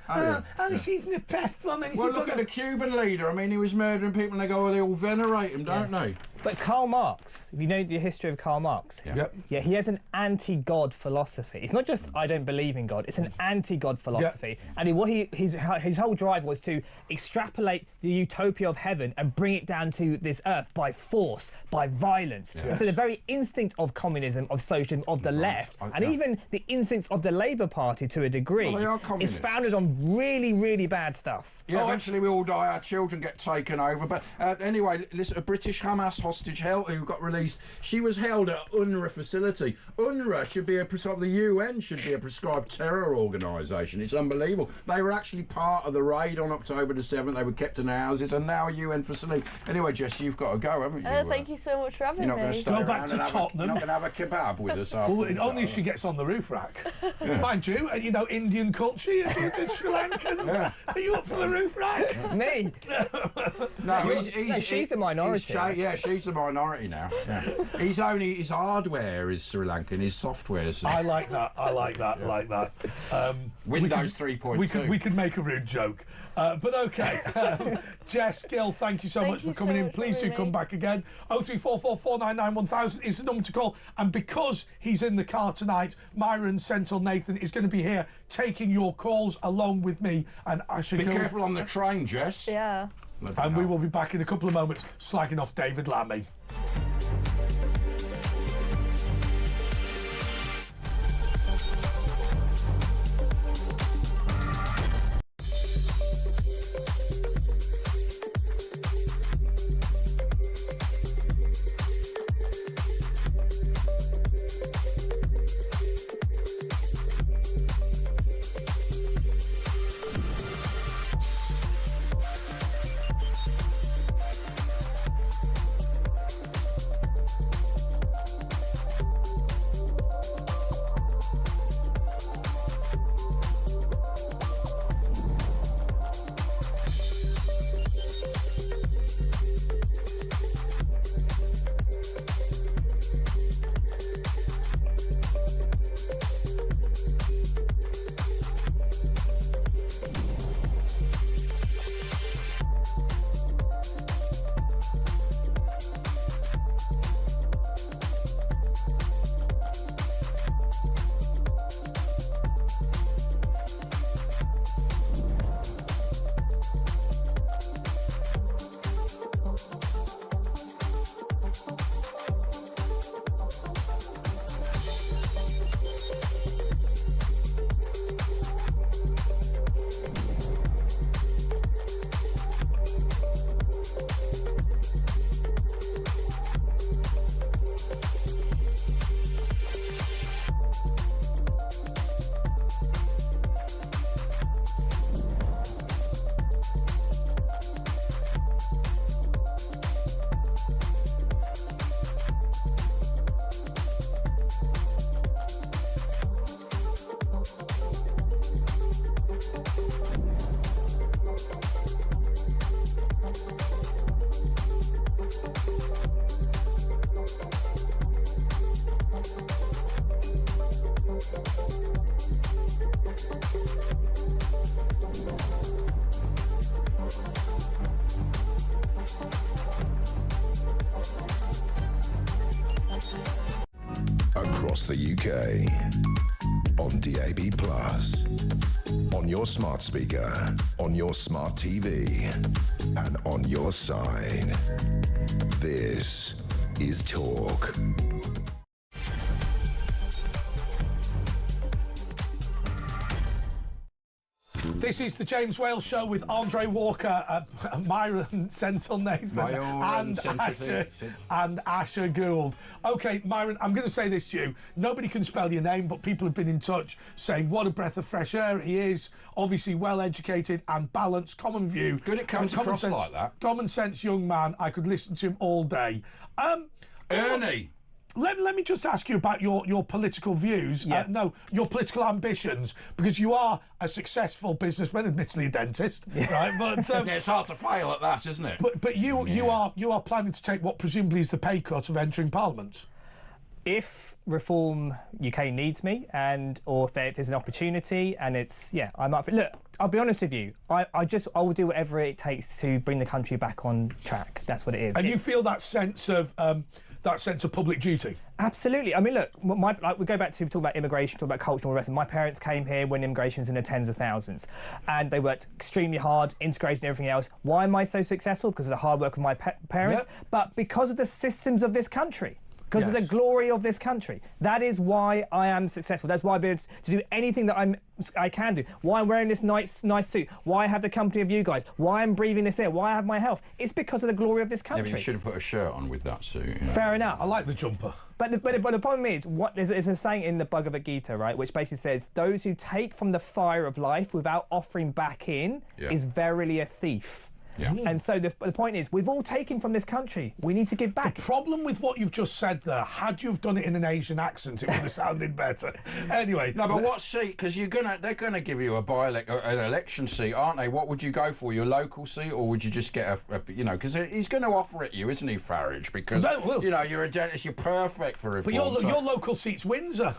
She's an oppressed woman. Well, look at the Cuban leader. I mean, he was murdering people, and they all venerate him, don't they? But Karl Marx, if you know the history of Karl Marx, he has an anti-God philosophy. It's not just I don't believe in God; it's an anti-God philosophy. And his whole drive was to extrapolate the utopia of heaven and bring it down to this earth by force, by violence. And so the very instinct of communism, of socialism, of the left, and even the instinct of the Labour Party to a degree, is founded on really, really bad stuff. Yeah, eventually we all die, our children get taken over. But anyway, listen, a British Hamas hostage who got released, she was held at UNRWA facility. UNRWA should be the UN should be a prescribed terror organisation. It's unbelievable. They were actually part of the raid on October the 7th. They were kept in their houses, and now a UN facility. Anyway, Jess, you've got to go, haven't you? Thank you so much for having me. You're not going to stay go back to Tottenham. You're not going to have a kebab with us after. Well, only if she gets on the roof rack. Mind you, Indian culture, you're Sri Lankan. Are you up for the roof rack? Me? No, she's the minority. She's the minority now. Yeah. His hardware is Sri Lankan, his software's. I like that. Windows 3.2. We could make a rude joke. But okay. Jess, Gil, thank you so much for coming in. Please do come back again. 03444991000 is the number to call. And because he's in the car tonight, Myron Central Nathan is going to be here taking your calls along with me. And I should be careful on the train, Jess. Yeah. And we will be back in a couple of moments slagging off David Lammy. across the UK. On DAB+, on your smart speaker, on your smart TV, and on your side. This is Talk. This is the James Wales Show with Andre Walker, Myron Sentinel Nathan, and Asher Gould. Okay, Myron, I'm going to say this to you. Nobody can spell your name, but people have been in touch saying what a breath of fresh air he is. Obviously well-educated and balanced, common view. Good it comes across like that. Common sense young man. I could listen to him all day. Ernie. Let me just ask you about your political views. Yeah. No, your political ambitions, because you are a successful businessman, admittedly a dentist, right? But Yeah, it's hard to fail at that, isn't it? But you are planning to take what presumably is the pay cut of entering Parliament. If Reform UK needs me, or if there's an opportunity, and I'm up for it. Look, I'll be honest with you. I will do whatever it takes to bring the country back on track. That's what it is. And you feel that sense of public duty? Absolutely. I mean, look, we go back to talk about immigration, talk about culture, and all the rest. My parents came here when immigration was in the tens of thousands, and they worked extremely hard, integration and everything else. Why am I so successful? Because of the hard work of my parents, but because of the systems of this country. Because of the glory of this country. That is why I am successful. That's why I've been able to do anything that I can do. Why I'm wearing this nice suit. Why I have the company of you guys. Why I'm breathing this air. Why I have my health. It's because of the glory of this country. Yeah, but you should have put a shirt on with that suit. You know? Fair enough. I like the jumper. But the problem is, there's a saying in the Bhagavad Gita, right, which basically says, those who take from the fire of life without offering back in is verily a thief. Yeah. And so the point is, we've all taken from this country. We need to give back. The problem with what you've just said there, had you have done it in an Asian accent, it would have sounded better. Anyway. No, but what seat? Because they're gonna give you an election seat, aren't they? What would you go for? Your local seat, or would you just get because he's going to offer it you, isn't he, Farage? Because you're a dentist, you're perfect for reform. But your local seat's Windsor.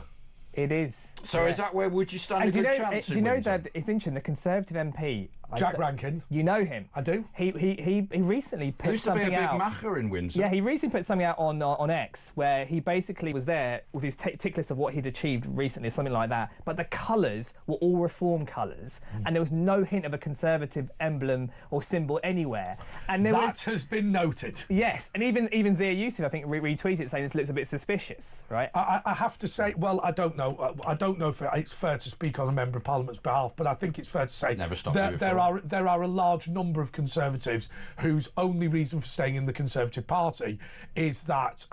It is. So is that where would you stand a good chance? Do you know that it's interesting? The Conservative MP, Jack Rankin. You know him. I do. He recently put something out. Used to be a big macher in Windsor. Yeah, he recently put something out on X where he basically was there with his tick list of what he'd achieved recently, something like that. But the colours were all Reform colours, and there was no hint of a Conservative emblem or symbol anywhere. And that has been noted. Yes, and even Zia Yusuf, I think, retweeted it saying this looks a bit suspicious, right? I have to say, well, I don't know. I don't know if it's fair to speak on a Member of Parliament's behalf, but I think it's fair to say there are a large number of Conservatives whose only reason for staying in the Conservative Party is that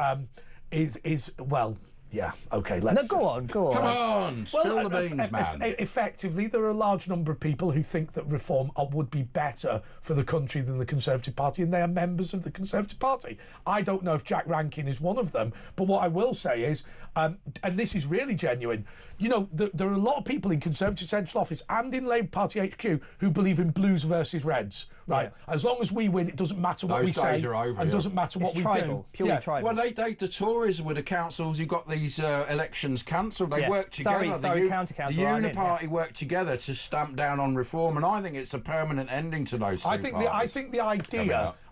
yeah, okay, let's... Go on. Come on, spill the beans, man. Effectively, there are a large number of people who think that reform would be better for the country than the Conservative Party, and they are members of the Conservative Party. I don't know if Jack Rankin is one of them, but what I will say is, and this is really genuine, there are a lot of people in Conservative Central Office and in Labour Party HQ who believe in blues versus reds, right? Yeah. As long as we win, it doesn't matter what we say, and doesn't matter what we do. Purely tribal. Well, the Tories with the councils who got these elections cancelled, they worked together. The Uniparty worked together to stamp down on reform, and I think it's a permanent ending to those two parties.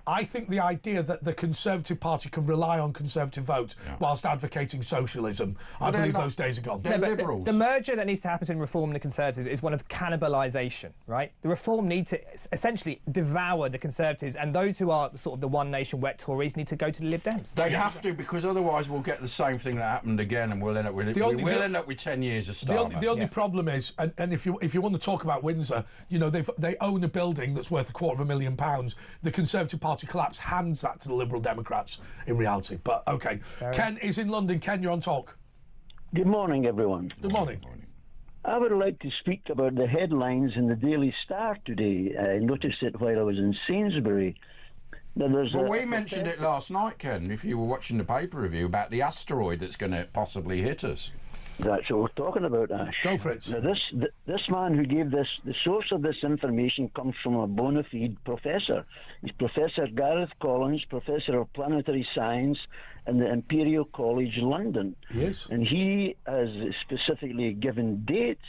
I think the idea that the Conservative Party can rely on Conservative votes whilst advocating socialism, I believe those days are gone. They're liberals. The merger that needs to happen between Reform and the Conservatives is one of cannibalisation, right? The Reform need to essentially devour the Conservatives, and those who are sort of the one nation wet Tories need to go to the Lib Dems. They have to, because otherwise we'll get the same thing that happened again, and we'll end up with end up with 10 years of Starmer. The only problem is, and if you want to talk about Windsor, they own a building that's worth £250,000. The Conservative Party collapse hands that to the Liberal Democrats in reality. But OK, Ken is in London. Ken, you're on Talk. Good morning, everyone. Good morning. I would like to speak about the headlines in the Daily Star today. I noticed it while I was in Sainsbury. We mentioned it last night, Ken, if you were watching the paper review, about the asteroid that's going to possibly hit us. That's what we're talking about, Ash. Go for it. Now, this man who gave this, the source of this information comes from a bona fide professor. He's Professor Gareth Collins, Professor of Planetary Science in the Imperial College London. Yes. And he has specifically given dates.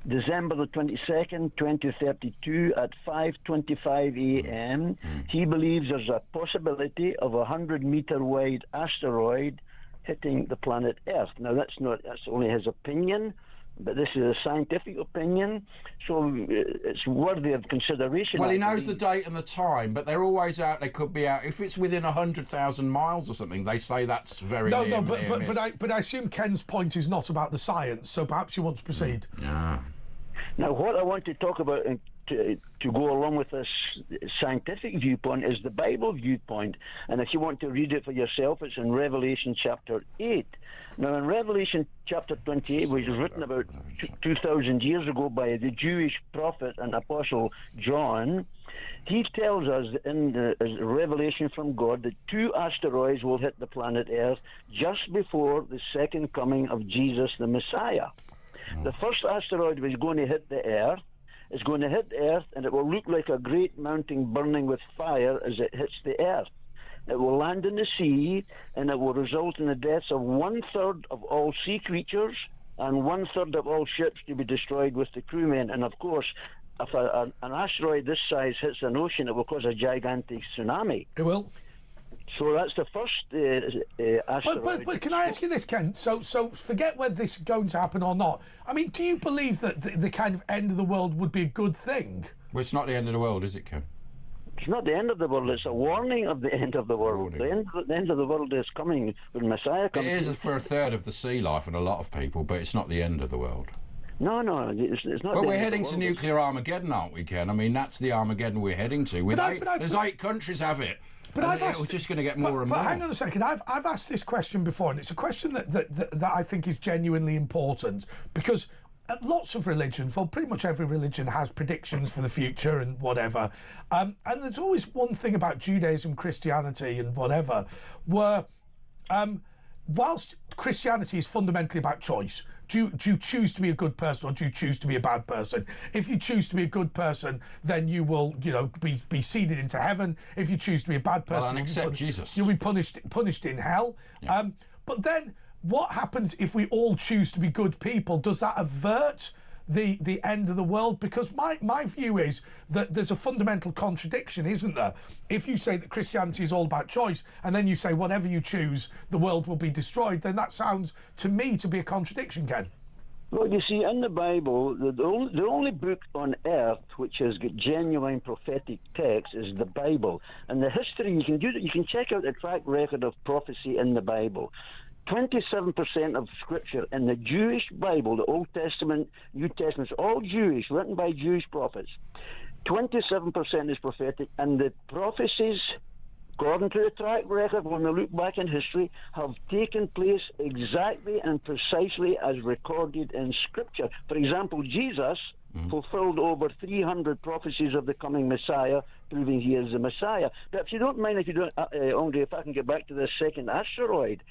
December the 22nd, 2032 at 5:25 a.m. He believes there's a possibility of a 100-metre wide asteroid hitting the planet Earth. Now, that's only his opinion, but this is a scientific opinion, so it's worthy of consideration. Well, he knows the date and the time, but they're always out. They could be out if it's within 100,000 miles or something. They say that's very near. No, but I assume Ken's point is not about the science. So perhaps you want to proceed. Yeah. Now, what I want to talk about to go along with this scientific viewpoint is the Bible viewpoint. And if you want to read it for yourself, it's in Revelation chapter 8. Now, in Revelation chapter 28, which was written about 2,000 years ago by the Jewish prophet and apostle John, he tells us in the revelation from God that 2 asteroids will hit the planet Earth just before the second coming of Jesus the Messiah. The first asteroid was going to hit the Earth. It's going to hit the Earth, and it will look like a great mountain burning with fire as it hits the Earth. It will land in the sea, and it will result in the deaths of 1/3 of all sea creatures and 1/3 of all ships to be destroyed with the crewmen. And of course, if an asteroid this size hits an ocean, it will cause a gigantic tsunami. It will. So that's the first asteroid. But can I ask you this, Ken? So forget whether this is going to happen or not. I mean, do you believe that the kind of end of the world would be a good thing? Well, it's not the end of the world, is it, Ken? It's not the end of the world. It's a warning of the end of the world. The end of the world is coming when Messiah comes. It is for 1/3 of the sea life and a lot of people, but it's not the end of the world. No, it's not. But we're heading to nuclear Armageddon, aren't we, Ken? I mean, that's the Armageddon we're heading to. There's 8 countries have it. But we're just going to get more and more. But hang on a second. I've asked this question before, and it's a question that I think is genuinely important, because lots of religions, well, pretty much every religion has predictions for the future and whatever. And there's always one thing about Judaism, Christianity, and whatever, where whilst Christianity is fundamentally about choice. Do you choose to be a good person, or do you choose to be a bad person? If you choose to be a good person, then you will, be seeded into heaven. If you choose to be a bad person, and accept Jesus, you'll be punished in hell. Yeah. But then, what happens if we all choose to be good people? Does that avert the end of the world? Because my view is that there's a fundamental contradiction, isn't there? If you say that Christianity is all about choice, and then you say whatever you choose, the world will be destroyed, then that sounds to me to be a contradiction, Ken. Well, you see, in the Bible, the only book on earth which has got genuine prophetic text is the Bible. And the history, you can check out the track record of prophecy in the Bible. 27% of scripture in the Jewish Bible, the Old Testament, New Testament, it's all Jewish, written by Jewish prophets. 27% is prophetic, and the prophecies, according to the track record, when we look back in history, have taken place exactly and precisely as recorded in Scripture. For example, Jesus fulfilled over 300 prophecies of the coming Messiah, proving he is the Messiah. But if you don't mind, Andre, if I can get back to the second asteroid.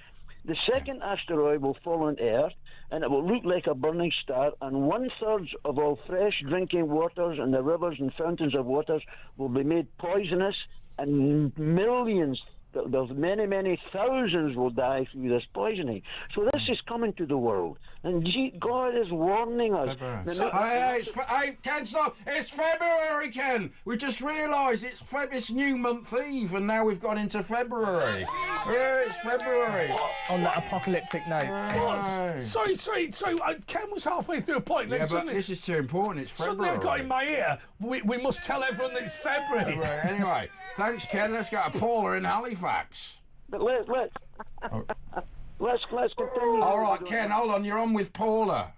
The second asteroid will fall on Earth, and it will look like a burning star, and 1/3 of all fresh drinking waters and the rivers and fountains of waters will be made poisonous, and millions, there's many thousands will die through this poisoning. So this is coming to the world, and God is warning us. Ken, stop! It's February, Ken. We just realised it's New Month Eve, and now we've gone into February. It's February. On that apocalyptic note. Sorry. Ken was halfway through a point. Yeah, but this is too important. It's February. Suddenly I got in my ear. We must tell everyone that it's February. Anyway, thanks, Ken. Let's get a Paula in Halifax. But let's continue. All right, Ken, hold on. You're on with Paula.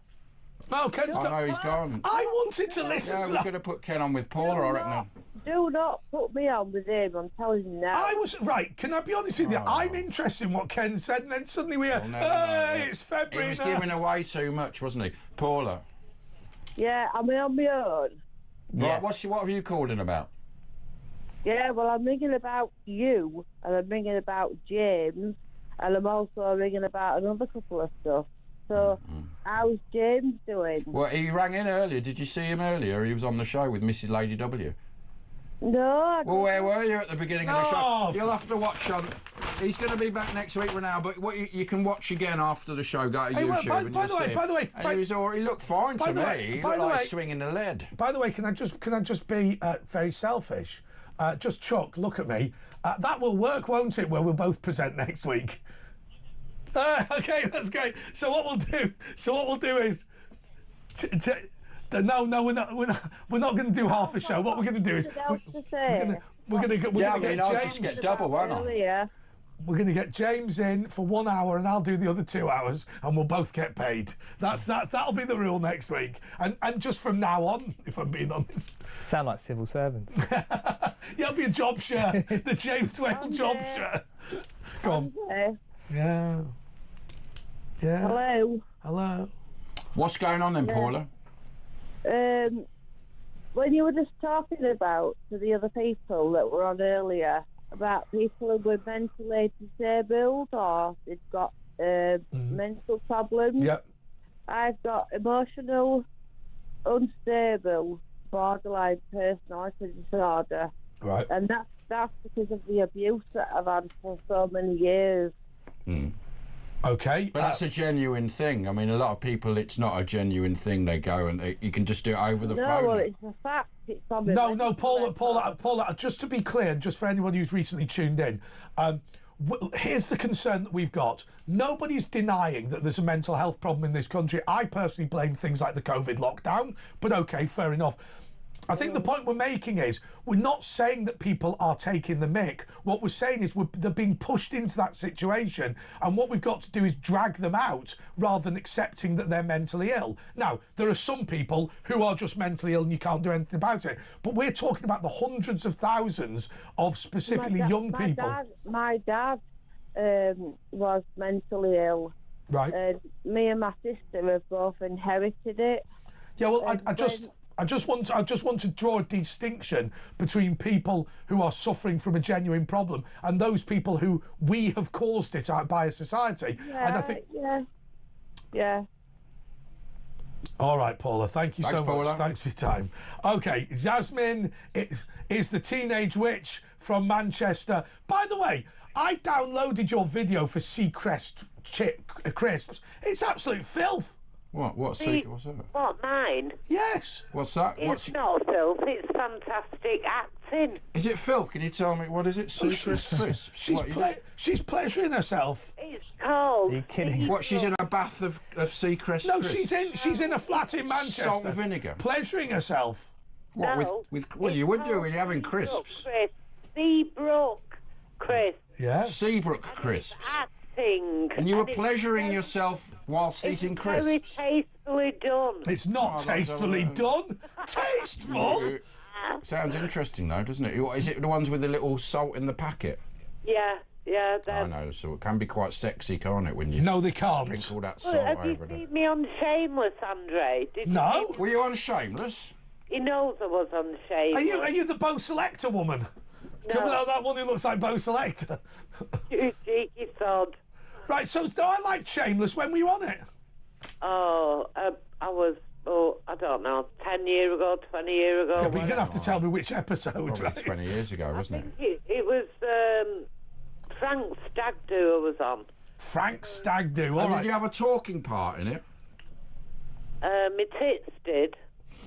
Oh, Ken's gone. No, he's gone. I wanted to listen to that. We're going to put Ken on with Paula, I reckon. Do not put me on with him, I'm telling you now. Right, can I be honest with you? I'm interested in what Ken said, and then suddenly we hear, it's February. He was giving away too much, wasn't he? Paula. Yeah, I'm on my own. Right, what have you called in about? Yeah, well, I'm ringing about you, and I'm ringing about James, and I'm also ringing about another couple of stuff. So, how's James doing? Well, he rang in earlier. Did you see him earlier? He was on the show with Mrs. Lady W. No. Well, where were you at the beginning of the show? You'll have to watch on. He's going to be back next week now, but what you can watch again after the show. Go to YouTube. By the way, he looked fine to me. He looked like swinging the lead. By the way, can I just be very selfish? Just Chuck, look at me. That will work, won't it? Where we'll both present next week. Okay, that's great. So what we'll do is, no, we're not going to do half a show. What we're going to do is we're going to get I'll James. just get double, won't I? We're going to get James in for 1 hour, and I'll do the other 2 hours, and we'll both get paid. That'll be the rule next week, and just from now on, if I'm being honest. Sound like civil servants. Yeah, it'll be a job share. The James Whale job share. Go on. Yeah. Hello. What's going on then, Paula? When you were just talking about to the other people that were on earlier about people who were mentally disabled or they've got mental problems. Yep. I've got emotional, unstable, borderline personality disorder. Right. And that's because of the abuse that I've had for so many years. Okay. But that's a genuine thing. I mean, a lot of people, it's not a genuine thing. They go and you can just do it over the phone. No, well, it's a fact. It's on the No, Paula, just to be clear, just for anyone who's recently tuned in, here's the concern that we've got. Nobody's denying that there's a mental health problem in this country. I personally blame things like the COVID lockdown, but okay, fair enough. I think the point we're making is we're not saying that people are taking the mick. What we're saying is they're being pushed into that situation, and what we've got to do is drag them out rather than accepting that they're mentally ill. Now, there are some people who are just mentally ill and you can't do anything about it, but we're talking about the hundreds of thousands of specifically young people. My dad was mentally ill. Right. Me and my sister have both inherited it. Yeah, well, I just want to draw a distinction between people who are suffering from a genuine problem and those people who we have caused it by a society. Yeah, and I think. Yeah. All right, Paula. Thank you so Paula. much. Thanks for your time. Okay, Jasmine is the teenage witch from Manchester. By the way, I downloaded your video for Seacrest crisps. It's absolute filth. What's that? What, mine? Yes. What's that? It's not filth, it's fantastic acting. Is it filth? Can you tell me what is it? Crisps. She's pleasuring herself. It's cold. Are you kidding? What? She's in a bath of Seacrest. No, crisps? she's in a flat in Manchester. Salt and vinegar. Pleasuring herself. What No, well, you would do when you're having crisps. Seabrook crisps. Yeah. Seabrook crisps. Acting. And you were pleasuring yourself whilst eating crisps. Very tastefully done. It's not tastefully done. Tasteful. Sounds interesting though, doesn't it? Is it the ones with the little salt in the packet? Yeah. I know, so it can be quite sexy, can't it? When you No, they can't. sprinkle that salt Well, have you over seen me on Shameless, Andre? No. Were you on Shameless? He knows I was on Shameless. Are you the Bo Selector woman? No. That one who looks like Bo Selector. You cheeky sod. Right, so I liked Shameless. When were you on it? Oh, I was, I don't know, 10 years ago, 20 years ago. Yeah, but you're going to have to tell me which episode, Probably right? 20 years ago, wasn't it? It was Frank Stagdo I was on. Frank Stagdo, all And right. did you have a talking part in it? My tits did.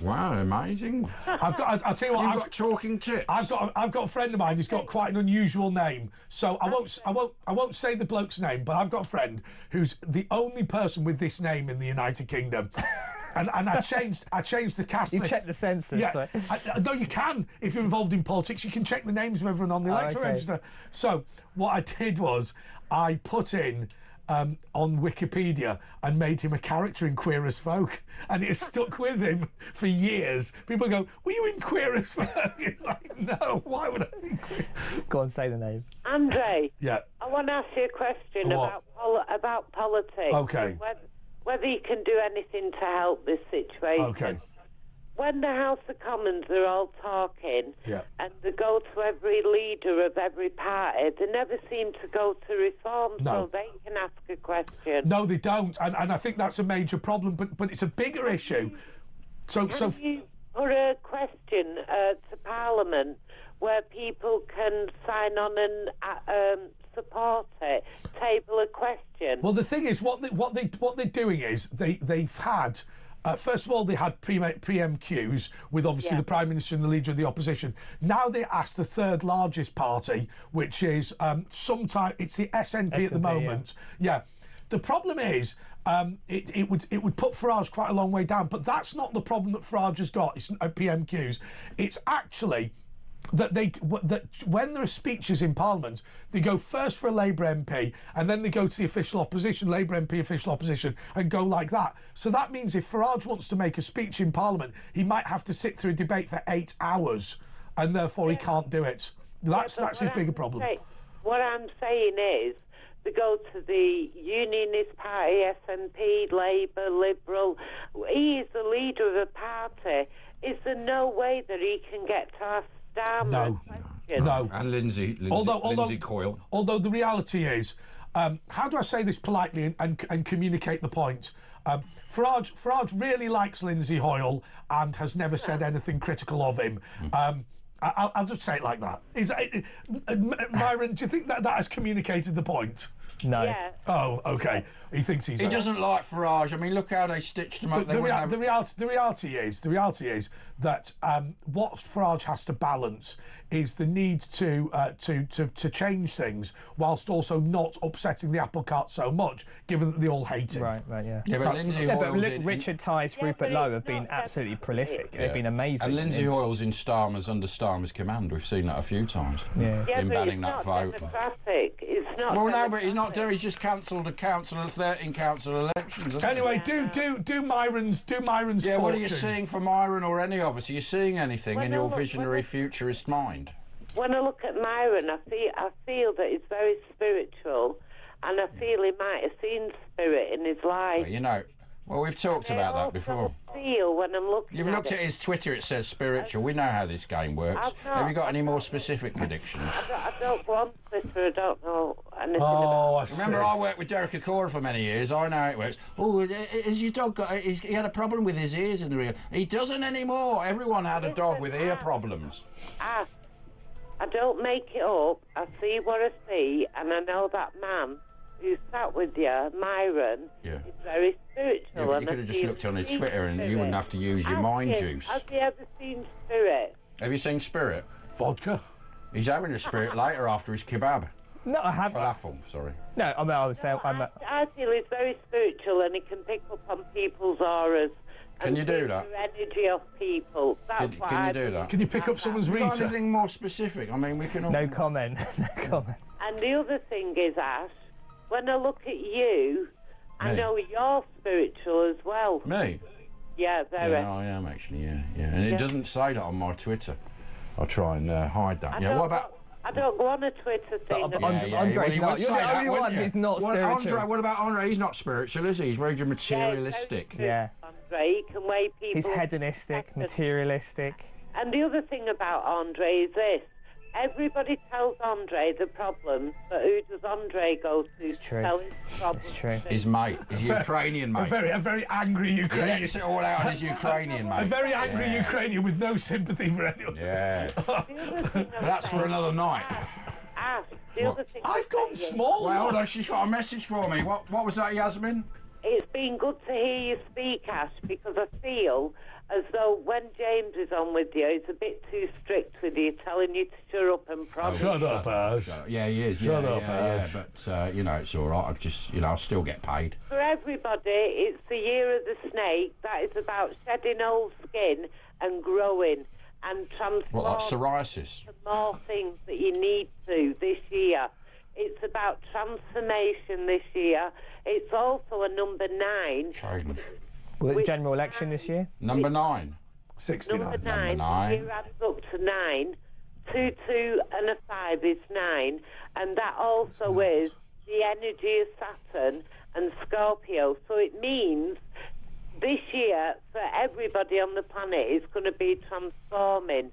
Wow, amazing. I'll tell you what. You've got talking tits. I've got a friend of mine who's got quite an unusual name. So I won't say the bloke's name, but I've got a friend who's the only person with this name in the United Kingdom. And I changed the cast list. You checked the census. Yeah. Right? No, you can. If you're involved in politics, you can check the names of everyone on the electoral register. So what I did was I put in on Wikipedia and made him a character in Queer as Folk, and it has stuck with him for years. People go, "Were you in Queer as Folk?" It's like, no, why would I be queer? Go on, say the name. Andre, Yeah. I want to ask you a question What? about politics. Okay. Whether you can do anything to help this situation. Okay. When the House of Commons are all talking Yeah. and they go to every leader of every party, they never seem to go to reform No. so they can ask a question. No, they don't, and I think that's a major problem. But it's a bigger issue. Can you put a question to Parliament where people can sign on and support it? Table a question. Well, the thing is, what they're doing is they've had. First of all, they had PMQs with obviously the Prime Minister and the Leader of the Opposition. Now they asked the third largest party, which is it's the SNP at the moment. Yeah. The problem is, it would put Farage quite a long way down. But that's not the problem that Farage has got. It's PMQs. It's actually that when there are speeches in Parliament, they go first for a Labour MP and then they go to the official opposition, Labour MP, official opposition, and go like that. So that means if Farage wants to make a speech in Parliament, he might have to sit through a debate for 8 hours, and therefore he can't do it. That's his bigger problem. What I'm saying is, they go to the Unionist Party, SNP, Labour, Liberal. He is the leader of a party. Is there no way that he can get to ask Starmer? No. And Lindsay Coyle. Although the reality is, how do I say this politely and communicate the point? Farage really likes Lindsay Hoyle and has never said anything critical of him. I'll just say it like that. Myron, do you think that has communicated the point? No. Yeah. Oh, okay. He thinks he's... He doesn't like Farage. I mean, look how they stitched him up. The reality is that what Farage has to balance is the need to change things whilst also not upsetting the apple cart so much, given that they all hate him. Right, yeah. But Richard Tice, Rupert Lowe have been absolutely prolific. They've been amazing. And Lindsay Hoyle's in under Starmer's command. We've seen that a few times. In banning that vote. It's not. Well, no, but he's not doing. He's just cancelled a council of 13 council elections. Anyway, do Myron's. Yeah, what are you seeing for Myron or any of us? Are you seeing anything in your visionary futurist mind? When I look at Myron, I feel that he's very spiritual, and I feel he might have seen spirit in his life. Well, we've talked about that before. Feel when I'm looking. You've looked at his Twitter. It says spiritual. We know how this game works. Have you got any more specific predictions? I don't go on Twitter. I don't know anything about. Remember, I worked with Derek Acora for many years. I know how it works. Oh, has your dog got? He had a problem with his ears in the rear. He doesn't anymore. Everyone had a dog with ear problems. I don't make it up. I see what I see, and I know that man who sat with you, Myron, is very spiritual. Yeah, but you could have just looked on his Twitter and you wouldn't have to use your mind juice. Have you ever seen Spirit? Have you seen Spirit? Vodka. He's having a Spirit later after his kebab. No, I haven't. Falafel, sorry. No, I mean, I was saying... I feel he's very spiritual and he can pick up on people's auras. Can you do that? The energy of people. Can you do that? Can you pick up someone's Rita? Got anything more specific? I mean, we can all... No comment. No comment. And the other thing is, Ash, when I look at you, I know you're spiritual as well. Me? Yeah, very. Yeah, no, I am actually, yeah. And it doesn't say that on my Twitter. I'll try and hide that. What about... I don't go on a Twitter thing. Andre's not. You're the only one who's not spiritual. What about Andre? He's not spiritual, is he? He's very materialistic. Yeah. Andre, he can weigh people. He's hedonistic, materialistic. And the other thing about Andre is this. Everybody tells Andre the problem, but who does Andre go to? It's true. Tell his problem? It's true. His mate, his Ukrainian mate. A very angry Ukrainian. He lets it all out on his Ukrainian mate. A very angry Ukrainian with no sympathy for anyone. Yeah. That's for another night. The other thing I've gone small. Well, hold on, she's got a message for me. What was that, Yasmin? It's been good to hear you speak, Ash, because I feel as though when James is on with you, he's a bit too strict with you, telling you to shut up and promise. Shut up, Ash. Yeah, he is. Shut up, Ash. But, it's all right. I'll still get paid. For everybody, it's the year of the snake. That is about shedding old skin and growing and transforming. What, like psoriasis? More things that you need to this year. It's about transformation this year. It's also a number 9. Trading. Will it general election this year? Number 9. 69. Number 9. The year adds up to 9. 2, 2 and a 5 is 9. And that also is the energy of Saturn and Scorpio. So it means this year, for everybody on the planet, is going to be transforming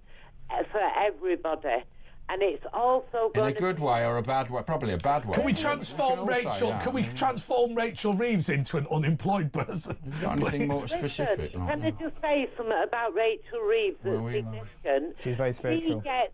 for everybody. And it's also going in a good way or a bad way? Probably a bad way. Can we transform Rachel? Can we transform Rachel Reeves into an unemployed person? Got anything more specific? Can I just say something about Rachel Reeves that's significant? She's very spiritual. She gets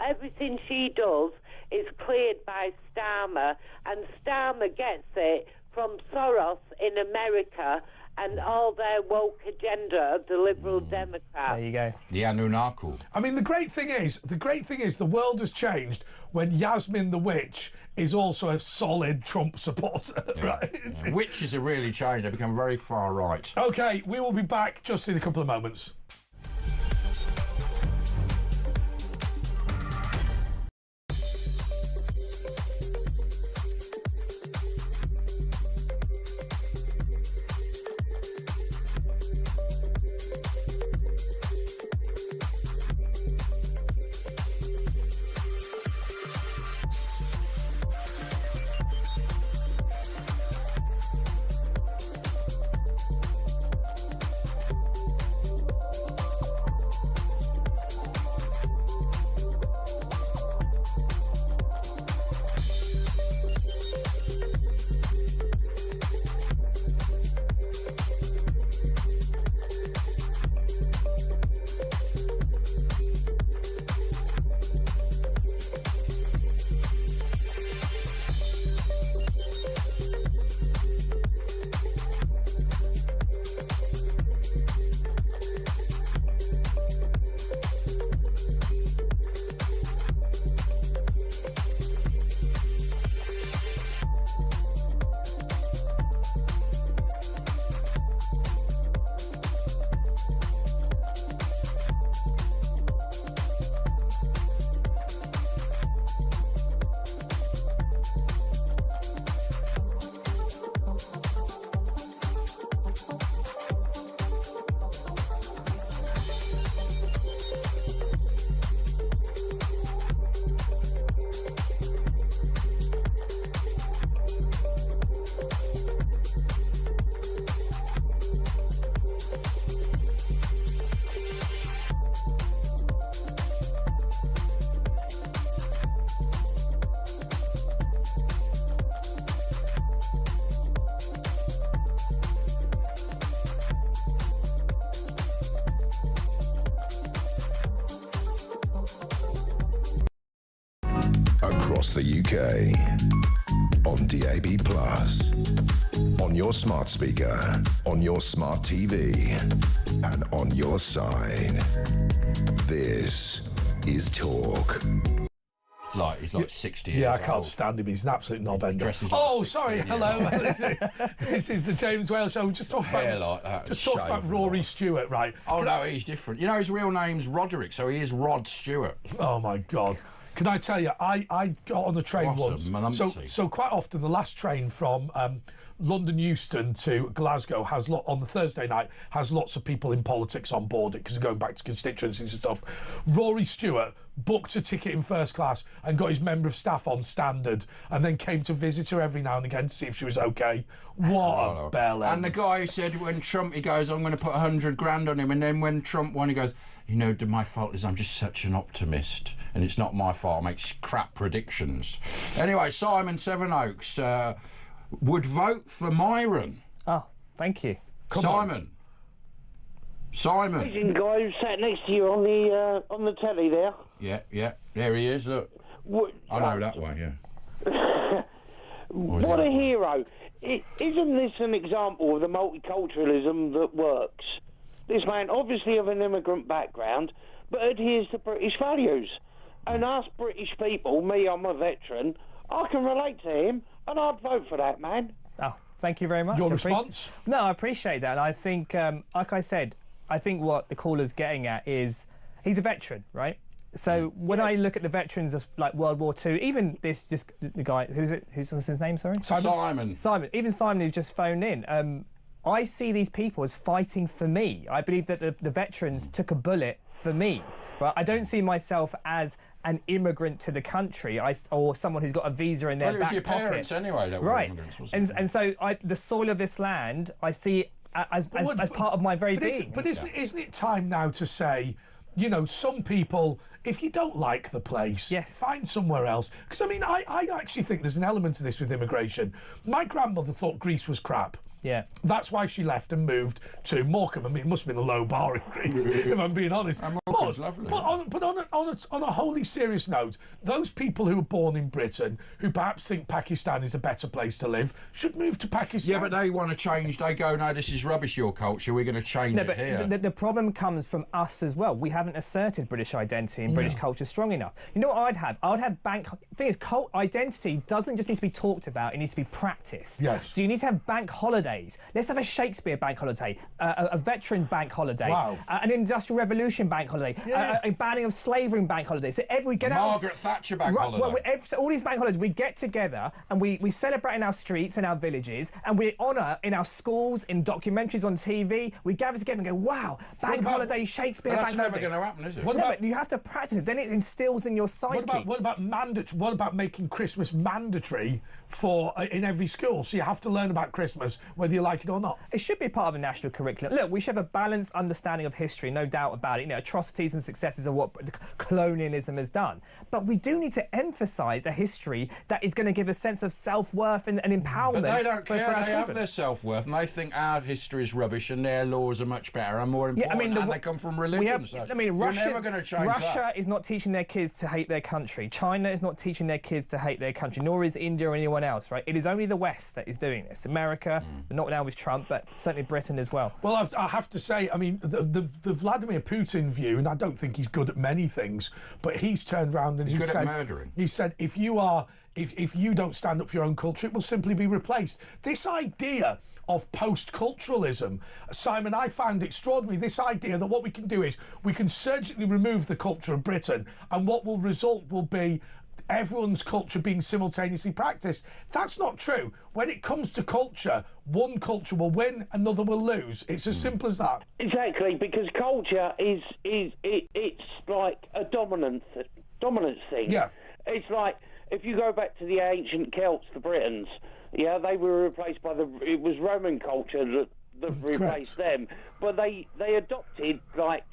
everything she does is cleared by Starmer, and Starmer gets it from Soros in America, and all their woke agenda, the Liberal Democrats. There you go. The Anunnaki. I mean, the great thing is, the world has changed when Yasmin the Witch is also a solid Trump supporter, right? Yeah. Witches have really changed. They've become very far right. Okay, we will be back just in a couple of moments. Across the UK, on DAB+, on your smart speaker, on your smart TV, and on your side. This is Talk. He's like 60 years Yeah, I old. can't stand him. He's an absolute knob ender. Dresses like Oh, 16 sorry. years Hello. old. This is the James Whale Show. We just talked Hair about like that, just talked about shaved Rory like. Stewart, right? Oh, no, he's different. You know, his real name's Roderick, so he is Rod Stewart. Oh my God! Can I tell you? I got on the train What a once. numpty. So quite often the last train from London Euston to Glasgow on the Thursday night has lots of people in politics on board it because they're going back to constituencies and stuff. Rory Stewart booked a ticket in first class and got his member of staff on standard and then came to visit her every now and again to see if she was okay. What a bell end. And the guy said when Trump, he goes, I'm going to put 100 grand on him. And then when Trump won, he goes, you know, my fault is I'm just such an optimist. And it's not my fault. I make crap predictions. Anyway, Simon Sevenoaks would vote for Myron. Oh, thank you. Simon. Amazing guy who sat next to you on the telly there. Yeah. There he is, look. I know that way, yeah. What a hero. Isn't this an example of the multiculturalism that works? This man, obviously of an immigrant background, but adheres to British values. And us British people, I'm a veteran, I can relate to him, and I'd vote for that man. Oh, thank you very much. Your response? No, I appreciate that. And I think, like I said, I think what the caller's getting at is he's a veteran, right? So when I look at the veterans of like World War II, even the guy, who's his name, sorry? Simon. Even Simon who's just phoned in. I see these people as fighting for me. I believe that the veterans took a bullet for me. But I don't see myself as an immigrant to the country, or someone who's got a visa in their back pocket. Well, it was your parents anyway that were immigrants, wasn't it? And so the soil of this land, I see as part of my very being. Isn't it time now to say, you know, some people, if you don't like the place, find somewhere else. Because, I mean, I actually think there's an element to this with immigration. My grandmother thought Greece was crap. Yeah. That's why she left and moved to Morecambe. I mean, it must have been a low bar in Greece, if I'm being honest. Morecambe's lovely. But on a wholly serious note, those people who are born in Britain, who perhaps think Pakistan is a better place to live, should move to Pakistan. Yeah, but they want to change. They go, no, this is rubbish, your culture. We're going to change it here. The problem comes from us as well. We haven't asserted British identity and British culture strong enough. You know what I'd have? I would have bank... The thing is, cult identity doesn't just need to be talked about, it needs to be practiced. Yes. So you need to have bank holidays. Let's have a Shakespeare bank holiday, a veteran bank holiday, an Industrial Revolution bank holiday, a banning of slavery bank holiday. So we get Margaret Thatcher bank holiday. Well, all these bank holidays, we get together and we celebrate in our streets and our villages, and we honour in our schools, in documentaries on TV. We gather together and go, wow, bank holiday, Shakespeare bank holiday. That's never going to happen, is it? But you have to practice it. Then it instills in your psyche. What about making Christmas mandatory in every school? So you have to learn about Christmas whether you like it or not. It should be part of the national curriculum. Look, we should have a balanced understanding of history, no doubt about it. You know, atrocities and successes of what colonialism has done. But we do need to emphasise a history that is going to give a sense of self-worth and empowerment. But they don't care. They have their self-worth, and they think our history is rubbish and their laws are much better and more important, and they come from religion. Russia, you're never going to change Russia is not teaching their kids to hate their country. China is not teaching their kids to hate their country, nor is India or anyone else, right? It is only the West that is doing this. America, not now with Trump, but certainly Britain as well. Well, I have to say, I mean, the Vladimir Putin view, and I don't think he's good at many things, but he's turned around and he's good at murdering. He said, if you don't stand up for your own culture, it will simply be replaced. This idea of post-culturalism, Simon, I found extraordinary. This idea that what we can do is we can surgically remove the culture of Britain, and what will result will be everyone's culture being simultaneously practiced. That's not true. When it comes to culture, one culture will win, another will lose. It's as simple as that. Exactly, because culture is it's like a dominant thing. Yeah. It's like if you go back to the ancient Celts, the Britons, yeah, they were replaced by it was Roman culture that replaced them, but they adopted like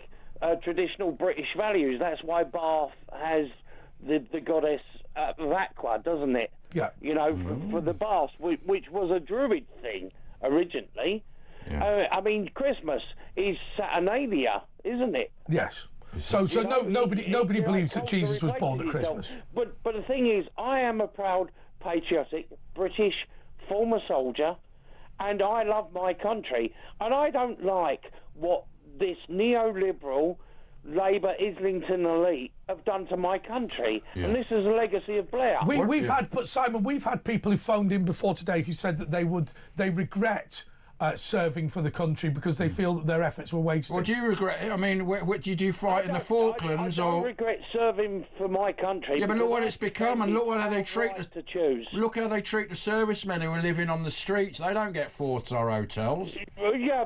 traditional British values. That's why Bath has the goddess of Aqua, doesn't it? Yeah. You know, for the baths, which was a Druid thing originally. Yeah. I mean, Christmas is Saturnalia, isn't it? Yes. So nobody believes that Jesus was born at Christmas. But the thing is, I am a proud, patriotic British former soldier, and I love my country, and I don't like what this neoliberal Labour Islington elite have done to my country, and this is a legacy of Blair. Simon, we've had people who phoned in before today who said that they regret serving for the country because they feel that their efforts were wasted. Well, do you regret it? I mean, did you fight in the Falklands? I don't regret serving for my country. Yeah, but look what it's become, and look how they treat Look how they treat the servicemen who are living on the streets. They don't get 4-star hotels. Yeah.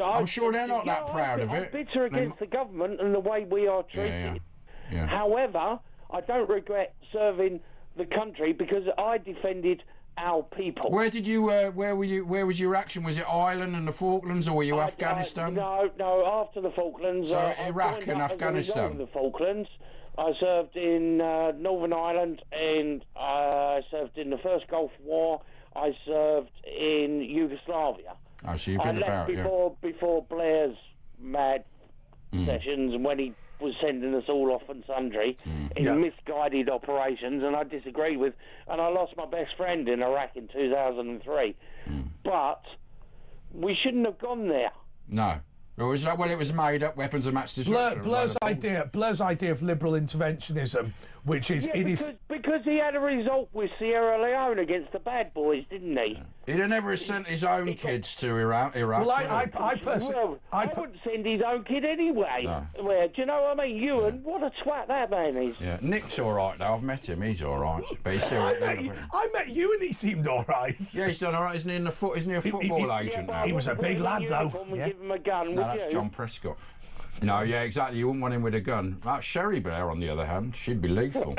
I'm sure they're not that proud of it. I'm bitter against the government and the way we are treated. Yeah. However, I don't regret serving the country because I defended our people. Where did you? Where were you? Where was your action? Was it Ireland and the Falklands, or were you Afghanistan? No. After the Falklands, so Iraq and Afghanistan. The Falklands. I served in Northern Ireland, and I served in the first Gulf War. I served in Yugoslavia. Oh, so you've been about, before Blair's mad sessions, and when he was sending us all off and sundry in misguided operations, and I disagreed with, and I lost my best friend in Iraq in 2003. But we shouldn't have gone there. No. It was made up weapons of mass destruction. Blair's idea of liberal interventionism, which is because he had a result with Sierra Leone against the bad boys, didn't he? He'd have never sent his own kids to Iraq. Well, I personally, I wouldn't send his own kid anyway. No. Well, do you know what I mean? Ewan, what a twat that man is. Yeah, Nick's all right though. I've met him. He's all right, but he's still. I met you and he seemed all right. Yeah, he's done all right. Isn't he Isn't he a football agent now? He was a big lad though. Give him a gun. No, that's John Prescott. No, yeah, exactly. You wouldn't want him with a gun. That Sherry Bear, on the other hand, she'd be lethal.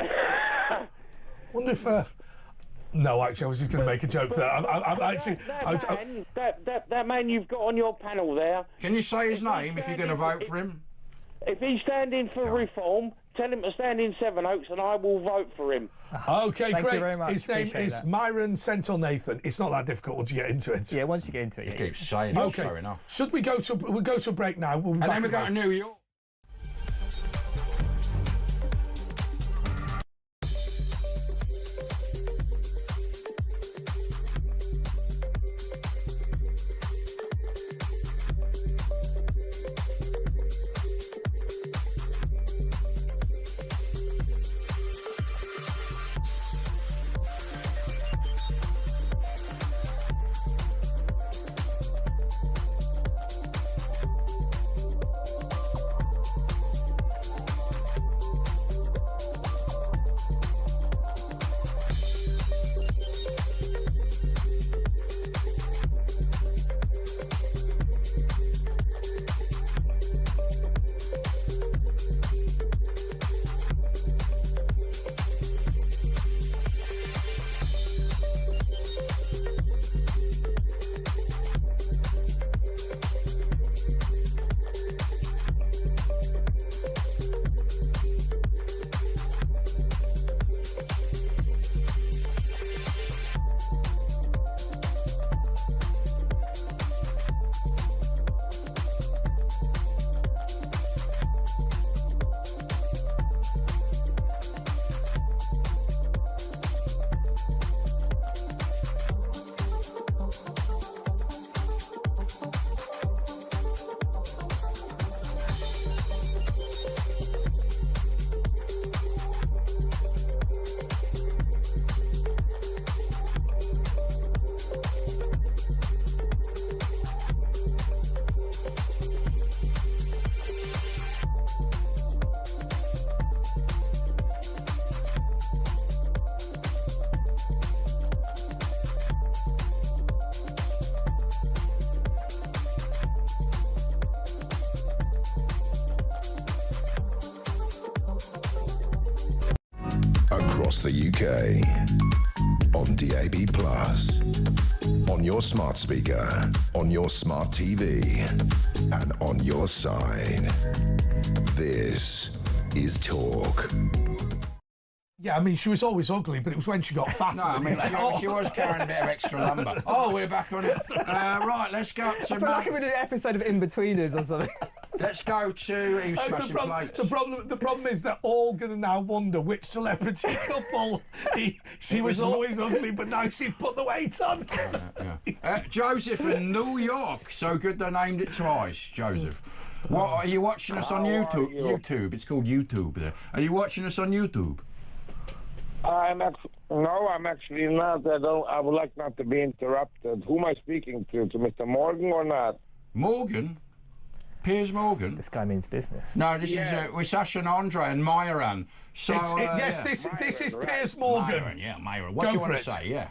Wonder if. No, actually, I was just going to make a joke there. That man you've got on your panel there. Can you say his name if you're going to vote for him? If he's standing for reform, tell him to stand in Sevenoaks and I will vote for him. Okay, Thank great. you very much. His name Appreciate is that. Myron Sentinel Nathan. It's not that difficult once you get into it. Yeah, once you get into it. He Yeah, keeps saying it, fair enough. Should we go to? We'll go to a break now. We'll be And back then we go to New York. Across the UK, on DAB+, on your smart speaker, on your smart TV, and on your side. This is Talk. Yeah, I mean, she was always ugly, but it was when she got fat. No, I mean, she was carrying a bit of extra lumber. Oh, we're back on it. Right, let's go to... I feel like I'm in an episode of In-Betweeners or something. Let's go to... He was smashing plates. The problem is they're all going to now wonder which celebrity couple she was always ugly, but now she's put the weight on. Joseph in New York. So good they named it twice, Joseph. What, are you watching us on YouTube? YouTube. It's called YouTube there. Are you watching us on YouTube? I'm actually not. I would like not to be interrupted. Who am I speaking to? To Mr. Morgan or not? Morgan? Piers Morgan? This guy means business. No, this is with Sasha and Andre and Myron. So, this is Piers Morgan. Myron. What do you want to say? Yeah.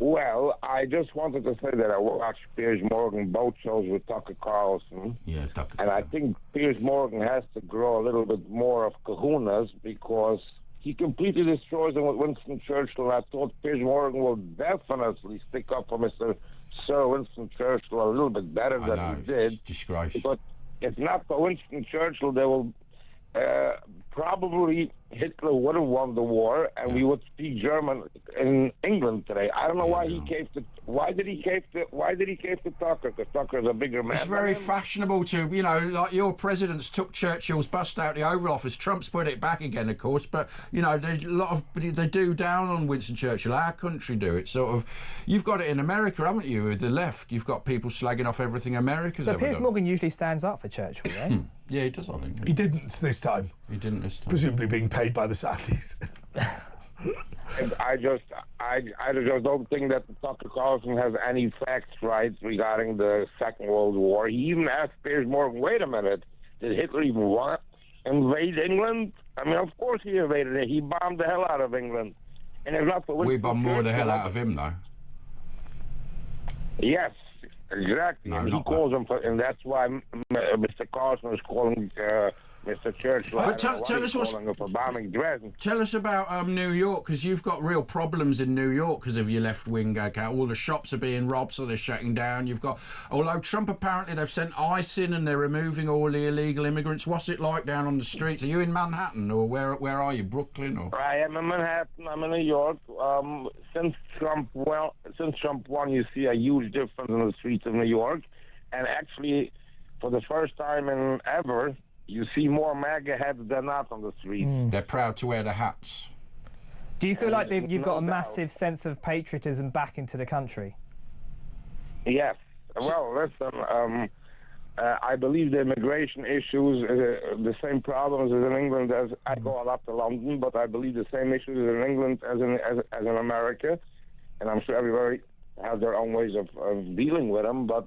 Well, I just wanted to say that I watched Piers Morgan both shows with Tucker Carlson. Yeah, Tucker. And I think Piers Morgan has to grow a little bit more of kahunas because he completely destroys them with Winston Churchill. And I thought Piers Morgan will definitely stick up for Mr. Sir Winston Churchill a little bit better than he did. It's disgrace. But if not for Winston Churchill, they will probably Hitler would have won the war, and we would speak German in England today. I don't know why he caved to. Why did he cave to Tucker? Because Tucker's a bigger man. It's very fashionable to, like your presidents took Churchill's bust out the Oval Office. Trump's put it back again, of course, but there's a lot of they do down on Winston Churchill. Our country do. It's sort of you've got it in America, haven't you? With the left, you've got people slagging off everything America's ever done. Piers Morgan usually stands up for Churchill, right? Yeah, he does. I think he didn't this time. He didn't this time. Presumably being paid by the Saudis. I just don't think that Tucker Carlson has any facts right regarding the Second World War. He even asked Piers Morgan, wait a minute, did Hitler even invade England? I mean, of course he invaded it. He bombed the hell out of England. And if not for we bombed more the hell out of him, though. Yes, exactly. No, and he calls him, and that's why Mr. Carlson is calling Mr. Churchill. But tell us what's calling for bombing Dresden. Tell us about New York, because you've got real problems in New York because of your left-wing all the shops are being robbed, so they're shutting down. You've got, although Trump apparently they've sent ICE in and they're removing all the illegal immigrants. What's it like down on the streets? Are you in Manhattan or where are you? Brooklyn or? I am in Manhattan. I'm in New York. Since Trump won, you see a huge difference in the streets of New York, and actually, for the first time in ever, you see more MAGA heads than not on the street. They're proud to wear the hats. Do you feel like you've got a massive sense of patriotism back into the country? Yes. Well, listen, I believe the immigration issues, the same problems as in England. As I go a lot to London, but I believe the same issues in England as in America, and I'm sure everybody has their own ways of dealing with them. But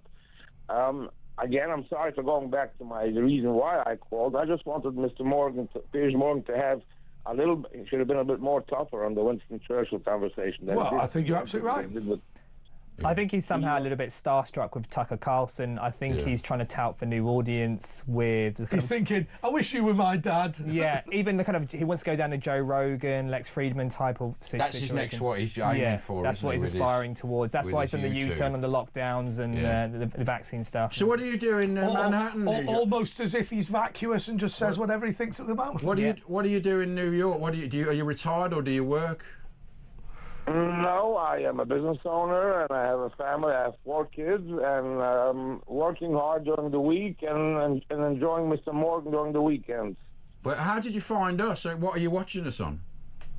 again, I'm sorry for going back to the reason why I called. I just wanted Piers Morgan to have should have been a bit more tougher on the Winston Churchill conversation. Well, I think you're absolutely right. I think he's somehow a little bit starstruck with Tucker Carlson. I think he's trying to tout for new audience with... He's thinking, I wish you were my dad. Yeah, even the kind of... He wants to go down the Joe Rogan, Lex Friedman type of situation. That's his next what he's aiming for, that's what he's aspiring towards. That's why he's done the U-turn on the lockdowns and the vaccine stuff. So what do you do in Manhattan? Almost as if he's vacuous and just says whatever he thinks at the moment. What do you do in New York? Are you retired or do you work? No, I am a business owner and I have a family. I have 4 kids and working hard during the week and enjoying Mr. Morgan during the weekends. But how did you find us? What are you watching us on?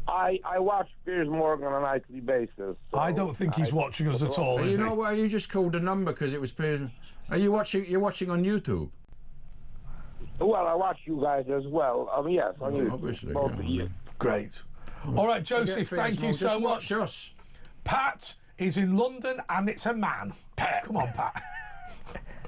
I watch Piers Morgan on a nightly basis. So I don't think he's watching us at all. You know what? You just called a number because it was Piers. Are you watching? You're watching on YouTube. Well, I watch you guys as well. Yes, on YouTube. Obviously, both of you. Great. All right, Joseph, thank you so much. Us. Pat is in London and it's a man. Pat, come on, Pat.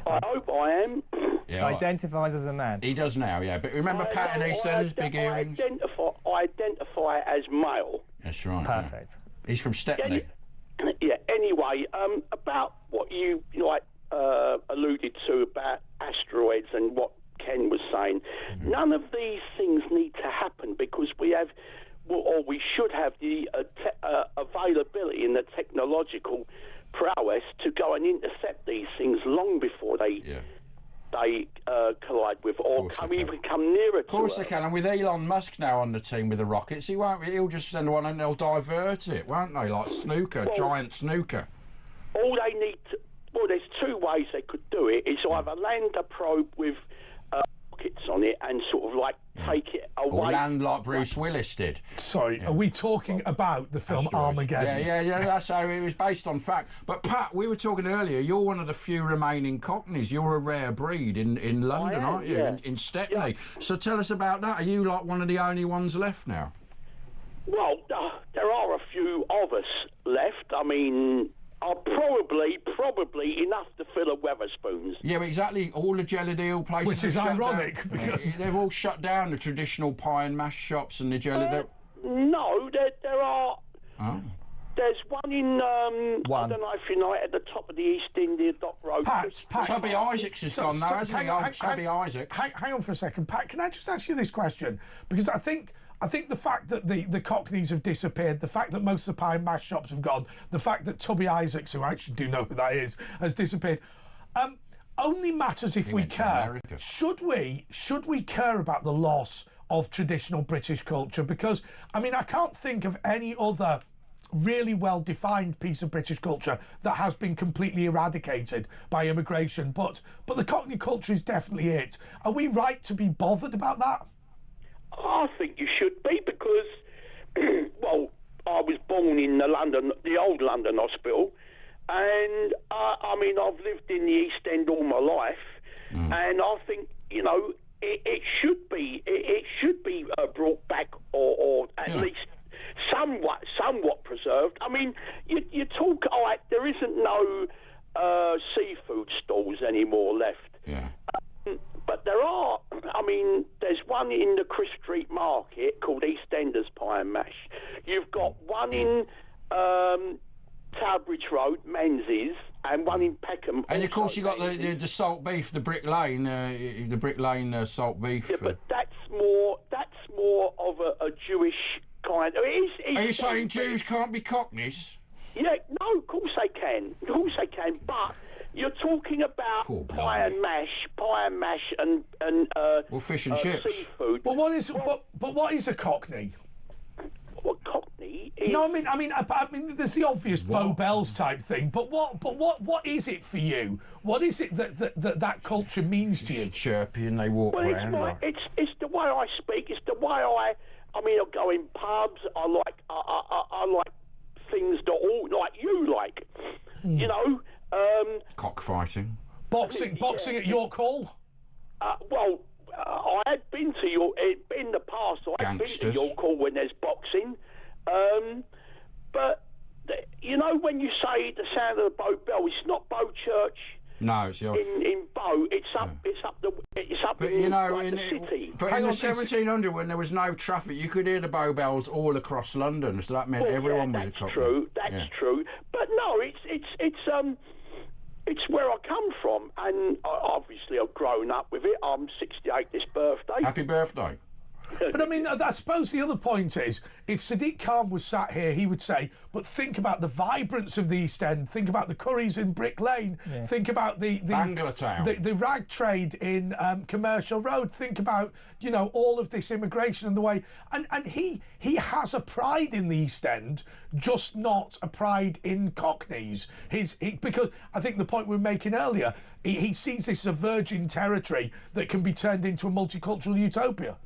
I hope I am. Yeah, identifies as a man. He does now, yeah. But remember Pat in EastEnders, big earrings? I identify as male. That's right. Perfect. Yeah. He's from Stepney. Yeah, anyway, about what you alluded to about asteroids and what Ken was saying, none of these things need to happen because we have... or we should have the availability and the technological prowess to go and intercept these things long before they collide with or even come nearer to Earth. Of course they can, and with Elon Musk now on the team with the rockets, he'll just send one and they'll divert it, won't they? Like snooker, giant snooker. All they need to... Well, there's 2 ways they could do it. It's either land a probe with rockets on it and sort of like take it away. Or land like Bruce Willis did. Sorry, are we talking about the film Armageddon? Yeah, that's how it was based on fact. But Pat, we were talking earlier, you're one of the few remaining Cockneys. You're a rare breed in London, aren't you? Yeah. In Stepney. Yeah. So tell us about that. Are you like one of the only ones left now? Well, there are a few of us left. I mean... are probably enough to fill a Wetherspoons. Yeah, exactly. All the jelly deal places, which is ironic because they've all shut down the traditional pie and mash shops and the jelly. No, there are. Oh. There's one in I don't know if you know it, at the top of the East India Dock Road. Pat, Chubby Isaacs has gone now, hasn't he? Old Chubby Isaacs. Hang on for a second, Pat. Can I just ask you this question? Because I think the fact that the Cockneys have disappeared, the fact that most of the pie and mash shops have gone, the fact that Tubby Isaacs, who I actually do know who that is, has disappeared, only matters if we care. Should we care about the loss of traditional British culture? Because, I mean, I can't think of any other really well-defined piece of British culture that has been completely eradicated by immigration. But the Cockney culture is definitely it. Are we right to be bothered about that? I think you should be because, well, I was born in the old London hospital, and I mean I've lived in the East End all my life, and I think it should be brought back or at least somewhat preserved. I mean, you talk there isn't no seafood stalls anymore left. Yeah. But there are, I mean, there's one in the Chris Street Market called EastEnders Pie and Mash. You've got one in Towerbridge Road, Menzies, and one in Peckham. And of course you got the salt beef, the Brick Lane salt beef. Yeah, but Are you saying Jews can't be Cockneys? Yeah, no, of course they can. Of course they can, but you're talking about pie and mash, and well, fish and chips. Seafood. But what is a Cockney? What Cockney is? No, I mean, there's the obvious Bow Bells type thing, but what is it for you? What is it that culture means to you? Chirpy and they walk around. It's the way I speak. It's the way I go in pubs. I like things that all like you like. You know. Cockfighting. Boxing at York Hall. Well, I had been to York in the past. I had been to York Hall when there's boxing, but you know when you say the sound of the Bow Bell, it's not Bow Church. No, it's your... in Bow. It's up but in, you know, like, the city. But in the 1700, when there was no traffic, you could hear the Bow Bells all across London. So that meant everyone was a Cockney. True. That's true. But no, it's where I come from, and obviously I've grown up with it. I'm 68 this birthday. Happy birthday. But I mean, I suppose the other point is, if Sadiq Khan was sat here, he would say, but think about the vibrance of the East End, think about the curries in Brick Lane, think about the rag trade in Commercial Road, think about, you know, all of this immigration and the way, and he has a pride in the East End, just not a pride in Cockneys. Because I think the point we were making earlier, he sees this as a virgin territory that can be turned into a multicultural utopia.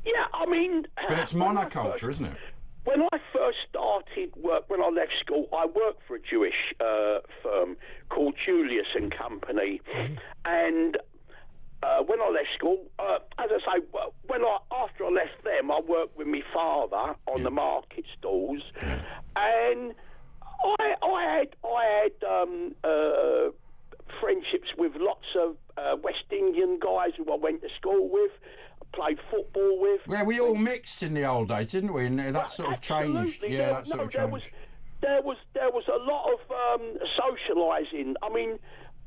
Yeah, I mean... But it's monoculture, isn't it? When I first started work, when I left school, I worked for a Jewish firm called Julius and Company. And when I left school, as I say, after I left them, I worked with my father on the market stalls. And I had friendships with lots of West Indian guys who I went to school with, played football with. Yeah, we all mixed in the old days, didn't we? And that sort of changed. Yeah, that sort of changed. There was a lot of socialising. I mean,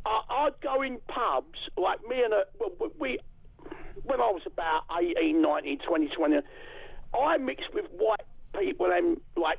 I'd go in pubs, like me and when I was about 18, 19, 20, I mixed with white people and like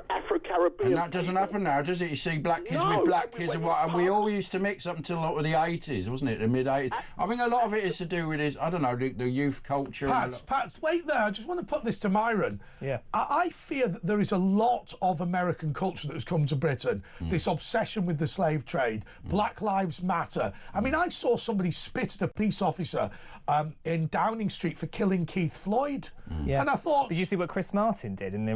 Afro-Caribbean. And that doesn't happen now, does it? You see black kids with black kids and we all used to mix up until the 80s, wasn't it? The mid-80s. I think a lot of it is to do with I don't know, the youth culture. Pat, wait there. I just want to put this to Myron. Yeah. I fear that there is a lot of American culture that has come to Britain. This obsession with the slave trade, Black Lives Matter. I mean, I saw somebody spit at a police officer in Downing Street for killing Keith Floyd. And I thought... Did you see what Chris Martin did in the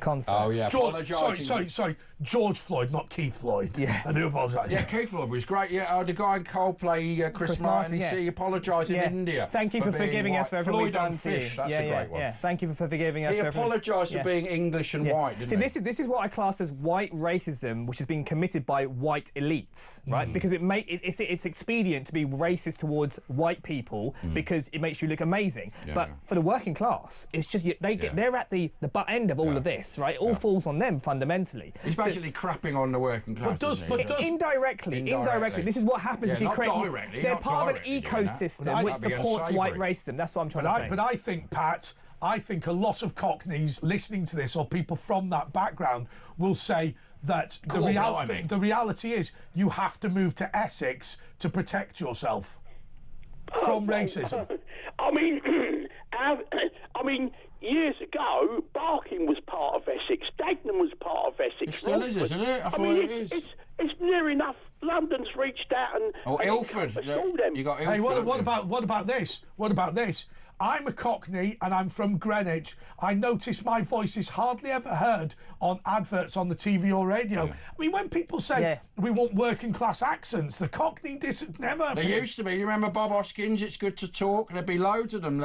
concert? Oh, yeah. Sorry. George Floyd, not Keith Floyd. Yeah. I do apologise. Yeah, Keith Floyd was great. Yeah, the guy in Coldplay, Chris Martin, he apologised in India. Thank you for forgiving us for everything we've done to you. That's a great one. Yeah, thank you for forgiving us. He apologised for being English and white, didn't he? This is what I class as white racism, which has been committed by white elites, right? Because it's expedient to be racist towards white people because it makes you look amazing. But for the working class, it's just they're at the butt end of all of this, right? It all falls on them fundamentally. He's basically crapping on the working class. Indirectly. This is what happens if you create. They're part of an ecosystem which supports white racism. That's what I'm trying to say. But I think, Pat, a lot of Cockneys listening to this, or people from that background, will say that the reality is you have to move to Essex to protect yourself from racism. I mean, years ago, Barking was part of Essex. Dagenham was part of Essex. It still is, isn't it? I thought it is. It's near enough. London's reached out and... Ilford. You got Ilford. Hey, what about this? What about this? I'm a Cockney and I'm from Greenwich. I notice my voice is hardly ever heard on adverts on the TV or radio. I mean, when people say we want working class accents, the Cockney never... There used to be. You remember Bob Hoskins? It's good to talk. There'd be loads of them.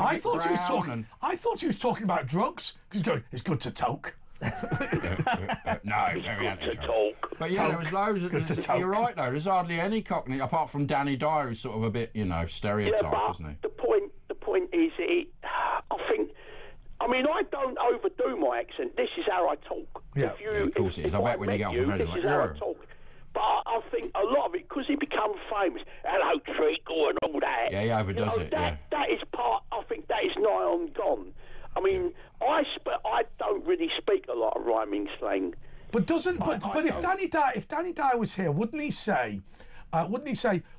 I thought he was talking about drugs. Because he's going, it's good to talk. No, very anti-talk. But yeah, there was loads of... You're right, though. There's hardly any Cockney, apart from Danny Dyer, who's sort of a bit, stereotype, isn't he? The point is, I don't overdo my accent. This is how I talk. Yeah, of course it is. I bet when you get off the radio, this is how I talk. But I think a lot of it, because he become famous, hello, Treacle and all that. Yeah, he overdoes it, that is part, I think that is nigh on gone. I mean, I But if Danny Dyer was here, wouldn't he say,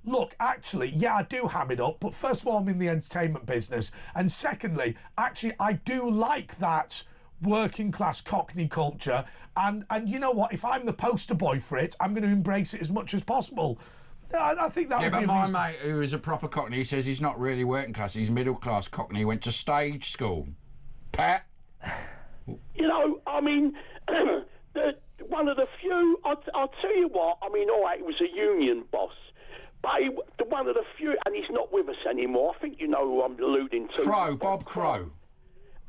look, actually, yeah, I do ham it up, but first of all, I'm in the entertainment business, and secondly, actually, I do like that working class Cockney culture, and you know what? If I'm the poster boy for it, I'm going to embrace it as much as possible. I think that would be. Yeah, but my mate, who is a proper Cockney, he says he's not really working class. He's middle class Cockney. He went to stage school. Pat. You know, I mean, one of the few. I'll tell you what. I mean, all right, he was a union boss, but one of the few, and he's not with us anymore. I think you know who I'm alluding to. Bob Crow.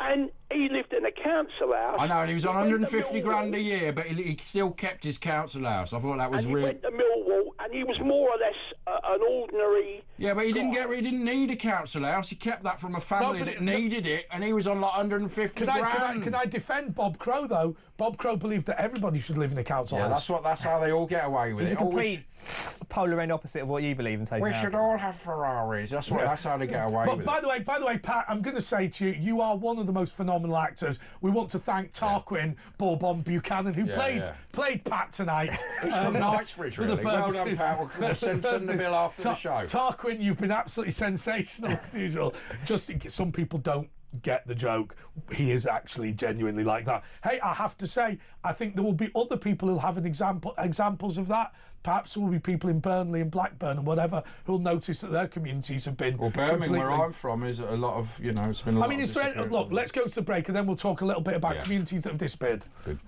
And he lived in a council house. I know, and he was on 150 grand a year, but he still kept his council house. I thought that was really. He went to Millwall, and he was more or less an ordinary. Yeah, but he didn't need a council house. He kept that from a family that needed it, and he was on like 150 grand. Can I defend Bob Crow though? Bob Crow believed that everybody should live in a council house. That's how they all get away with He's it. a complete polar end opposite of what you believe in. We should all have Ferraris. That's how they get away with it. By the way, Pat, I'm going to say to you, you are one of the most phenomenal actors. We want to thank Tarquin Bourbon Buchanan, who played Pat tonight. He's from Knightsbridge, really. Well done, Pat. We'll send the bill after the show. Tarquin, you've been absolutely sensational as usual. Just in case some people don't get the joke, he is actually genuinely like that. Hey, I have to say, I think there will be other people who'll have examples of that. Perhaps there will be people in Burnley and Blackburn and whatever who'll notice that their communities have been. Well, Birmingham, where I'm from, is a lot of, it's been a lot of look, let's go to the break and then we'll talk a little bit about communities that have disappeared. Good.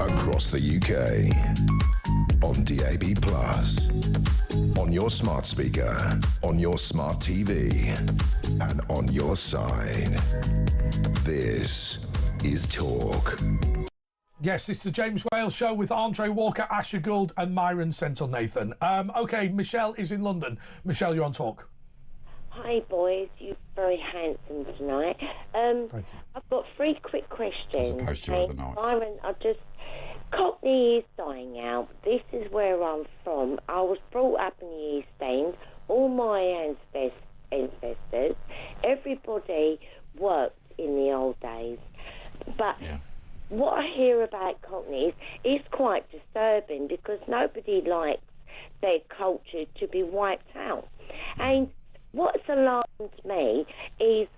Across the UK, on DAB+, on your smart speaker, on your smart TV, and on your side. This is Talk. Yes, it's the James Wales Show with Andre Walker, Asher Gould and Myron Sentil Nathan. OK, Michelle is in London. Michelle, you're on Talk. Hi, boys. You're very handsome tonight. Thank you. I've got 3 quick questions. As opposed to other night. Myron, Cockney is dying out. This is where I'm from. I was brought up in the East End. All my ancestors, everybody worked in the old days. But what I hear about Cockneys is quite disturbing because nobody likes their culture to be wiped out. And what's alarmed me is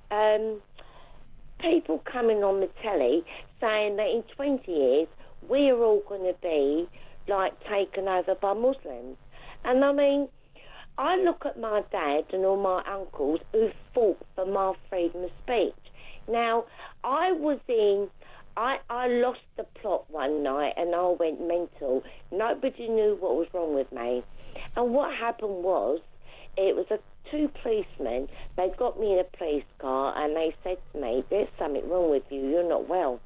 people coming on the telly saying that in 20 years we're all going to be like taken over by Muslims. And I mean, I look at my dad and all my uncles who fought for my freedom of speech. Now, I lost the plot one night and I went mental. Nobody knew what was wrong with me. And what happened was, it was two policemen. They got me in a police car and they said to me, there's something wrong with you, you're not well.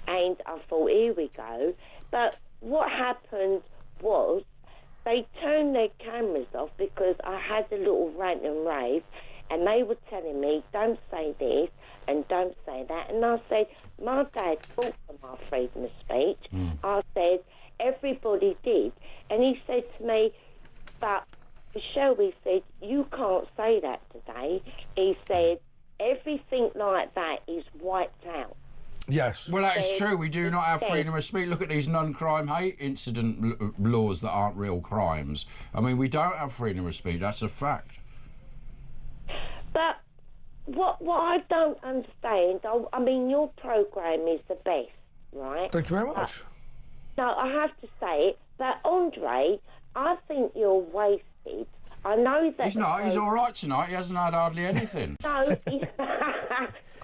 And I thought, here we go. But what happened was, they turned their cameras off because I had a little rant and rave, and they were telling me, don't say this and don't say that. And I said, my dad fought for my freedom of speech. I said, everybody did. And he said to me, but Michelle, he said, you can't say that today. He said, everything like that is wiped out. Yes. Well, that is true. We do not have freedom of speech. Look at these non-crime hate incident laws that aren't real crimes. I mean, we don't have freedom of speech. That's a fact. But what I don't understand, I mean, your programme is the best, right? Thank you very much. No, I have to say it. But, Andre, I think you're wasted. I know that... He's not. He's all right tonight. He hasn't had hardly anything. No,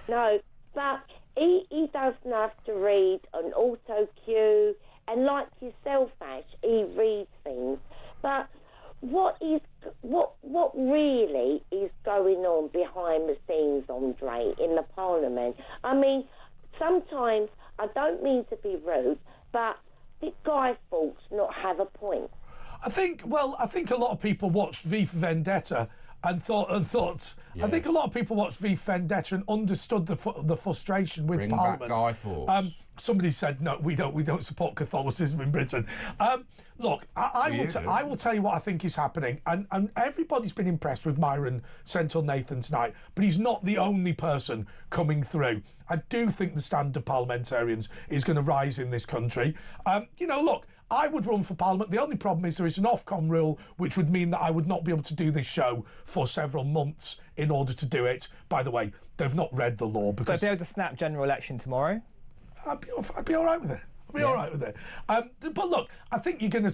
no, but... He doesn't have to read an auto cue, and like yourself, Ash, he reads things. But what really is going on behind the scenes, Andre, in the Parliament? I mean, sometimes I don't mean to be rude, but did Guy Fawkes not have a point? I think a lot of people watched V for Vendetta and thought. Yeah. I think a lot of people watched V for Vendetta and understood the frustration with Parliament. Bring back Guy Fawkes. Somebody said no, we don't support Catholicism in Britain. Look, I will tell you what I think is happening, and everybody's been impressed with Myron Senthil Nathan tonight, but he's not the only person coming through. I do think the standard of parliamentarians is going to rise in this country. Look, I would run for Parliament. The only problem is there is an Ofcom rule, which would mean that I would not be able to do this show for several months in order to do it. By the way, they've not read the law because... But if there was a snap general election tomorrow? I'd be all right with it. All right with it. But look, I think you're going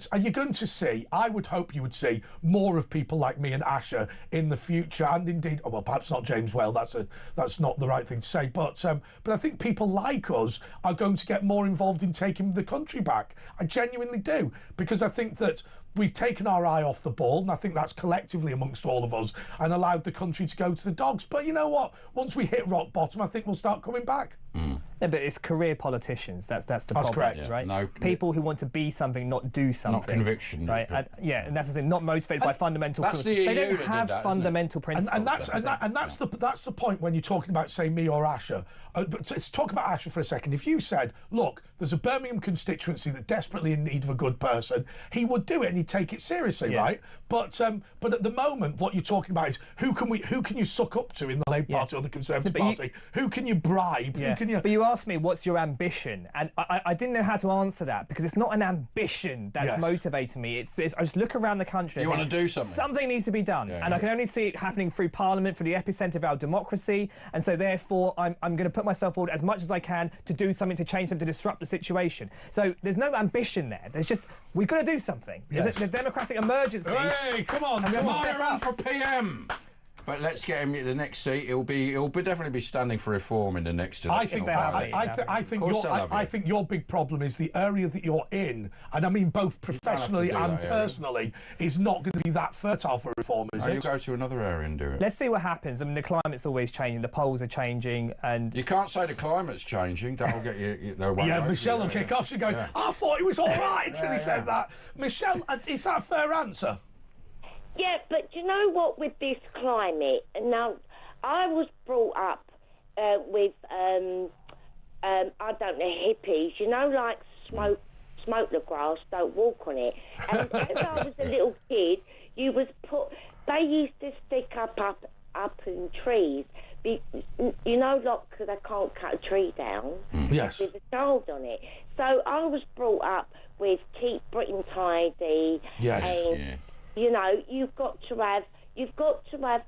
to see, I would hope you would see more of people like me and Asher in the future, and indeed, well, perhaps not James Whale, that's not the right thing to say, but I think people like us are going to get more involved in taking the country back. I genuinely do, because I think that we've taken our eye off the ball, and I think that's collectively amongst all of us, and allowed the country to go to the dogs. But you know what? Once we hit rock bottom, I think we'll start coming back. Yeah, but it's career politicians. That's the problem, correct, right? No, people who want to be something, not do something. Not conviction, right? And that's the thing. Not motivated by fundamental. That's principles. the EU they don't that have did that, fundamental principles. That's the point when you're talking about, say, me or Asher. But let's talk about Asher for a second. If you said, "Look, there's a Birmingham constituency that's desperately in need of a good person," he would do it and he'd take it seriously, right? But at the moment, what you're talking about is who can you suck up to in the Labour Party or the Conservative Party? Who can you bribe? Yeah. Who can you? But you asked me, what's your ambition? And I didn't know how to answer that, because it's not an ambition that's motivating me. It's I just look around the country. You want to do something. Something needs to be done, and I can only see it happening through Parliament, through the epicentre of our democracy. And so therefore, I'm going to put myself forward as much as I can to do something, to change something, to disrupt the situation. So there's no ambition there. There's just, we've got to do something. There's a democratic emergency. Hey, come on, run for PM. But let's get him at the next seat. He'll definitely be standing for reform in the next election. I think your big problem is the area that you're in, and I mean both professionally and personally, is not going to be that fertile for reform, is it? You go to another area and do it. Let's see what happens. I mean, the climate's always changing, the polls are changing, and... You can't say the climate's changing. That'll get you... Michelle will kick off. She'll go, I thought it was all right until he said that. Michelle, is that a fair answer? Yeah, but you know what, with this climate, now, I was brought up with, I don't know, hippies, you know, like smoke the grass, don't walk on it. And as I was a little kid, they used to stick up in trees, you know, like, because they can't cut a tree down. Yes. With a child on it. So I was brought up with keep Britain tidy. Yes. And, you know, you've got to have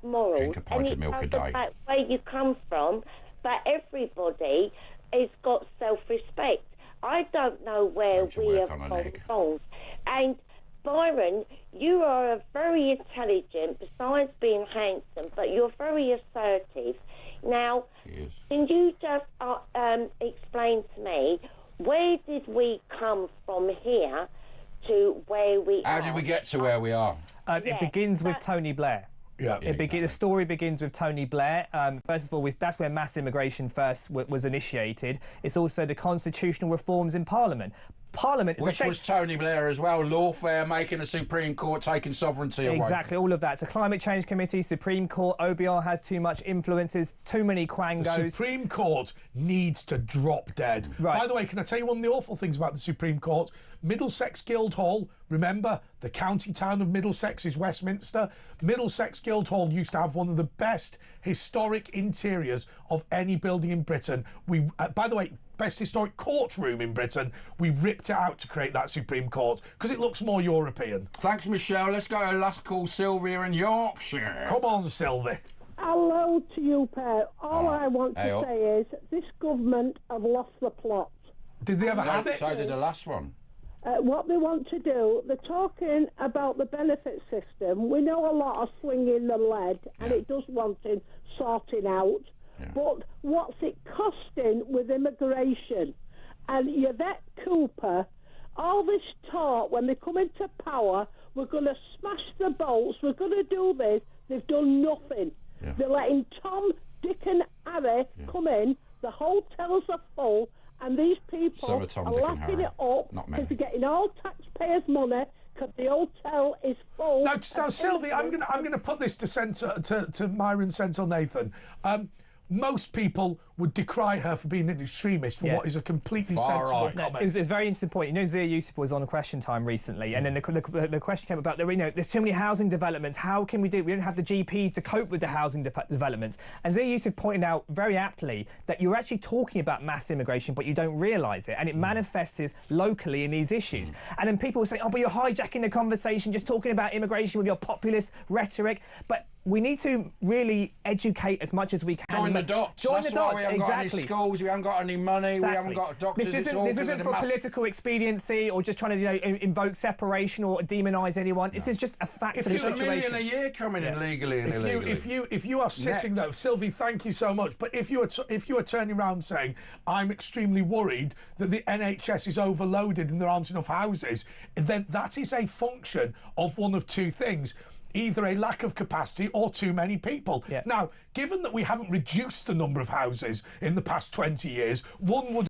morals. Drink a pint of milk a day. About where you come from, but everybody has got self-respect. I don't know where we have gone wrong. And Byron, you are very intelligent, besides being handsome, but you're very assertive. Now, can you just explain to me, where did we come from here to where we are? How did we get to where we are? It begins with Tony Blair. Yeah. The story begins with Tony Blair. First of all, that's where mass immigration first was initiated. It's also the constitutional reforms in Parliament. Parliament is which was Tony Blair as well, lawfare, making a Supreme Court, taking sovereignty away. Exactly, all of that. So Climate Change Committee, Supreme Court, OBR has too much influences, too many quangos. The Supreme Court needs to drop dead. Right. By the way, can I tell you one of the awful things about the Supreme Court? Middlesex Guildhall, remember, the county town of Middlesex is Westminster. Middlesex Guildhall used to have one of the best historic interiors of any building in Britain. By the way, best historic courtroom in Britain. We ripped it out to create that Supreme Court because it looks more European. Thanks, Michelle. Let's go to last call, Sylvia in Yorkshire. Come on, Sylvia. Hello to you, pair. All I want to say is this government have lost the plot. Did they ever have it? So did the last one. What they want to do, they're talking about the benefit system. We know a lot of swinging the lead, and it does want sorting out. Yeah. But what's it costing with immigration? And Yvette Cooper, all this talk, when they come into power, we're going to smash the bolts, we're going to do this, they've done nothing. Yeah. They're letting Tom, Dick and Harry come in, the hotels are full, and these people are laughing it up because they're getting all taxpayers' money because the hotel is full. Now Sylvie, I'm going to put this to Myron Central Nathan. Most people would decry her for being an extremist for what is a completely sensible comment. It's a very interesting point. You know, Zia Yusuf was on Question Time recently, and then the question came about, there's too many housing developments. How can we do it? We don't have the GPs to cope with the housing developments. And Zia Yusuf pointed out very aptly that you're actually talking about mass immigration, but you don't realise it, and it manifests locally in these issues. And then people will say, oh, but you're hijacking the conversation, just talking about immigration with your populist rhetoric. But we need to really educate as much as we can. Join the dots. Join the dots. We haven't got any schools. We haven't got any money. We haven't got doctors. This isn't for political expediency or just trying to invoke separation or demonise anyone. This is just a fact of the situation. There's $1 million a year coming in legally and illegally. If you are sitting there, Sylvie, thank you so much. But if you are turning around saying I'm extremely worried that the NHS is overloaded and there aren't enough houses, then that is a function of one of two things. Either a lack of capacity or too many people. Now, given that we haven't reduced the number of houses in the past 20 years, one would